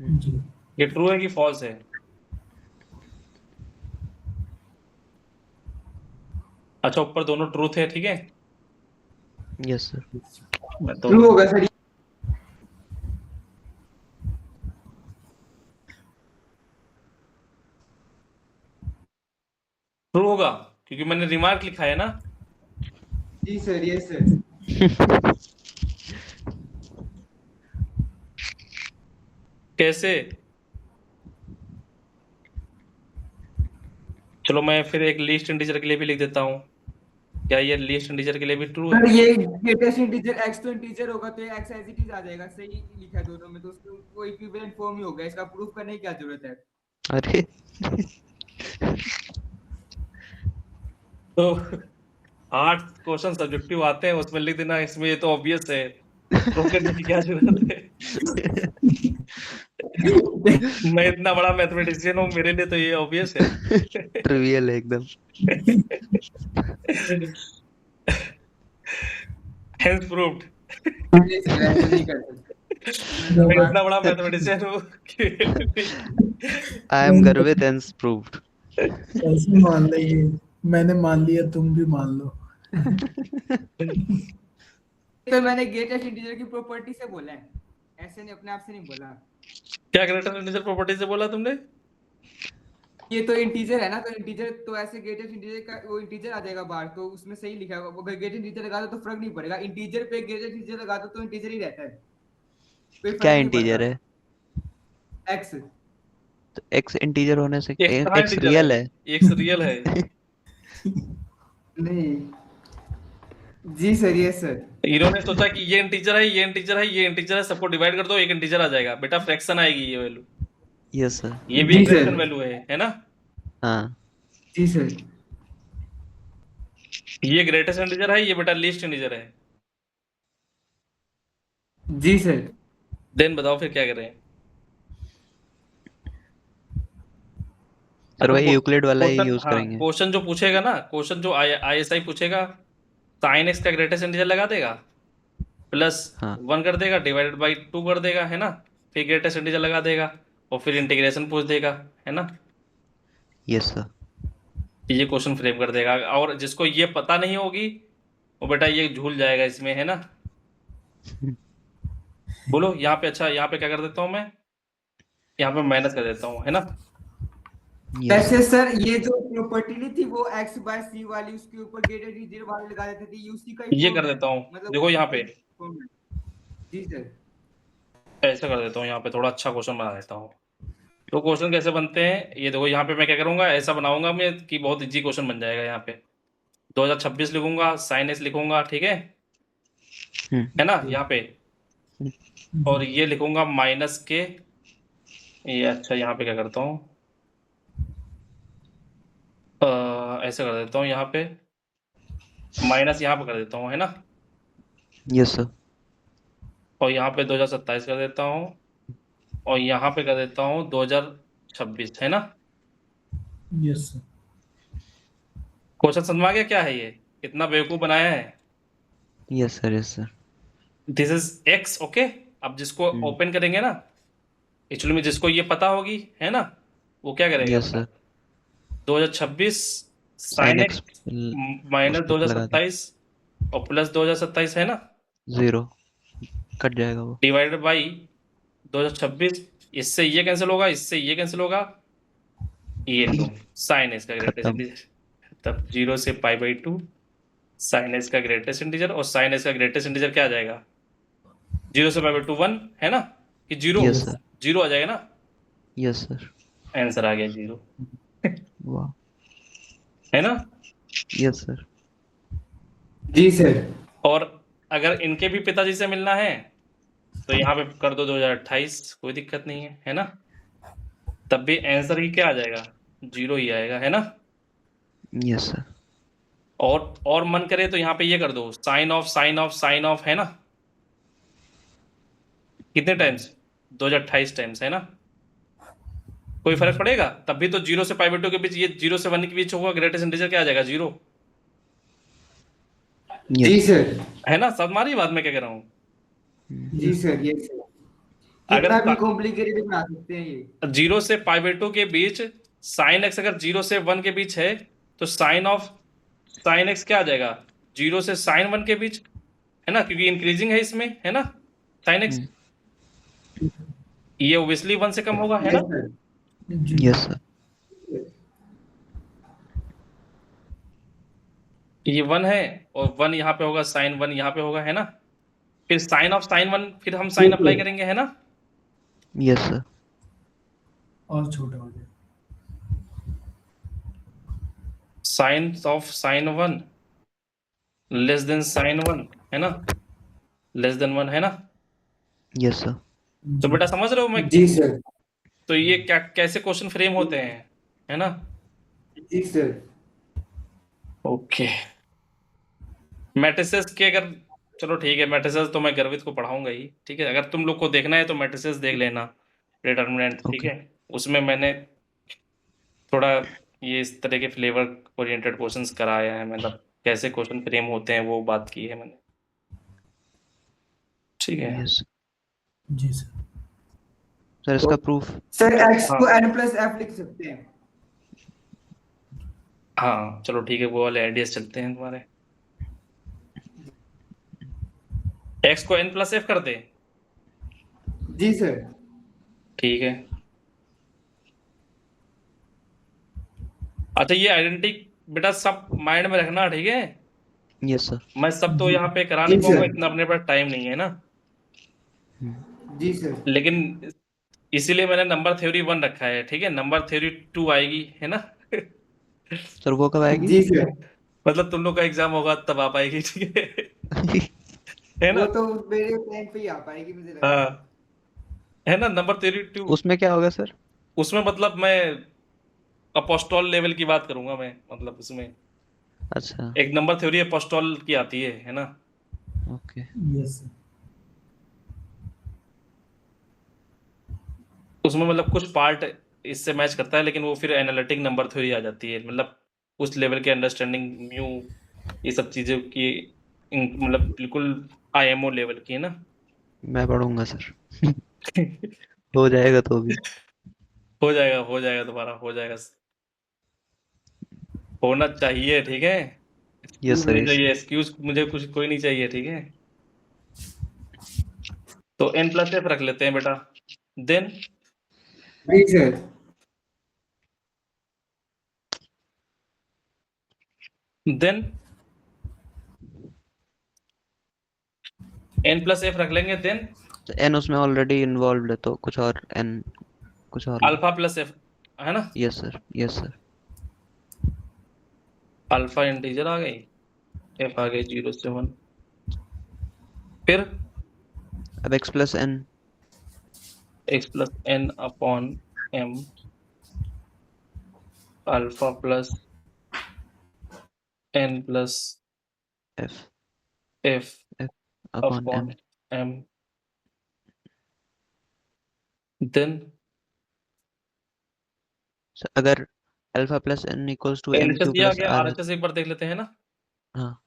जी। ये ट्रू है कि फॉल्स है? अच्छा, ऊपर दोनों ट्रूथ है, ठीक है? Yes sir. मैं तो ट्रू होगा सर। ट्रू होगा, क्योंकि मैंने रिमार्क लिखा है ना। जी सर, यस सर। कैसे? चलो मैं फिर एक लीस्ट इंटीजर के लिए भी लिख देता हूँ। क्या ये लीस्ट इंटीजर के लिए भी ट्रू है? सर ये ग्रेटेस्ट इंटीजर x तो इंटीजर होगा, तो x एज इट इज आ जाएगा, सही लिखा है दोनों में, तो उसको वो इक्विवेलेंट फॉर्म ही होगा, इसका प्रूफ करने की क्या जरूरत है। अरे तो 8 क्वेश्चन सब्जेक्टिव आते हैं, उसमें लिख देना इसमें, ये तो ऑब्वियस है, प्रूफ करने की क्या जरूरत है? मैं इतना बड़ा मैथमेटिशियन हूँ, मेरे लिए तो ये ऑब्वियस है। ट्रिवियल है एकदम। Hence proved. नहीं सर, ऐसे नहीं कर सकते। मैं इतना बड़ा मैथमेटिशियन हूँ कि आई एम गर्वित एंड प्रूव्ड। ऐसे मान लीजिए, मैंने मान लिया, तुम भी मान लो। तो मैंने ग्रेटेस्ट इंटीजर की प्रॉपर्टी से बोला है, ऐसे नहीं, अपने आप से नहीं बोला। क्या ग्रेटर इंटीजर प्रॉपर्टी से बोला तुमने? ये तो इंटीजर है ना, तो इंटीजर तो ऐसे ग्रेटेस्ट इंटीजर का वो इंटीजर आ जाएगा बाहर, तो उसमें सही लिखा है, अगर ग्रेटेस्ट इंटीजर लगा दो तो फर्क नहीं पड़ेगा, इंटीजर पे ग्रेटेस्ट इंटीजर लगा दो तो इंटीजर ही रहता है, कोई क्या फर्क नहीं इंटीजर पड़ता। है? एक्स। तो एक्स इंटीजर होने से एक्स कहाँ एक्स इंटीजर रियल है? है। एक्स रियल है। नहीं। जी सर, यस सर। इन्होंने सोचा कि ये इंटीजर है, ये इंटीजर है, ये इंटीजर है, सबको डिवाइड कर दो, एक इंटीजर आ जाएगा। बेटा फ्रैक्शन आएगी ये वैल्यू, यस सर। ये भी जी एक सर। फ्रैक्शन वैल्यू है ना? हाँ। जी सर। ये ग्रेटेस्ट इंटीजर है, ये बेटा लीस्ट इंटीजर है। जी सर। देन बताओ फिर क्या करें? सर अच्छा, वही यूक्लिड वाला ही क्वेश्चन, यूज हाँ, करेंगे। क्वेश्चन जो पूछेगा ना, क्वेश्चन जो ISI पूछेगा, साइन एक्स का ग्रेटेस्ट इंटीजर लगा देगा, प्लस हाँ। 1 कर देगा, डिवाइडेड बाई 2 कर देगा, है ना? फिर ग्रेटेस्ट इंटीजर लगा देगा, और फिर इंटीग्रेशन पूछ देगा, है ना? Yes sir. ये क्वेश्चन फ्रेम कर देगा, और जिसको ये पता नहीं होगी वो बेटा ये झूल जाएगा इसमें, है ना? बोलो यहाँ पे। अच्छा, यहाँ पे क्या कर देता हूँ मैं? यहाँ पे माइनस कर देता हूँ, है ना? यस वैसे सर ये जो प्रॉपर्टी नहीं थी वो x बाय सी वाली, उसके ऊपर ग्रेटेस्ट इंटीजर वाले लगा देते थे, ये उसी का ही ये फॉर्म कर है, देता हूँ, मतलब देखो यहाँ पे form है। जी सर। ऐसा कर देता हूँ, यहाँ पे थोड़ा अच्छा क्वेश्चन बना देता हूँ। तो क्वेश्चन कैसे बनते हैं ये देखो, यहाँ पे मैं क्या करूंगा, ऐसा बनाऊंगा मैं कि बहुत इजी क्वेश्चन बन जाएगा। यहाँ पे 2026 लिखूंगा, साइन एस लिखूंगा, ठीक है? है ना यहाँ पे? और ये लिखूंगा माइनस के, ये अच्छा यहाँ पे क्या करता हूँ, ऐसे कर देता हूँ, यहाँ पे माइनस यहाँ पे कर देता हूँ, है ना? Yes sir. और यहाँ पे 2027 कर देता हूँ, और यहाँ पे कर देता हूँ 2026, है ना? Yes sir. क्वेश्चन समझ में आ गया क्या है ये, कितना बेवकूफ बनाया है। Yes sir, yes sir. This is x, okay. अब जिसको ओपन करेंगे ना, एक्चुअली में जिसको ये पता होगी है ना, वो क्या करेगा यस बेटा, sir. 2026 sine sine x x minus उसमें लगा दे। 2027 और प्लस 2027 है ना, 0 कट जाएगा वो। Divided by 2026। इससे ये कैंसिल होगा, इससे ये कैंसिल होगा, ये लो साइन एक्स का ग्रेटेस्ट खत्म। इंटीजर। तब 0 से π/2 साइन एक्स का ग्रेटेस्ट इंटीजर, और साइन एक्स का ग्रेटेस्ट इंटीजर क्या आ जाएगा, 0 से π/2 1 है ना, कि जीरो, यस सर। जीरो आ जाएगा ना, यस सर। आंसर आ गया 0 वाह। है ना। Yes sir. जी सर। और अगर इनके भी पिताजी से मिलना है तो यहाँ पे कर दो 2028, कोई दिक्कत नहीं है ना। तब भी आंसर ही क्या आ जाएगा, 0 ही आएगा, है ना। Yes sir. और मन करे तो यहाँ पे ये कर दो sine of sine of sine of, है ना, कितने टाइम्स, 2028 टाइम्स, है ना। कोई फर्क पड़ेगा, तब भी तो 0 से π/2 के बीच, ये 0 से 1 के बीच होगा, ग्रेटेस्ट इंटीजर क्या आ जाएगा, 0, जी यस। सर। है ना। सब हमारी बात, मैं क्या कह रहा हूँ। जी सर, ये सर अगर कितना भी कॉम्प्लिकेटेड बना सकते हैं ये। 0 से π/2 के बीच साइन एक्स अगर 0 से 1 के बीच है, तो साइन ऑफ साइन एक्स क्या आ जाएगा, 0 से साइन 1 के बीच, है ना, क्योंकि इंक्रीजिंग है इसमें, है ना, साइन एक्स, ये ओब्वियसली 1 से कम होगा, है ना। Yes sir. जी यस सर। ये 1 है, और 1 यहाँ पे होगा, साइन 1 यहाँ पे होगा, है ना। फिर साइन ऑफ साइन 1, फिर हम साइन अप्लाई करेंगे, है ना। Yes sir. और छोटा हो जाए। Sine of sine 1 less than sine 1, है ना, लेस देन 1, है ना। Yes sir. तो जी बेटा समझ रहे हो मैं, जी सर। तो ये क्या कैसे क्वेश्चन फ्रेम होते हैं, है ना। जी सर। ओके, मैट्रिसेस के अगर, चलो ठीक है, मैट्रिसेस तो मैं गर्वित को पढ़ाऊंगा ही, ठीक है। अगर तुम लोग को देखना है तो मैट्रिसेस देख लेना, डिटर्मिनेंट, ठीक ओके। है। उसमें मैंने थोड़ा ये इस तरह के फ्लेवर ओरिएंटेड क्वेश्चंस कराया है, मतलब कैसे क्वेश्चन फ्रेम होते हैं वो बात की है मैंने, ठीक है। यस जी सर। सर, इसका प्रूफ। सर एक्स हाँ को n प्लस एफ लिख सकते हैं। हाँ चलो ठीक है, वो वाले आइडियाज चलते हैं तुम्हारे। एक्स को n+f कर दे, जी सर। ठीक है। अच्छा, ये आइडेंटिटी बेटा सब माइंड में रखना, ठीक है। Yes sir. मैं सब तो यहाँ पे करा जी नहीं पाऊंगा, सर। इतना अपने पास टाइम नहीं है ना। जी सर। लेकिन इसीलिए मैंने नंबर थ्योरी 1 रखा है, ठीक है। नंबर थ्योरी 2 आएगी, है ना। सर, वो कब आएगी? जी सर। मतलब तुम लोग का एग्जाम होगा तब आ पाएगी, ठीक है वो ना। तो मेरे टाइम पे ही आ पाएगी मुझे लग रहा है। हाँ, है ना, नंबर थ्योरी 2। उसमें क्या होगा सर? उसमें मतलब मैं अपोस्टोल लेवल की बात करूंगा मैं, मतलब उसमें अच्छा। एक नंबर थ्योरी अपोस्टोल की आती है ना। ओके। Yes sir. उसमें मतलब कुछ पार्ट इससे मैच करता है, लेकिन वो फिर एनालिटिक नंबर थ्योरी आ जाती है, मतलब उस लेवल के अंडरस्टैंडिंग म्यू, ये सब चीजें की मतलब बिल्कुल आईएमओ लेवल की, है ना। मैं पढ़ूंगा सर। हो जाएगा तो भी। हो जाएगा तुम्हारा, हो जाएगा, होना चाहिए, ठीक है। यस एक्सक्यूज सर, नहीं यस चाहिए, सर। एक्सक्यूज मुझे कुछ कोई नहीं चाहिए, ठीक है। तो n+f रख लेते हैं बेटा, देन जी सर। देन n+f रख लेंगे, देन एन उसमें ऑलरेडी इन्वॉल्व है, तो कुछ और एन, कुछ और लो। α+f, है ना। Yes sir, yes sir. Alpha integer आ गई, f आ गई 0 से 1, फिर अब x plus n. x+n/m alpha plus n plus f. f f upon upon m. m, then अगर alpha plus n equals to m LHS q दिया प्लस गया, आर। आरएचएस एक बार देख लेते हैं ना। हाँ,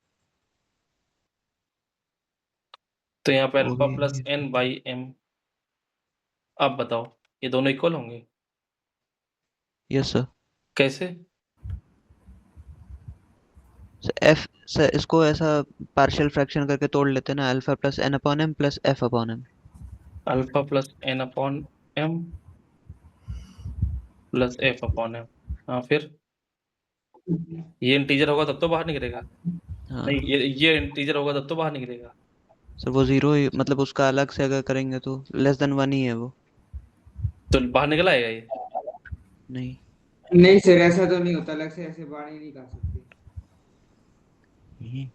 तो यहाँ पे वो अल्फा भी प्लस एन बाई एम, अब बताओ ये दोनों इक्वल होंगे यस सर। कैसे? एफ सर, इसको ऐसा पार्शियल फ्रैक्शन करके तोड़ लेते हैं ना, alpha plus n upon m plus f upon m. Alpha plus n upon m plus f upon m. हाँ फिर ये इंटीजर होगा तब तो बाहर निकलेगा। हाँ नहीं, ये इंटीजर होगा तब तो बाहर निकलेगा। सर, वो जीरो ही, मतलब उसका अलग से अगर करेंगे तो लेस देन वन ही है वो। तो बाहर निकल आएगा ये। नहीं। नहीं सर, ऐसा तो नहीं होता, अलग से ऐसे बाहर ही नहीं कर सकते। हम्म,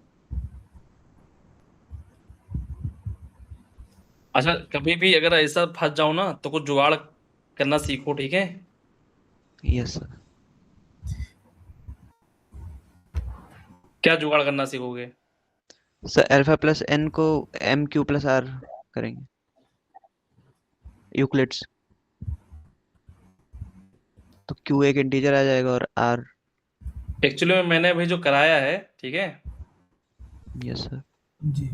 अच्छा, कभी भी अगर ऐसा फंस जाओ ना तो कुछ जुगाड़ करना सीखो, ठीक है? Yes sir. क्या जुगाड़ करना सीखोगे? सर अल्फा प्लस एन को एम क्यू प्लस आर करेंगे, यूक्लिड्स। तो क्यू एक इंटीजर आ जाएगा और आर। एक्चुअली में मैंने अभी जो कराया है, ठीक है, यस सर। जी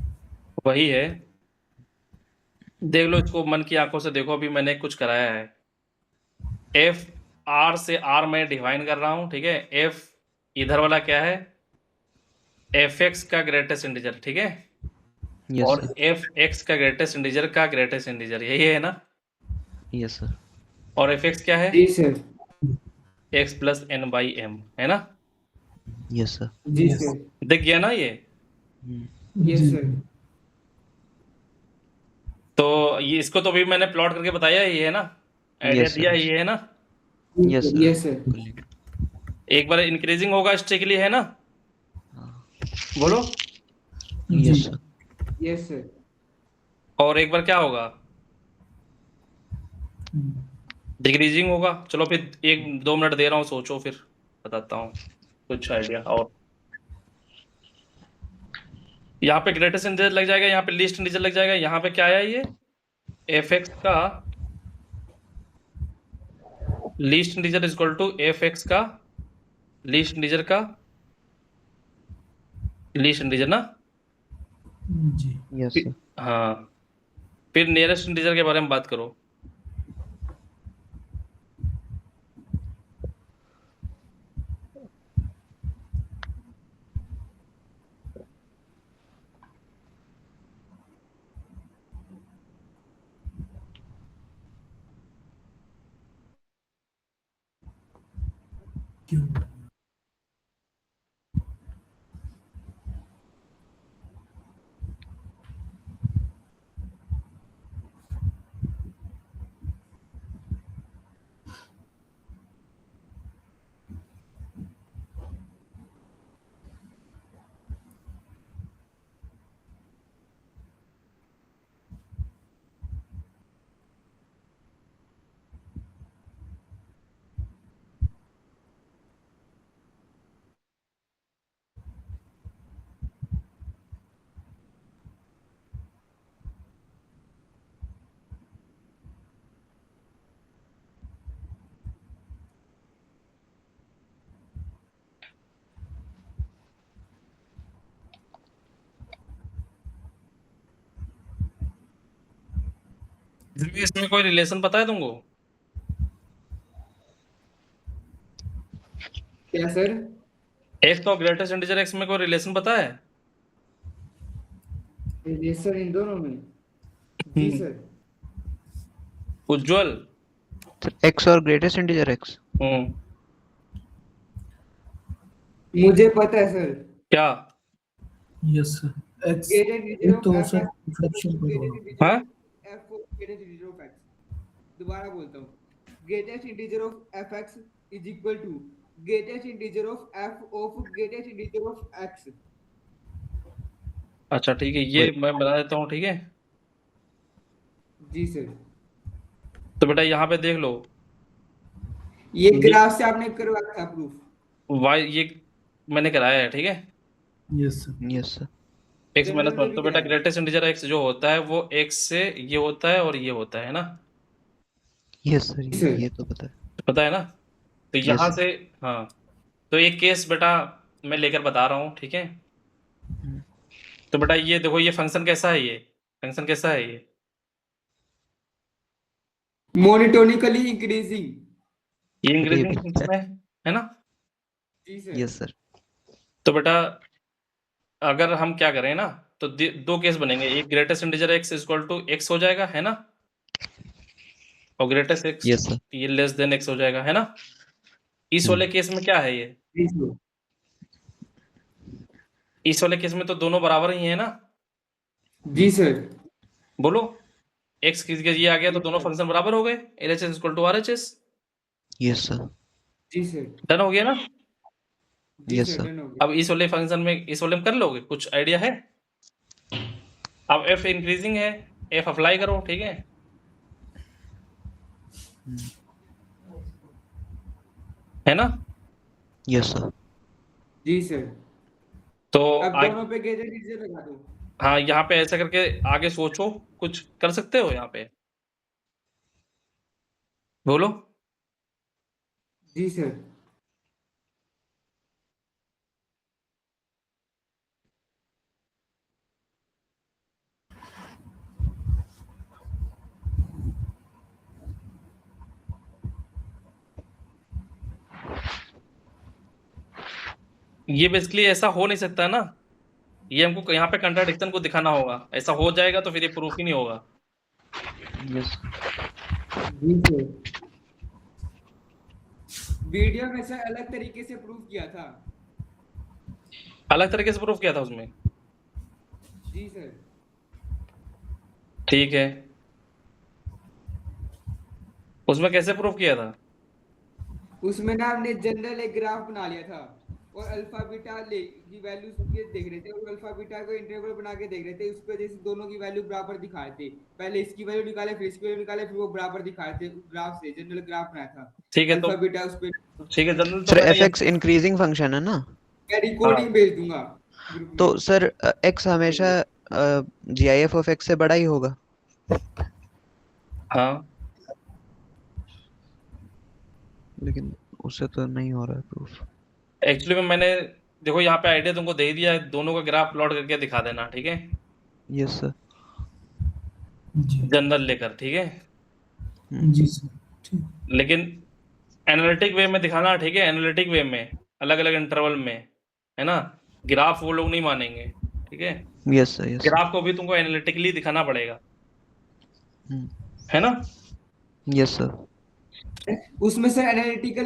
वही है। देख लो इसको, मन की आंखों से देखो, अभी मैंने कुछ कराया है। एफ आर से आर मैं डिफाइन कर रहा हूं, ठीक है। एफ इधर वाला क्या है? एफ एक्स का ग्रेटेस्ट इंटीजर, ठीक है। यस और सर। एफ एक्स का ग्रेटेस्ट इंटीजर का ग्रेटेस्ट इंटीजर, यही है ना। Yes sir. और एफ एक्स क्या है? जी sir. X plus n by m, है ना। Yes sir. जी यस सर। दिख गया ना ये। यस जी सर। तो ये इसको तो अभी मैंने प्लॉट करके बताया ही है ना, आइडिया यस दिया सर। ही है ना। Yes sir. Yes sir. एक बार इंक्रीजिंग होगा स्ट्रिक्टली, है ना। बोलो। जी यस सर। Yes sir. और एक बार क्या होगा? डिक्रीजिंग होगा। चलो फिर 1-2 मिनट दे रहा हूँ, सोचो फिर बताता हूँ कुछ आइडिया। और यहाँ पे ग्रेटेस्ट इंटीजर लग जाएगा, यहाँ पे लीस्ट इंटीजर लग जाएगा। यहाँ पे क्या है ये? एफ एक्स का least integer is equal to f x का लीस्ट इंटीजर का लीस्ट इंटीजर ना। जी यस सर। हाँ, फिर नियरेस्ट इंटीजर के बारे में बात करो। क्यों इसमें कोई रिलेशन पता है तुमको? क्या सर? एक्स और ग्रेटेस्ट इंटीजर एक्स में कोई रिलेशन पता है? रिलेशन इन दोनों में? जी सर। उज्जवल। सर एक्स और ग्रेटेस्ट इंटीजर एक्स। हम्म। मुझे पता है सर। क्या? Yes sir x greatest integer एक ऑफ तो एफ सर एक्स फ्रैक्शन पे ग्रेटेस्ट होगा इंटीजर हाँ, of f greatest integer of x. दोबारा बोलता हूँ, greatest integer of f x is equal to greatest integer of F of greatest integer of x. अच्छा ठीक है, ये मैं बता देता हूँ, ठीक है। जी सर। तो बेटा यहाँ पे देख लो, ये ग्राफ से आपने करवाया था प्रूफ। वाई ये मैंने कराया है, ठीक है। Yes sir yes sir. X minus general में वन, भी तो बेटा कराया। ग्रेटेस्ट इंटीजर एक्स जो होता है वो एक्स से ये होता है और ये होता है ना। Yes sir, sir. ये तो पता है। पता है ना। तो Yes, यहाँ sir. से हाँ, तो एक केस बेटा मैं लेकर बता रहा हूँ, ठीक है। तो बेटा ये देखो, ये फंक्शन कैसा है, ये फंक्शन कैसा है, ये monotonically increasing. Increasing Variable. Function है ना। जी सर। Yes, sir. तो बेटा अगर हम क्या करें ना, तो दो केस बनेंगे, एक greatest integer x equal to x हो जाएगा, है ना, और ग्रेटेस्ट x Yes, sir. ये लेस देन x हो जाएगा, है ना। इस वाले केस में क्या है, ये जी सर। इस वाले केस में तो दोनों बराबर ही है ना। जी सर। बोलो, x की जगह ये आ गया तो जी दोनों सर। फंक्शन बराबर हो गए, LHS equal to RHS। Yes, sir. जी सर। डन हो गया ना। जी Yes, सर, sir. डन हो गया। अब इस वाले फंक्शन में, इस वाले में कर लोगे, कुछ आइडिया है। अब f इंक्रीजिंग है, f अप्लाई करो, ठीक है। है ना। Yes, sir. जी सर। तो अब दोनों पे गेजेट इंटीजर लगा दो। हाँ, यहाँ पे ऐसा करके आगे सोचो, कुछ कर सकते हो यहाँ पे, बोलो। जी सर। ये बेसिकली ऐसा हो नहीं सकता ना, ये हमको यहाँ पे कंट्राडिक्शन को दिखाना होगा, ऐसा हो जाएगा तो फिर ये प्रूफ ही नहीं होगा। Yes. जी सर। वीडियो में सर अलग तरीके से प्रूफ किया था। अलग तरीके से प्रूफ किया था उसमें, जी सर। ठीक है। उसमें कैसे प्रूफ किया था। उसमें ना हमने जनरल एक ग्राफ बना लिया था और अल्फा बीटा ले की वैल्यूज के देख रहे थे और अल्फा बीटा को इंटरवल बना के देख रहे थे, उस पे जैसे दोनों की वैल्यू बराबर दिखाए थे, पहले इसकी वैल्यू निकाले फिर इसकी वैल्यू निकाले फिर वो बराबर दिखाए थे, ग्राफ से जनरल ग्राफ बनाया था। ठीक है, तो अल्फा बीटा उस पे ठीक है, जनरल तो Sir, मैंने fx increasing function है ना? मैं रिकॉर्डिंग भेज दूंगा ग्रुप तो में। सर x हमेशा gif of x से बड़ा ही होगा। हाँ, लेकिन उससे तो नहीं हो रहा है प्रूफ। एक्चुअली में मैंने देखो यहाँ पे आइडिया तुमको दे दिया है, दोनों का ग्राफ प्लॉट करके दिखा देना, ठीक है, यस सर। जी जनरल लेकर, ठीक है। जी सर, ठीक। लेकिन एनालिटिक वे में दिखाना, ठीक है, एनालिटिक वे में, अलग अलग इंटरवल में, है ना। ग्राफ वो लोग नहीं मानेंगे, ठीक है। यस सर, यस ग्राफ को भी तुमको एनालिटिकली दिखाना पड़ेगा, सर। है ना। Yes sir. उसमें सर एनालिटिकल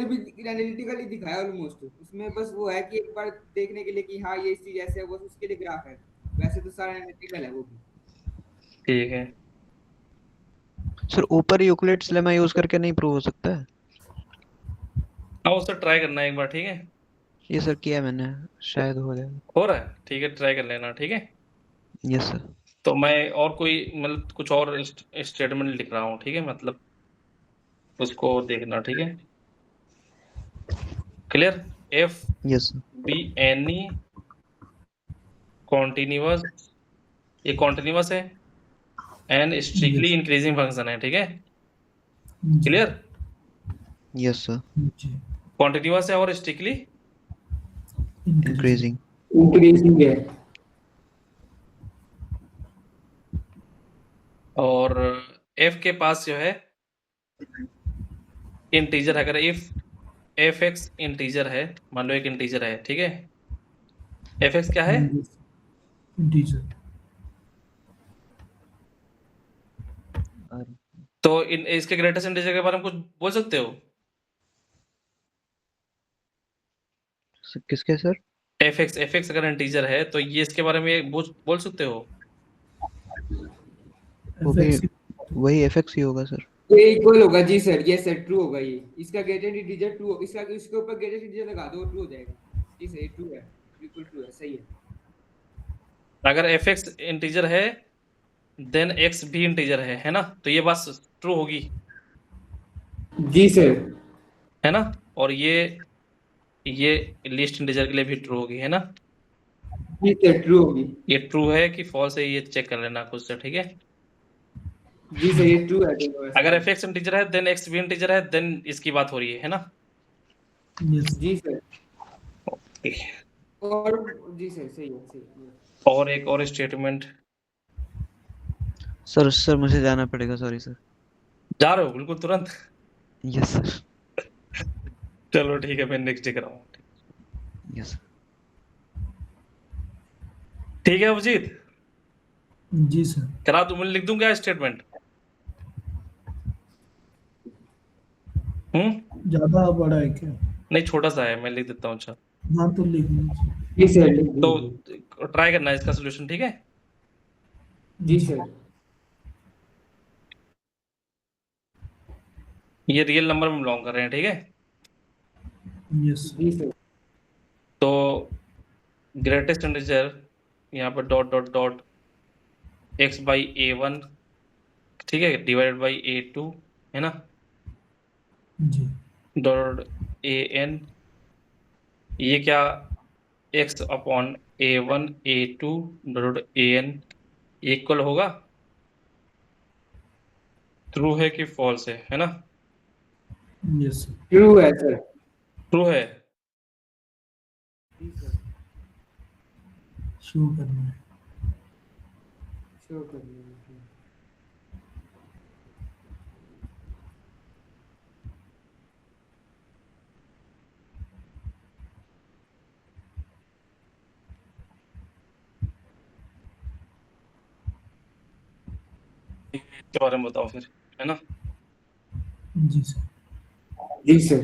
ही दिखाया ऑलमोस्ट, उसमें बस वो है कि एक बार देखने के लिए कि हाँ ये चीज ऐसे है, वो उसके लिए ग्राफ है, वैसे तो सारा एनालिटिकल है वो भी। ठीक है। सर ऊपर यूक्लिड्स लेमा यूज करके नहीं प्रूव हो सकता है? हाँ, उससे ट्राई करना है एक बार, ठीक है। ये सर किया मैंने, शायद हो जाए। हो रहा है, ठीक है, ट्राई कर लेना, ठीक है। Yes sir. तो मैं और कोई मतलब कुछ और स्टेटमेंट लिख रहा हूँ, ठीक है, मतलब उसको देखना, ठीक है, clear. F yes sir. Be any continuous, ये कॉन्टिन्यूअस है and strictly Yes. Increasing function है, ठीक है, जी क्लियर। Yes sir. जी कॉन्टिन्यूअस है और स्ट्रिक्टली इंक्रीजिंग। इंक्रीजिंग है। और एफ के पास जो है इंटीजर, अगर इफ एफ एक्स इंटीजर है, मान लो एक इंटीजर है, ठीक है, एफ एक्स क्या है, इंटीजर। तो इन इसके ग्रेटेस्ट इंटीजर के बारे में कुछ बोल सकते हो। किसके सर? एफ एक्स अगर इंटीजर है तो ये इसके बारे में बोल सकते हो। वो भी FX वही एफएक्स ही होगा सर। ये इक्वल होगा जी सर, ये सर ट्रू होगा, ये इसका ग्रेटेस्ट इंटीजर ट्रू, इसका इसके ऊपर ग्रेटेस्ट इंटीजर लगा दो ट्रू हो जाएगा। जी सर, ये ट्रू है, बिल्कुल ट्रू है, सही है। अगर एफ एक्स इंटीजर है देन एक्स भी इंटीजर है ना, तो ये बात ट्रू होगी, जी सर। है ना। और ये लिस्ट इंटीजर के लिए भी ट्रू होगी, है ना। जी सर, ट्रू होगी। ये ट्रू है कि फॉल्स है, ये चेक कर लेना खुद से, ठीक है। जी सर, ये ट्रू है दोनों वैसे। अगर एफ एक्स इंटीजर है देन एक्स भी इंटीजर है, देन इसकी बात हो रही है ना। यस जी सर। ओके। और जी सर, सही है, सही है। और एक और स्टेटमेंट। सर सर मुझे जाना पड़ेगा, सॉरी सर। जा रहे हो बिल्कुल तुरंत? Yes sir. चलो ठीक है, मैं नेक्स्ट डे कराऊंगा। यस ठीक है अभिजीत, जी सर। करा दूं? मैं लिख दूं क्या स्टेटमेंट? ज्यादा बड़ा है क्या? नहीं, छोटा सा है, मैं लिख देता हूँ। अच्छा, हाँ तो लिख लीजिए। जी सर, लिख तो दीजिए। ट्राई करना है इसका सोल्यूशन, ठीक है? जी सर। ये रियल नंबर में बिलोंग कर रहे हैं, ठीक है? यस जी सर। तो ग्रेटेस्ट इंटीजर यहाँ पर dot dot dot x by A1, ठीक है, डिवाइडेड बाई A2, है ना, जी। डॉट AN, ये क्या, x upon A1 A2 dot AN equal होगा, ट्रू है कि फॉल्स है ना? Yes sir. ट्रू है सर। ट्रू है। जी सर। शो करना है। शो करना है। इसके बारे में बताओ फिर, है ना? जी सर। जी सर।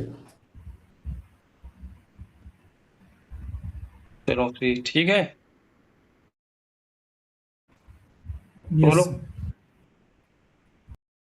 चलो फिर ठीक है, यस बोलो। सर।